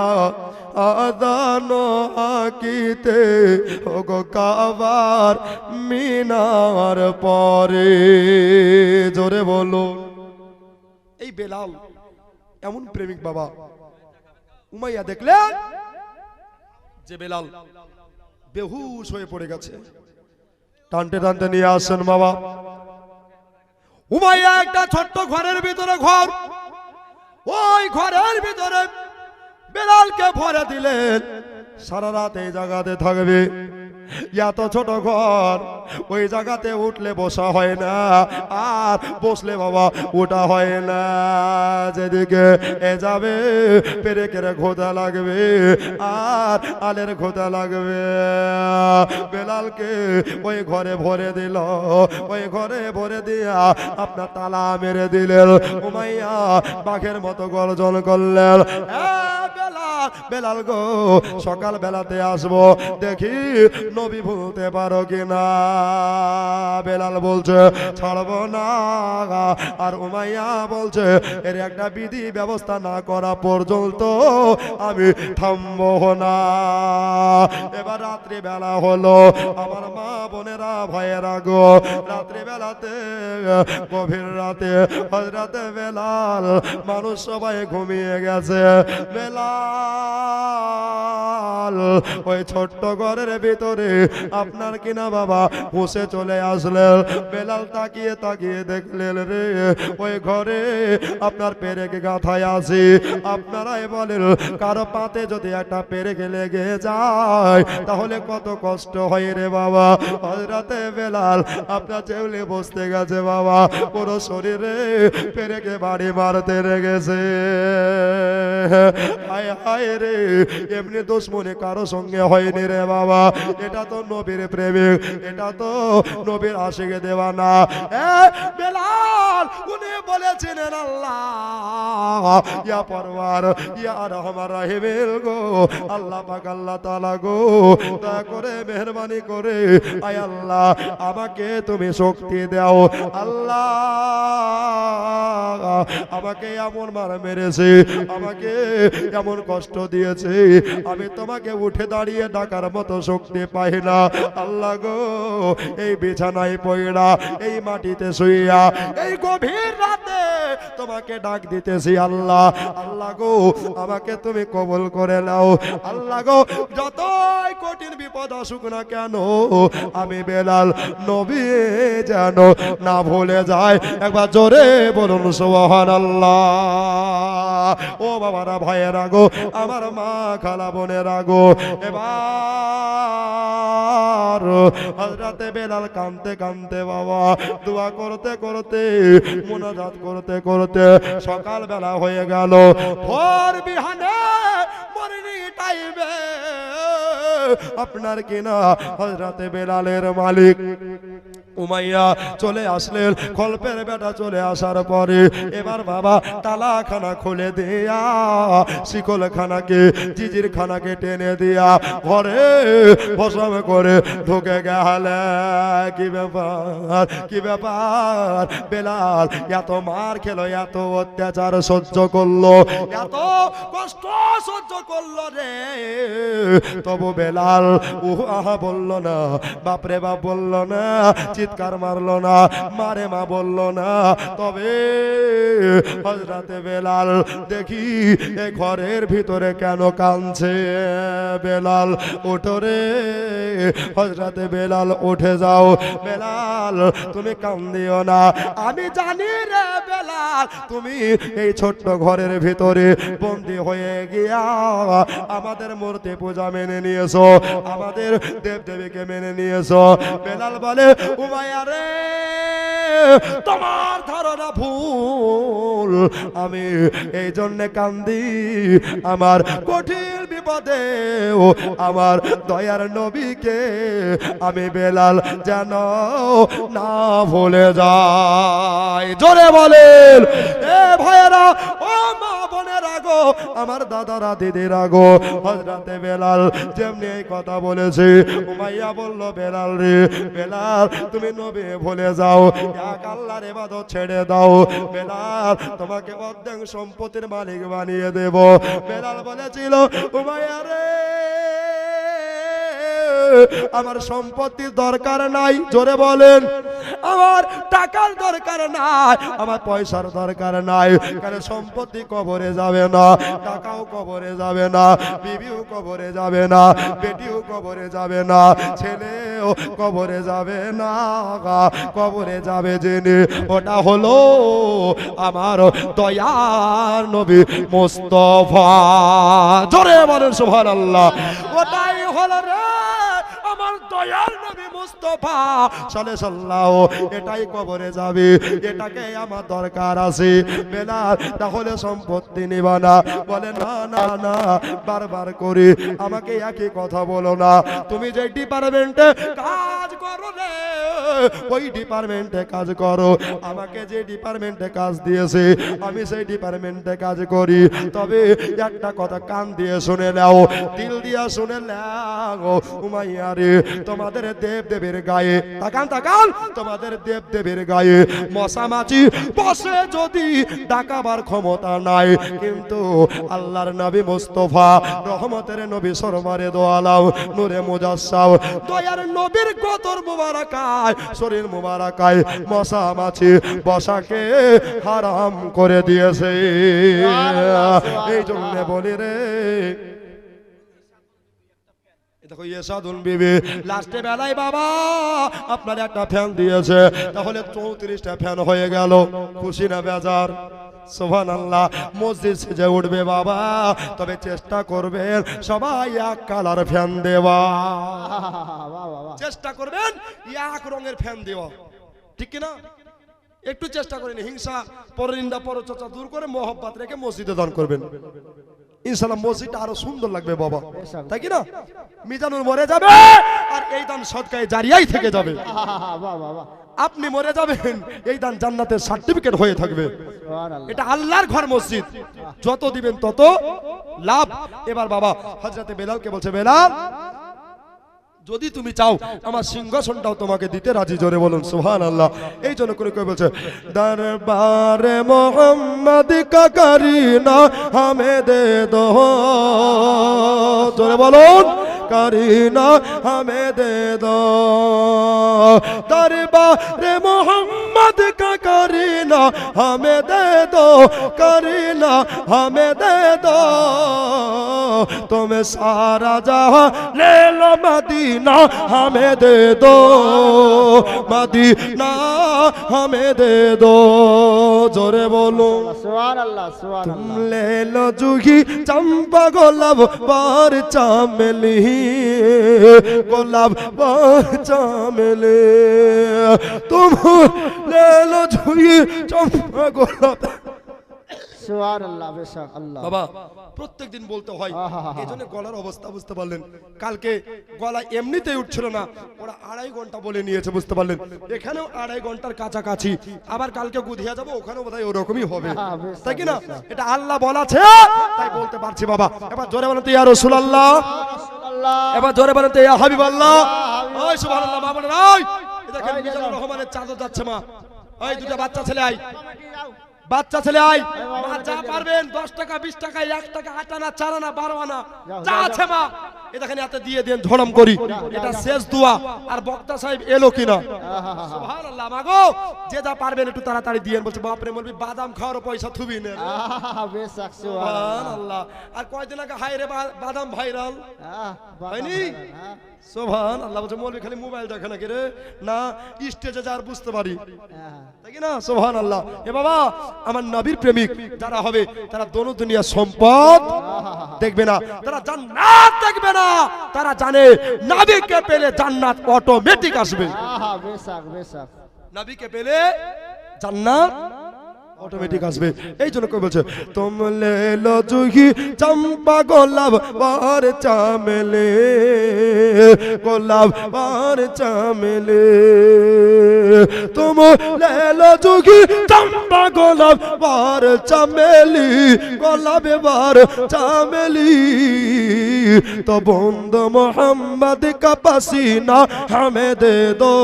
আদান হাকিতে ওগো কাবার মিনার পরে। জোরে বলো। এই বেলাল এমন প্রেমিক বাবা। উমাইয়া দেখলেন যে বেলাল বেহুশ হয়ে পড়ে গেছে, টানতে টানতে নিয়ে আসেন বাবা। উমাইয়া একটা ছোট্ট ঘরের ভিতরে ঘর, ওই ঘরের ভিতরে বেলালকে ভরে দিলেন, সারা রাত এই জায়গাতে থাকবে। এত ছোট ঘর, ওই জায়গাতে উঠলে বসা হয় না, আর বসলে বাবা ওটা হয় না। যেদিকে এ যাবে পেরেকের ঘোদা লাগবে আর আলের ঘোদা লাগবে। বেলালকে ওই ঘরে ভরে দিল, ওই ঘরে ভরে দিয়া আপনার তালা মেরে দিলেন। উমাইয়া বাঘের মতো গর্জন করলেন, বেলাল গো সকাল বেলাতে আসবো, দেখি নবী ভুলতে পারো কিনা। বেলাল বলছে ছাড়বো না, আর উমাইয়া বলছে এর একটা বিধি ব্যবস্থা না করা পর্যন্ত আমি থামবো না। এবার রাত্রি বেলা হলো, আমার মা বোনেরা ভাইয়েরা গো, রাত্রি বেলাতে গভীর রাতে হযরতে বেলাল, মানুষ সবাই ঘুমিয়ে গেছে। বেলাল ওই ছোট্ট ঘরের ভিতরে আপনার কিনা বাবা বসে চলে আসলেন। বেলাল তাকিয়ে তাকিয়ে দেখলেন রে, ওই ঘরে আপনার পেরেক গাথায় আছে। আপনারাই বলেন কারো পাতে যদি একটা পেরেক লেগে যায় তাহলে কত কষ্ট হয় রে বাবা। হযরতে বেলাল আপনার চেউলে বসতে গেছে বাবা, পুরো শরীরে পেরেকে বাড়ি মারতে লেগেছে। হায় হায় রে, এমনি দুশমনে কারো সঙ্গে হয়নি রে বাবা। এটা তো নবীর প্রেমিক, এটা তো নবীর আশিকে দেওয়ানা। বেলাল উনি বলেছিলেন আল্লাহ ইয়া পরওয়ার ইয়া রহমান রাহিমের গো, আল্লাহ পাক আল্লাহ তাআলা গো, দয়া করে মেহেরবানি করে আয় আল্লাহ আমাকে তুমি শক্তি দাও। আল্লাহ আমাকে এমন মার মেরেছে, আমাকে এমন কষ্ট দিয়েছে, আমি তোমাকে উঠে দাঁড়িয়ে ডাকার মতো শক্তি পাই না। আল্লাহ গো, এই বিছানায় পড়া, এই মাটিতে শুইয়া, এই গভীর রাতে তোমাকে ডাক দিতেছি আল্লাহ। আল্লাহ গো, আমাকে তুমি কবুল করে নাও। আল্লাহ গো, যতই কঠিন বিপদ আসুক না কেন, আমি বেলাল নবী যেন না ভুলে যায়। একবার জোরে বলুন সুবহানাল্লাহ। ও বাবারা, ভাইয়েরা গো, আমার মা খালা বোনেরা গো, এবার হযরতে বেলাল কাঁদতে কাঁদতে বাবা দোয়া করতে করতে মুনাজাত করতে করতে সকাল বেলা হয়ে গেল। ভোর বিহানে মর্নিং টাইমে আপনার কিনা হযরতে বেলালের মালিক উমাইয়া চলে আসলেন। খলপের বেটা চলে আসার পরে এবার বাবা তালাখানা খুলে দিয়া, শিকল খানাকে জিজির খানাকে টেনে দিয়া ঘরে বসাম করে ঢুকে গেলে। কি ব্যাপার, কি ব্যাপার, বেলাল এত মার খেলো, এত অত্যাচার সহ্য করলো, এত কষ্ট সহ্য করলো রে, তবু বেলাল আহা বললো না, বাপরে বাপ বললো না, চিৎকার মারলো না, মারে মা বললো না। তবে হযরতে বেলাল দেখি এ ঘরের ভিতরে কেন কাঁদছে। বেলাল ওঠো রে, হযরতে বেলাল উঠে যাও। বেলাল তুমি কান্দিও না, আমি জানি রে বেলাল তুমি এই ছোট্ট ঘরের ভিতরে বন্দী হয়ে গিয়া আমাদের মূর্তি পূজা মেনে নিয়েছো, আমাদের দেব দেবীকে মেনে নিয়েছো। বেলাল বলে উমাইয়া রে, তোমার ধারণা ভুল, আমি এই জন্য কান্দি, আমার কঠিন বিপদে আমার দয়ার নবীকে আমি বেলাল যেন না ভুলে যাই। জোরে বলেন এ ভাইয়েরা, ও মা বোনেরা গো, আমার দাদারা দিদিরা গো, হযরতে বেলাল যেমনি এই কথা বলেছে, উমাইয়া বলল বেলাল রে, বেলাল তুমি নবী ভুলে যাও, এক আল্লাহর ইবাদত ছেড়ে দাও। বেলাল তোমাকে অর্ধেক সম্পত্তির মালিক বানিয়ে দেব। বেলাল বলেছিল উমাইয়া রে, আমার সম্পত্তির দরকার নাই। জোরে বলেন, আমার টাকার দরকার নাই, আমার পয়সার দরকার নাই, কারণ সম্পত্তি কবরে যাবে না, টাকাও কবরে যাবে না, বিবিও কবরে যাবে না, বেটিও কবরে যাবে না, ছেলেও কবরে যাবে না, কবরে যাবে জেনে ওটা হলো আমার দয়ার নবী মুস্তাফা। জোরে বলেন সুবহানাল্লাহ। ওটাই হলো রে আমার দয়ার নবী মুস্তাফা সাল্লাল্লাহু, এটাই কবরে যাবে, এটাকে আমার দরকার আছে। বেলাল তাহলে সম্পত্তি নিবা না? বলে না না না, বারবার করে আমাকে একই কথা বলো না। তুমি যে ডিপার্টমেন্টে কাজ করো রে, ওই ডিপার্টমেন্টে কাজ করো। আমাকে যে ডিপার্টমেন্টে কাজ দিয়েছে আমি সেই ডিপার্টমেন্টে কাজ করি। তবে একটা কথা কান দিয়ে শুনে নাও, দিল দিয়া শুনে নাও, উমাইয়া রে, তোমাদের দেব দেবীর গায়ে, তাকান তাকান, তোমাদের দেব দেবীর গায়ে মশা মাছি বসে যদি ডাকাবার ক্ষমতা নাই, কিন্তু আল্লাহর নবী মুস্তাফা রহমতের নবী সরমারে দোয়ালাও নূরে মুজাসসাম দয়ার নবীর গতর মুবারাকায়, শরীর মুবারাকায় মশা মাছি বসাকে হারাম করে দিয়েছে। এই জন্য বলি রে, দেখো ইয়েসাদুল বিবি লাস্টে বেলায় বাবা আপনার একটা ফ্যান দিয়েছে, তাহলে 34টা ফ্যান হয়ে গেল। খুশি না বেজার? সুবহানাল্লাহ। মসজিদ সেজে উঠবে বাবা, তবে চেষ্টা করবেন সবাই এক কালার ফ্যান দেওয়া, চেষ্টা করবেন এক রঙের ফ্যান দেওয়া, ঠিক কিনা? একটু চেষ্টা করেন, হিংসা পরনিন্দা পরচর্চা দূর করে মহব্বত রেখে মসজিদে দান করবেন। ইনশাআল্লাহ মসজিদটা আরো সুন্দর লাগবে বাবা, তাই কি না? মিজানুর মরে যাবে আর এই দান সদকায়ে জারিয়াই থেকে যাবে। আপনি মরে যাবেন, এই দান জান্নাতের সার্টিফিকেট হয়ে থাকবে। এটা আল্লাহর ঘর মসজিদ, যত দিবেন তত লাভ। এবার বাবা হযরতে বেলালকে বলছে, বেলাল যদি তুমি চাও আমার সিংহাসনটাও তোমাকে দিতে রাজি। জোরে বলুন সুবহানাল্লাহ। এই জন্য করে কই বলছে, দরবারে মোহাম্মদ কা করিনা হমে দে দো। জোরে বলুন, করিনা হমে দে দো। দরবারে মোহাম্মদ কা করিনা হমে দে দো, করিনা হমে দে দো। তুমি সারা জাহাं ले लो, मदीना हमें दे दो, मदीना हमें दे दो। जोरे बोलो सुभानअल्लाह तुम सुभानअल्लाह। ले लो जूही चंपा गुलाब बार चामेली, गुलाब बार चामेली। तुम ले लो जूही चंपा गुलाब। सुभानअल्लाह बेशक अल्लाह। বাবা প্রত্যেকদিন বলতে হয়, এইজন্য গলার অবস্থা বুঝতে পারলেন। কালকে গলা এমনিতেই উঠছিল না, ওরা 2.5 ঘন্টা বলে নিয়েছে, বুঝতে পারলেন। এখানেও 2.5 ঘন্টার কাছাকাছি, আবার কালকে গুধিয়া যাবো, ওখানেও বোধহয় ওরকমই হবে, তাই কি না? এটা আল্লাহ বলাছে তাই বলতে পারছি বাবা। এবার জোরে বলেন তো ইয়া রাসূলুল্লাহ, এবার জোরে বলেন তো ইয়া হাবিবাল্লাহ। ওই সুবহানাল্লাহ। মা বলেন ওই দেখেন মিজানুর রহমানের চাদর যাচ্ছে। মা ওই দুটো বাচ্চা ছেলে আই, বাচ্চা ছেলে আই। মা যা পারবেন 10 টাকা 20 টাকা 1 টাকা 8 আনা 4 আনা 12 আনা যা আছে মা এ দেখেন এত দিয়ে দেন, ধরম করি। এটা শেষ দোয়া। আর বক্তা সাহেব এলো কিনা? সুবহানাল্লাহ। মাগো যে যা পারবেন একটু তাড়াতাড়ি দিয়েন। বলছে বাপরে মলবি বাদাম খাওয়ার পয়সা থুবি না। बेशक সুবহানাল্লাহ। আর কয়দিন আগে হাই রে বাদাম ভাইরাল হয়নি? সুবহানাল্লাহ। বলছে মলবি খালি মোবাইল দেখে নাকি রে? না, স্টেজে যার বুঝতে পারি, তাই কি না? সুবহানাল্লাহ। এ বাবা আমার নবীর প্রেমিক যারা হবে তারা দোনো দুনিয়া সম্পদ দেখবে না, তারা জান্নাত দেখবে না। তারা জানে নবীকে পেলে জান্নাত অটোমেটিক আসবে। बेशक बेशक। নবীকে পেলে জান্নাত অটোমেটিক আসবে। এই জন্য কই বলছে, তুম লে লো জুহি চম্পা গোলাপ বার চামেলে, গোলাপ বার চামেলে। তুম লে লো জুহি চম্পা গোলাপ বার চামেলি, গোলাপ বার চামেলি। তো বন্ধু মোহাম্মদ का पसीना हमें दे दो,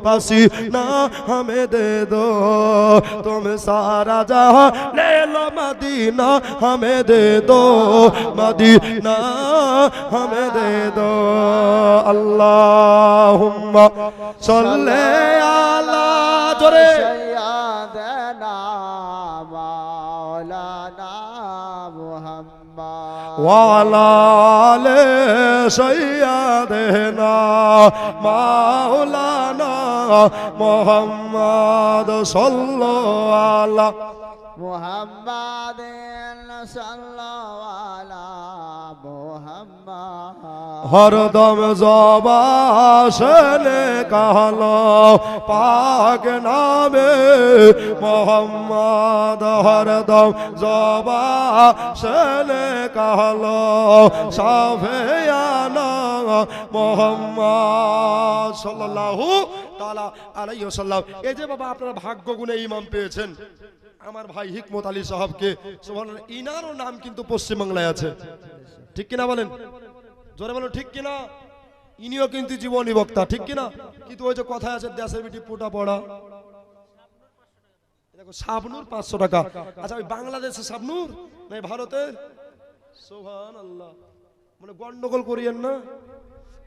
पसीना हमें दे दो। तुम सारा जहां ले लो, मदीना हमें दे दो, मदीना हमें दे दो। अल्लाहुम्मा सल्ले अला जोरे सय्यदना मौलाना मुहम्मद वाला ले सय्यदना मौलाना मोहम्मद सल्लल्लाहु अलैहि मुहम्मद सल्लल्लाहु अलैहि मुहम्मद। हरदम ज़बान से निकालो पाक नामे मोहम्मद, हरदम ज़बान से निकालो साफियाना मोहम्मद सल्लल्लाहु ताला अलैहि वसल्लम। এই যে বাবা আপনারা ভাগ্য গুণে ইমাম পেয়েছেন আমার ভাই হিকমত আলী সাহেবকে। সুবহানাল্লাহ। ইনারও নাম কিন্তু পশ্চিমবাংলায় আছে, ঠিক কিনা বলেন? জোরে বলো ঠিক কিনা? ইনিও কিন্তু জীবনী বক্তা, ঠিক কিনা? কিন্তু ওই যে কথা আছে দেশের বিটি পোটা পড়া, দেখো শাবনূর 500 টাকা। আচ্ছা ওই বাংলাদেশের শাবনূর না ভারতের? সুবহানাল্লাহ। মানে গন্ডগোল করিয়েন না।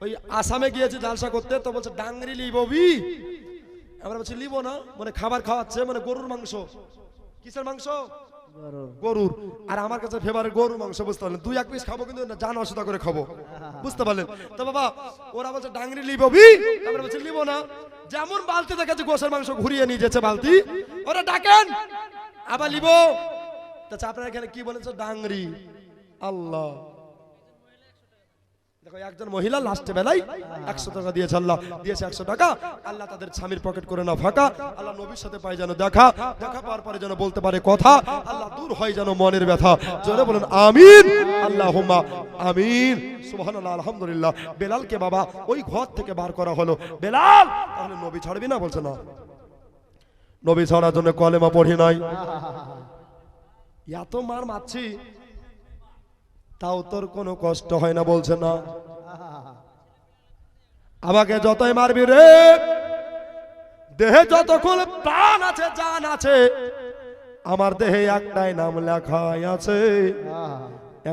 ওই আসামে গিয়েছে জালসা করতে, তো বলছে ডাংরি লিববি। আমরা বলছি লিবো না, মানে খাবার খাওয়াচ্ছে, মানে গরুর মাংস। কিসের মাংস? গরুর। আর আমার কাছে ফেভারিট গরুর মাংস, বুঝতে পারলেন? 2-1 পিস খাবো, কিন্তু জান অসুবিধা করে খাবো, বুঝতে পারলেন? তো বাবা ওরা বলছে ডাংরি লিববি, আমরা বলছি লিবো না। যেমন বালতি দেখেছে গোশের মাংস ঘুরিয়ে নিয়ে যাচ্ছে বালতি, ওরা ডাকেন আবার লিবো। তা আপনারা এখানে কি বলেছে? ডাংরি। আল্লাহ, দেখো দেখো একজন মহিলা লাস্টে বেলায় 100 টাকা দিয়েছে, আল্লাহ দিয়েছে 100 টাকা, আল্লাহ তাদের স্বামীর পকেট করে না ফাঁকা, আল্লাহ নবীর সাথে পায় যেন দেখা পাওয়ার পরে যেন বলতে পারে কথা, আল্লাহ দূর হয় যেন মনের ব্যথা। জোরে বলেন আমিন, আল্লাহুম্মা আমিন, সুবহানাল্লাহ, আলহামদুলিল্লাহ। বেলালকে বাবা ওই ঘর থেকে বার করা হলো। বেলাল তাহলে নবী ছাড়বি না? বলছে না, নবী ছাড়ার জন্য কলেমা পড়ি নাই। এত মার মারছি তাও তোর কোনো কষ্ট হয় না? বলছে না। আমাকে যতই মারবি রে, দেহে যতক্ষণ প্রাণ আছে জান আছে, আমার দেহে একটাই নাম লেখাই আছে,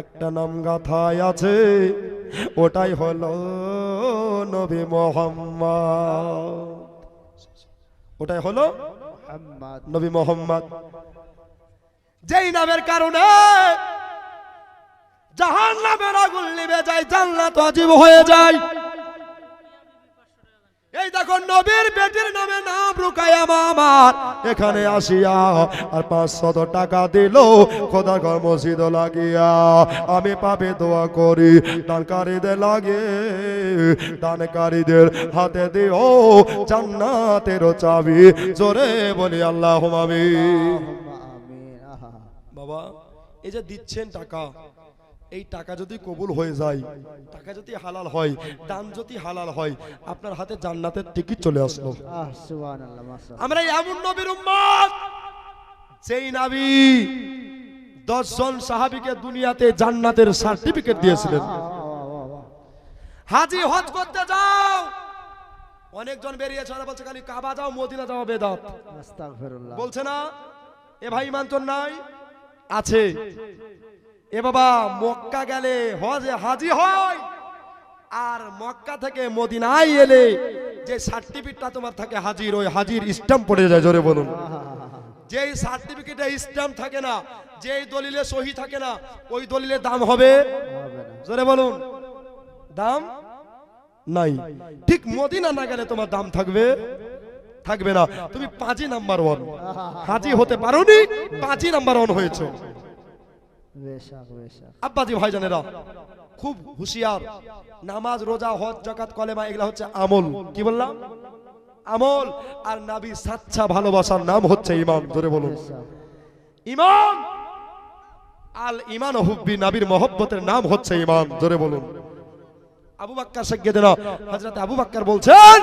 একটা নাম গাথায় আছে, ওটাই হলো নবী মুহাম্মদ। ওটাই হলো নবী মুহাম্মদ। যেই নামের কারণে জাহান্নামের আগুন নিভে যায়, জান্নাত ওয়াজিব হয়ে যায়। এই দেখো নবীর বেটির নামে নাম রুকায়া আমার এখানে আসিয়া আর 500 টাকা দিল খোদা ঘর মসজিদ লাগিয়া। আমি পাবে দোয়া করি দানকারীদের লাগে, দানকারীদের হাতে দিও জান্নাতের চাবি। জোরে বলি আল্লাহুম্মা আমিন। বাবা এই যে দিচ্ছেন টাকা, এই টাকা যদি কবুল হয়ে যায়, টাকা যদি হালাল হয়, দান যদি হালাল হয়, আপনার হাতে জান্নাতের টিকিট চলে আসলো। সুবহানাল্লাহ, মাশাআল্লাহ। আমরা এমন নবীর উম্মত যেই নবী 10 জন সাহাবীকে দুনিয়াতে জান্নাতের সার্টিফিকেট দিয়েছিলেন। হাজি হজ করতে যাও, অনেকজন বেরিয়েছে, ওরা বলছে খালি কাবা যাও মদিনা যাও বেদাত, আস্তাগফিরুল্লাহ বলছে না? এ ভাই ইমান নাই আছে। এ বাবা মক্কা গেলে হজে হাজি হয়, আর মক্কা থেকে মদিনায় এলে যে সার্টিফিকেটটা তোমার থাকে হাজির, ওই হাজির স্ট্যাম্প পড়ে যায়। জোরে বলুন। যেই সার্টিফিকেটে স্ট্যাম্প থাকে না, যেই দলিলে সহি থাকে না, ওই দলিলের দাম হবে? জোরে বলুন, দাম নাই। ঠিক মদিনা না গেলে তোমার দাম থাকবে? থাকবে না। তুমি 5 নাম্বার 1 হাজি হতে পারোনি, 5 নাম্বার 1 হয়েছে। আব্বাজি ভাইজানেরা খুব হুঁশিয়ার। নামাজ, রোজা, হজ, যাকাত, কলেমা এগুলা হচ্ছে আমল। কি বললাম? আমল। আর নবী সাচ্চা ভালোবাসার নাম হচ্ছে ঈমান। ধরে বলুন ঈমান। আল ঈমান হুব্বি, নবীর মহব্বতের নাম হচ্ছে ঈমান। ধরে বলুন। আবু বকর সাইয়্যিদনা হযরত আবু বকর বলছেন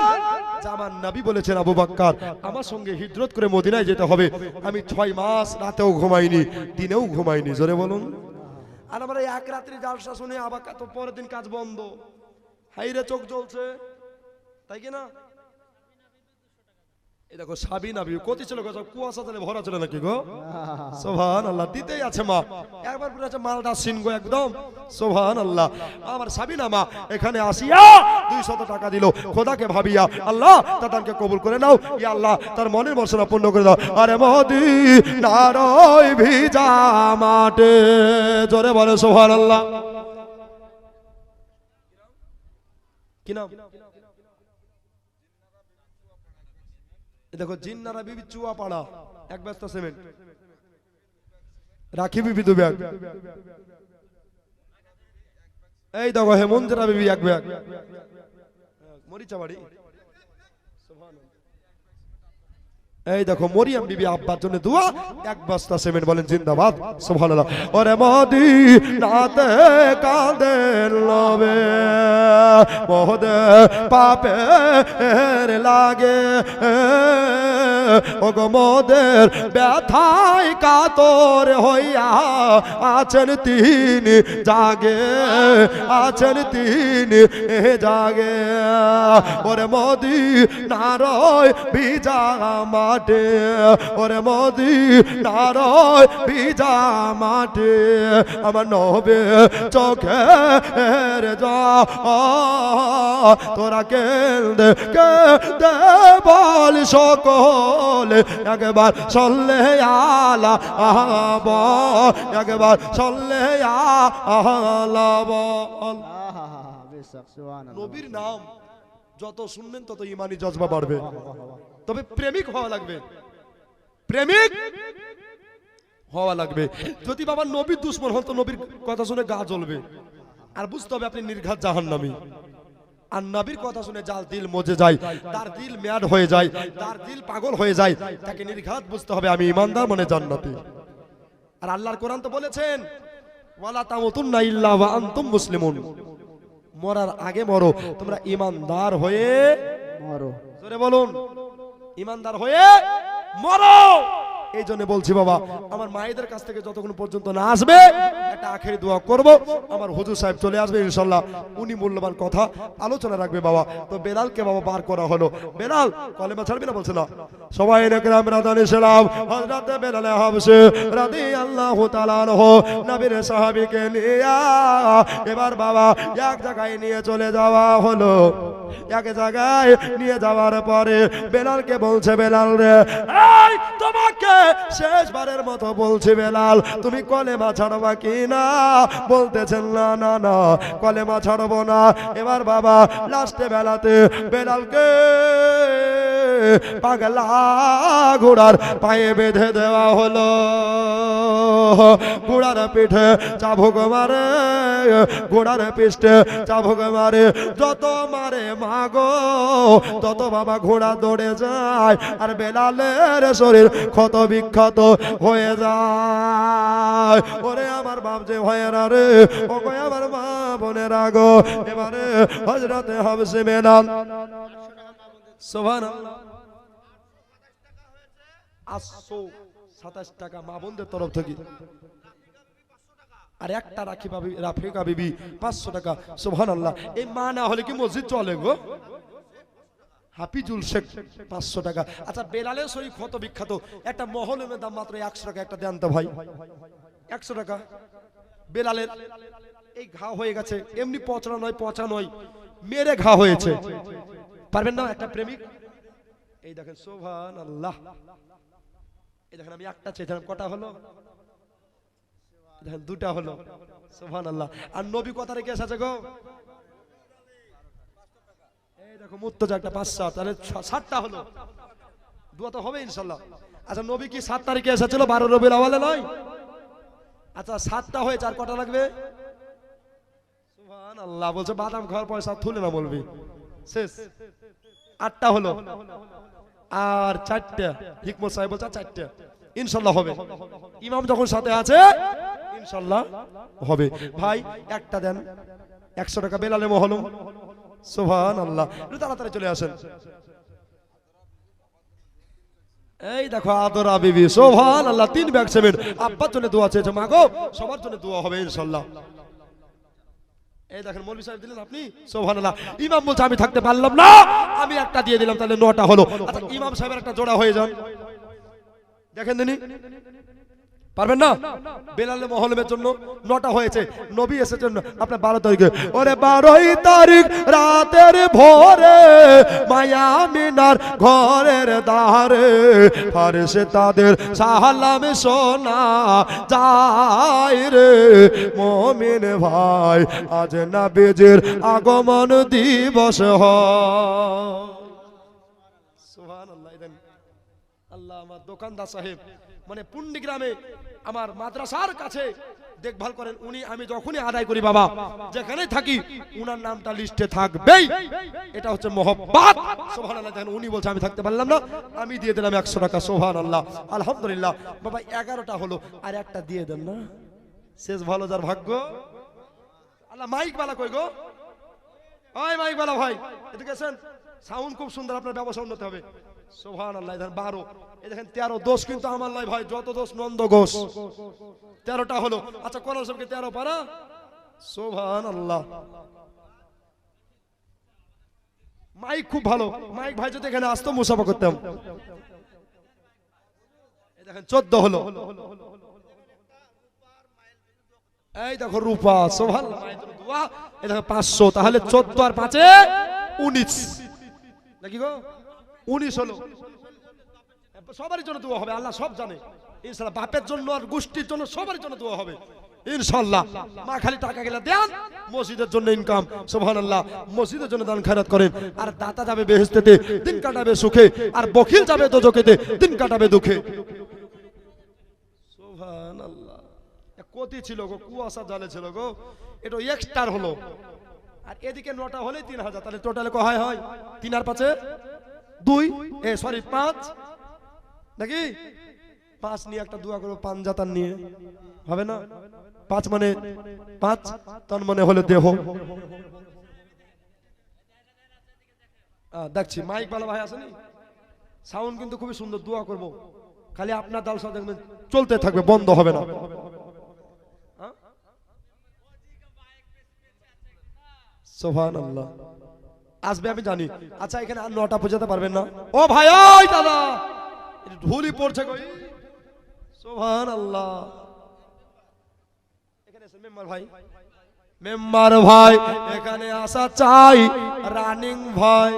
যে আমার নবী বলেছেন, আবু বকর আমার সঙ্গে হিজরত করে মদিনায় যেতে হবে। আমি 6 মাস রাতেও ঘুমাইনি, দিনেও ঘুমাইনি। জোরে বলুন। আর আমরা এক রাত্রি জালসা শুনে আবার তো পরের দিন কাজ বন্ধ, হাইরে চোখ জ্বলছে, তাই কি না? এই দেখো সাবিনা বিবি কত ছিল গো, কুয়াশা চলে ভরা ছিল নাকি গো? সুবহানাল্লাহ। দিতেই আছে মা, একবার পুরো আছে মালদা সিন গো একদম। সুবহানাল্লাহ। আমার সাবিনা মা এখানে আসিয়া 200 টাকা দিল, খোদাকে ভাবিয়া আল্লাহ তাদেরকে কবুল করে নাও, ইয়া আল্লাহ তার মনের বাসনা পূর্ণ করে দাও। আরে মদিনার ওই ভিজা মাঠে, জোরে বলে সুবহানাল্লাহ। কি নাম? দেখো জিন্নারা বিবি চুয়াপাড়া 1 বস্তা সিমেন্ট, রাখি বিবি 2 ব্যাগ, এই দেখো হেমন্তরা বিবি 1 ব্যাগ, মরিচাবাড়ি। এই দেখো মরিয়ম বিবি আব্বার জন্য দোয়া, 1 বস্তা সিমেন্ট। বলেন জিন্দাবাদ, সুবহানাল্লাহ। ওরে মদিনাতে কাঁদেন লবে মহদে পাপের লাগে, ও গো মোদের ব্যথায় কাতর হইয়া আছেন তিনি জাগে, আছেন তিনি জাগে। ওরে মদিনার ভিজা মাঠে, ওরে মদিনার ভিজা মাঠে, আমার নবে চোখের জল তোরা কেঁদে কেঁদে বল সকলে একবার সল্লে আলা আহব, একবার সল্লে আলা বল। নবীর নাম যত শুনবেন তত ইমানি জজবা বাড়বে। তবে প্রেমিক হওয়া লাগবে, প্রেমিক হওয়া লাগবে। যদি বাবা নবীর দুশ্মন হন তো নবীর কথা শুনে গা জ্বলবে। আর বুঝতে হবে আপনি নির্ঘাত জাহান্নামী। আর নবীর কথা শুনে যার দিল মজে যায়, তার দিল মেয়াদ হয়ে যায়, তার দিল পাগল হয়ে যায়, তাকে নির্ঘাত বুঝতে হবে আমি ইমানদার মানে জান্নাতি। আর আল্লাহর কোরআন তো বলেছেন ওয়ালা তামুতুন্না ইল্লা ওয়া আনতুম মুসলিমুন, মরার আগে মরো তোমরা ইমানদার হয়ে মরো। জোরে বলুন, ইমানদার হয়ে মরো। এই জন্য বলছি বাবা, আমার মায়েদের কাছ থেকে যতক্ষণ পর্যন্ত না আসবে একটা আখেরি দোয়া করব। আমার হুজুর সাহেব চলে আসবে ইনশাল্লাহ, উনি মূল্যবান কথা আলোচনা রাখবে বাবা। তো বেলালকে বাবা বার করা হলো। বেলাল কলেমা ছাড়বি না বলছে না, সবাই রাম রাদানি সালাম হযরত বেলাল হাবশী রাদিয়াল্লাহু তাআলা আনহু নবীর সাহাবীকে নিয়ে এবার বাবা এক জায়গায় নিয়ে চলে যাওয়া হলো। এক জায়গায় নিয়ে যাওয়ার পরে বেলালকে বলছে, বেলাল রে, এই তোমাকে শেষবারের মতো বলছি বেলাল, তুমি কলেমা ছাড়বা কি না? বলতেছেন না না না কলেমা ছাড়বো না। এবার বাবা লাস্টে বেলাতে বেলালকে পাগলা ঘোড়ার পায়ে বেঁধে দেওয়া হলো। ঘোড়ার পিঠে চাবুক মারে, ঘোড়ার পিঠে চাবুক মারে, যত মারে মাগো তত বাবা ঘোড়া দৌড়ে যায় আর বেলালের শরীর ক্ষত বিক্ষত হয়ে যায়। ওরে আমার বাপ যে ভয়েরা রে, ও কয় আমার মা বোনেরা গো, এবারে হযরতে হাবশী বেলাল সুবহানাল্লাহ 827 টাকা মা বোনদের তরফ থেকে, আর একটা রাফিকা বিবি 500 টাকা। সুবহানাল্লাহ। এই মা না হলে কি মসজিদ চলে গো? হাফিজুল শেখ 500 টাকা। আচ্ছা বেলালের শরীর ক্ষত বিখ্যাত, একটা মহলমের দাম মাত্র 100 টাকা, একটা দেন তো ভাই 100 টাকা। বেলালের এই ঘা হয়ে গেছে, এমনি পচা নয় মেরে ঘা হয়েছে, পারবেন না? একটা প্রেমিক, এই দেখেন সুবহানাল্লাহ, এই দেখেন আমি একটা চেয়েছিলাম, কটা হলো? দেখেন দুটা হলো। সুবহানাল্লাহ। আর নবী কথা রেখে এসেছে গো, এই দেখো মুত্তজা একটা 500, তাহলে 60টা হলো। দোয়া তো হবে ইনশাআল্লাহ। আচ্ছা নবী কি 7 তারিখে এসেছিল, 12 রবিউল আউয়ালে নয়? আচ্ছা 7টা হয়েছে, আর কটা লাগবে? সুবহানাল্লাহ। বলছে বাদাম খাওয়ার পয়সা তুলে না বলবি, শেষ। 8টা হলো, আর 4টা হিকমত সাহেব বলছে 4টা ইনশাআল্লাহ হবে। ইমাম যখন সাথে আছে ইনশাআল্লাহ হবে। ভাই একটা দেন 100 টাকা বেলালে মহলম। সুবহানাল্লাহ। তাড়াতাড়ি চলে আসেন। এই দেখো আদরা বিবি, সুবহানাল্লাহ, 3 ব্যাগ সিমেন্ট। আব্বার জন্য দোয়া চেয়েছে, মা গো সবার জন্য দোয়া হবে ইনশাআল্লাহ। এই দেখেন মৌলভী সাহেব দিলেন আপনি, সুবহানাল্লাহ। ইমাম বলছে আমি থাকতে পারলাম না, আমি একটা দিয়ে দিলাম, তাহলে 9টা হলো। আচ্ছা ইমাম সাহেবের একটা জোড়া হয়ে যান, দেখেন দিনি পারবেন না? বেলালে মহলমের জন্য 9টা হয়েছে, নবী এসেছেন আপনার 12 তারিখে। ওরে 12 তারিখ রাতের ভোরে মায়া মিনার ঘরের দ্বারে ফারসে তাদের সালাম শোনা যায় রে মুমিন ভাই, আজ নবীজির আগমন দিবস হয়। সুবহানাল্লাহ। আল্লাহ আমার দোকানদার সাহেব মানে পুন্ডি গ্রামে আমার মাদ্রাসার কাছে দেখভাল করেন উনি, আমি যখনই আদায় করি বাবা যেখানে থাকি উনার নামটা লিস্টে থাকবেই, এটা হচ্ছে মহব্বত। সুবহানাল্লাহ। দেখেন উনি বলছে আমি থাকতে পারলাম না, আমি দিয়ে দিলাম 100 টাকা। সুবহানাল্লাহ, আলহামদুলিল্লাহ। বাবা 11টা হলো, আর একটা দিয়ে দেন না, শেষ ভালো যার ভাগ্য। আল্লাহ মাইক বালা কই গো? ওই মাইক বালা ভাই এদিকে আসেন, সাউন্ড খুব সুন্দর, আপনার ব্যবসা উন্নতি হবে। সুবহানাল্লাহ। দেখেন 12, এই দেখেন 13 দোষ কিন্তু আমার নয় ভাই, যত দোষ নন্দ ঘোষ। 13টা হলো। আচ্ছা কোরআন শরীফকে 13 পারা। সুবহানাল্লাহ। মাইক খুব ভালো, মাইক ভাই যদি এখানে আসতো মুসাফা করতাম। এই দেখেন 14 হলো। এই দেখো রূপা, সুবহানাল্লাহ। এই দেখো 500, তাহলে 14 আর 5 এ 19 নাকি গো? 19 হলো। সবারই জন্য দোয়া হবে, আল্লাহ সব জানে ইনশাআল্লাহ। বাপের জন্য আর গোষ্ঠীর জন্য সবারই জন্য দোয়া হবে ইনশাআল্লাহ। মা খালি টাকা গেলে দেন, মসজিদের জন্য ইনকাম। সুবহানাল্লাহ। মসজিদের জন্য দান খয়রাত করেন, আর দাতা যাবে বেহেশতেতে, দিন কাটাবে সুখে, আর বখিল যাবে দোজখেতে, দিন কাটাবে দুঃখে। সুবহানাল্লাহ। কতি ছিল গো, কুয়াশা জলে ছিল গো, এটা এক্সট্রা হলো। আর এদিকে 9টা হলেই 3000, তাহলে টোটালে কয় হয়? 3 আর 5 2, সরি 5 নাকি? 5 নিয়ে একটা দোয়া করবো, পাঞ্জাতান নিয়ে হবে না? 5 মানে 5, তন মনে হলে দেহ। দেখছি মাইক বালা ভাই আসেনি, সাউন্ড কিন্তু খুবই সুন্দর, দোয়া করব, খালি আপনার দালসা দেখবেন চলতে থাকবে, বন্ধ হবে না। সুবহানাল্লাহ, আসবে আমি জানি। আচ্ছা এখানে আর 9টা পৌঁছাতে পারবেন না? ও ভাই, ওই দাদা ঢুলি পড়ছে কই? সুবহানাল্লাহ, এখানে এসে মেম্বার ভাই, মেম্বার ভাই এখানে আসা চাই, রানিং ভাই।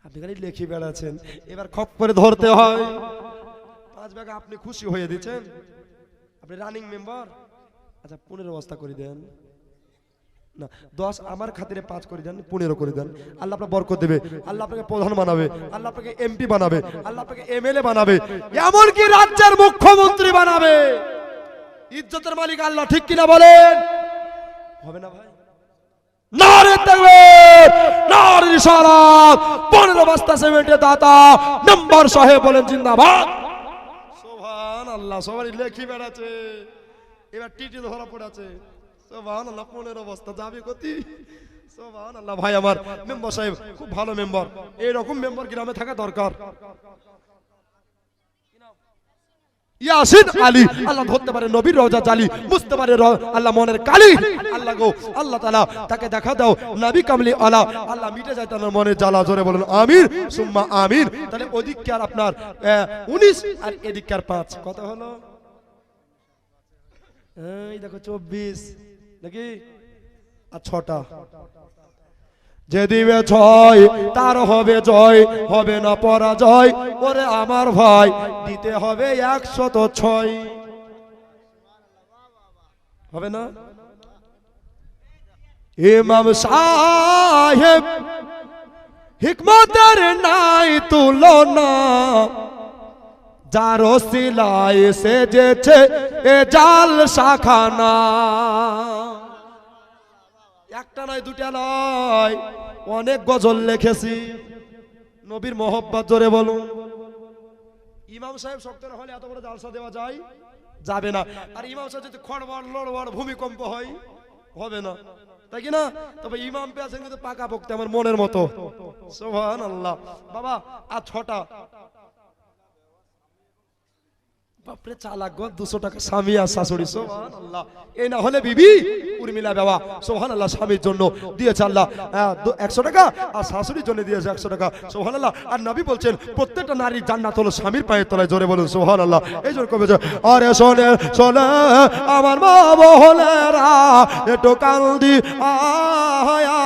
আপনি খালি লেখি বেড়াচ্ছেন, এবার খপ করে ধরতে হয়। 5 ভাগে আপনি খুশি হয়ে দিচ্ছেন, আপনি রানিং মেম্বার। আচ্ছা 15 অবস্থা করে দেন না, 10 আমার খাতিরে 5 করে দেন, 15 করে দেন। আল্লাহ আপনাকে বরকত দেবে, আল্লাহ আপনাকে প্রধান বানাবে, আল্লাহ আপনাকে এমপি বানাবে, আল্লাহ আপনাকে এমএলএ বানাবে, এমন কি রাজ্যের মুখ্যমন্ত্রী বানাবে। ইজ্জতের মালিক আল্লাহ, ঠিক কিনা বলেন? হবে না ভাই? নারে তাকবীর, নারে রিসালাত। 15 বস্তা সিমেন্টের দাতা মেম্বার সাহেব বলেন জিন্দাবাদ। সুবহানাল্লাহ, সবাই লেখি বেড়াচ্ছে, এবার টিটি ধরা পড়েছে। সুবহানাল্লাহ, 15 বস্তা যাবে কতি। সুবহানাল্লাহ, ভাই আমার মেম্বার সাহেব খুব ভালো মেম্বার, এইরকম মেম্বার গ্রামে থাকা দরকার। ইয়াসিন আলী, আল্লাহ ধরতে পারে নবীর রওজা জালি, বুঝতে পারে আল্লাহ মনের কালি। আল্লাহ গো, আল্লাহ তাআলা তাকে দেখা দাও নবী কামলি আলা, আল্লাহ মিটে যায় তার মনের জ্বালা। জোরে বলুন আমিন সুম্মা আমিন। তাহলে ওদিককার আপনার 19 আর এদিককার 5, কত হলো? এই দেখো 24 নাকি? আর 6টা। যে দিবে 6 তার হবে জয়, হবে না পরাজয়। ওরে আমার ভাই, দিতে হবে 106, হবে না? ইমাম সাহেব হিকমতের নাই তুলনা, যার ওসিলায় সেজেছে এ জাল শাখানা। একটা নয়, 2টা নয়, অনেক গজল লিখেছি নবীর মোহব্বত। জোরে বলুন। ইমাম সাহেব শক্ত হলে এত বড় জালসা দেওয়া যায়? যাবে না। আর ইমাম সাহেব যদি খড়বড় লড়বড় ভূমিকম্প হয়, হবে না, তাই কি না? তবে ইমাম পেয়েছেন কিন্তু পাকা পোক্ত, আমার মনের মতো। সুবহানাল্লাহ। বাবা আর 6টা। বাপরে চালাক গো, 200 টাকা স্বামী আর শাশুড়ি। সুবহানাল্লাহ, এই না হলে বিবি উর্মিলা বাবা সুবহানাল্লাহ স্বামীর জন্য দিয়েছে আল্লাহ 100 টাকা, আর শাশুড়ির জন্য দিয়েছে 100 টাকা। সুবহানাল্লাহ। আর নবী বলছেন প্রত্যেকটা নারীর জান্নাত হলো স্বামীর পায়ের তলায়। জোরে বলুন সুবহানাল্লাহ। এই জন্য কবে আরে শোনে শোনে আমার মা বহলেরা, একটু কান্দি আয়া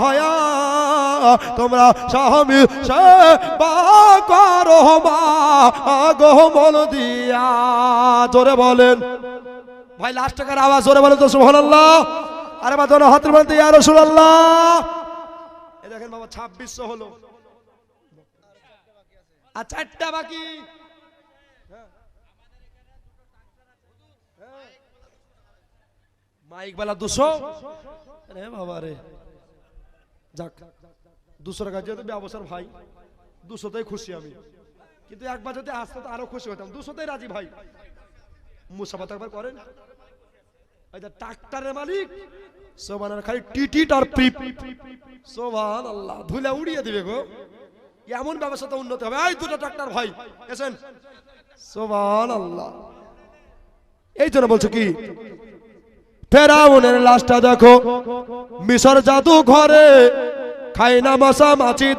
আয়া, তোমরা স্বামী সেবা করো মা গো মন দিয়া। জোরে বলেন ভাই, লাস্ট টাকার আওয়াজ জোরে বলেন তো সুবহানাল্লাহ। আরে বা দোনো হাতের মধ্যে ইয়া রাসূলুল্লাহ। এই দেখেন বাবা 2600 হলো, আর 4টা বাকি। মাইক বালা 200। আরে বাবা রে, যাক 200 টাকা যেহেতু ব্যবসার ভাই, 200তেই খুশি আমি। কিন্তু একবার যদি আসতো তো আরো খুশি হতাম। 200তেই রাজি ভাই। মুসাফাত একবার করেন। এই যে ট্রাক্টরের মালিক সুবহানাল্লাহ, খালি টিটিট আর প্রিপ। সুবহানাল্লাহ, ধুলা উড়িয়ে দিবে গো। এমন ব্যবসাতে উন্নতি হবে। এই 2টা ট্রাক্টর ভাই এসেন। সুবহানাল্লাহ। এই জন্য বলছো কি, ফেরাউনের লাশটা দেখো মিশর জাদু ঘরে, খায় না মশা মাছি।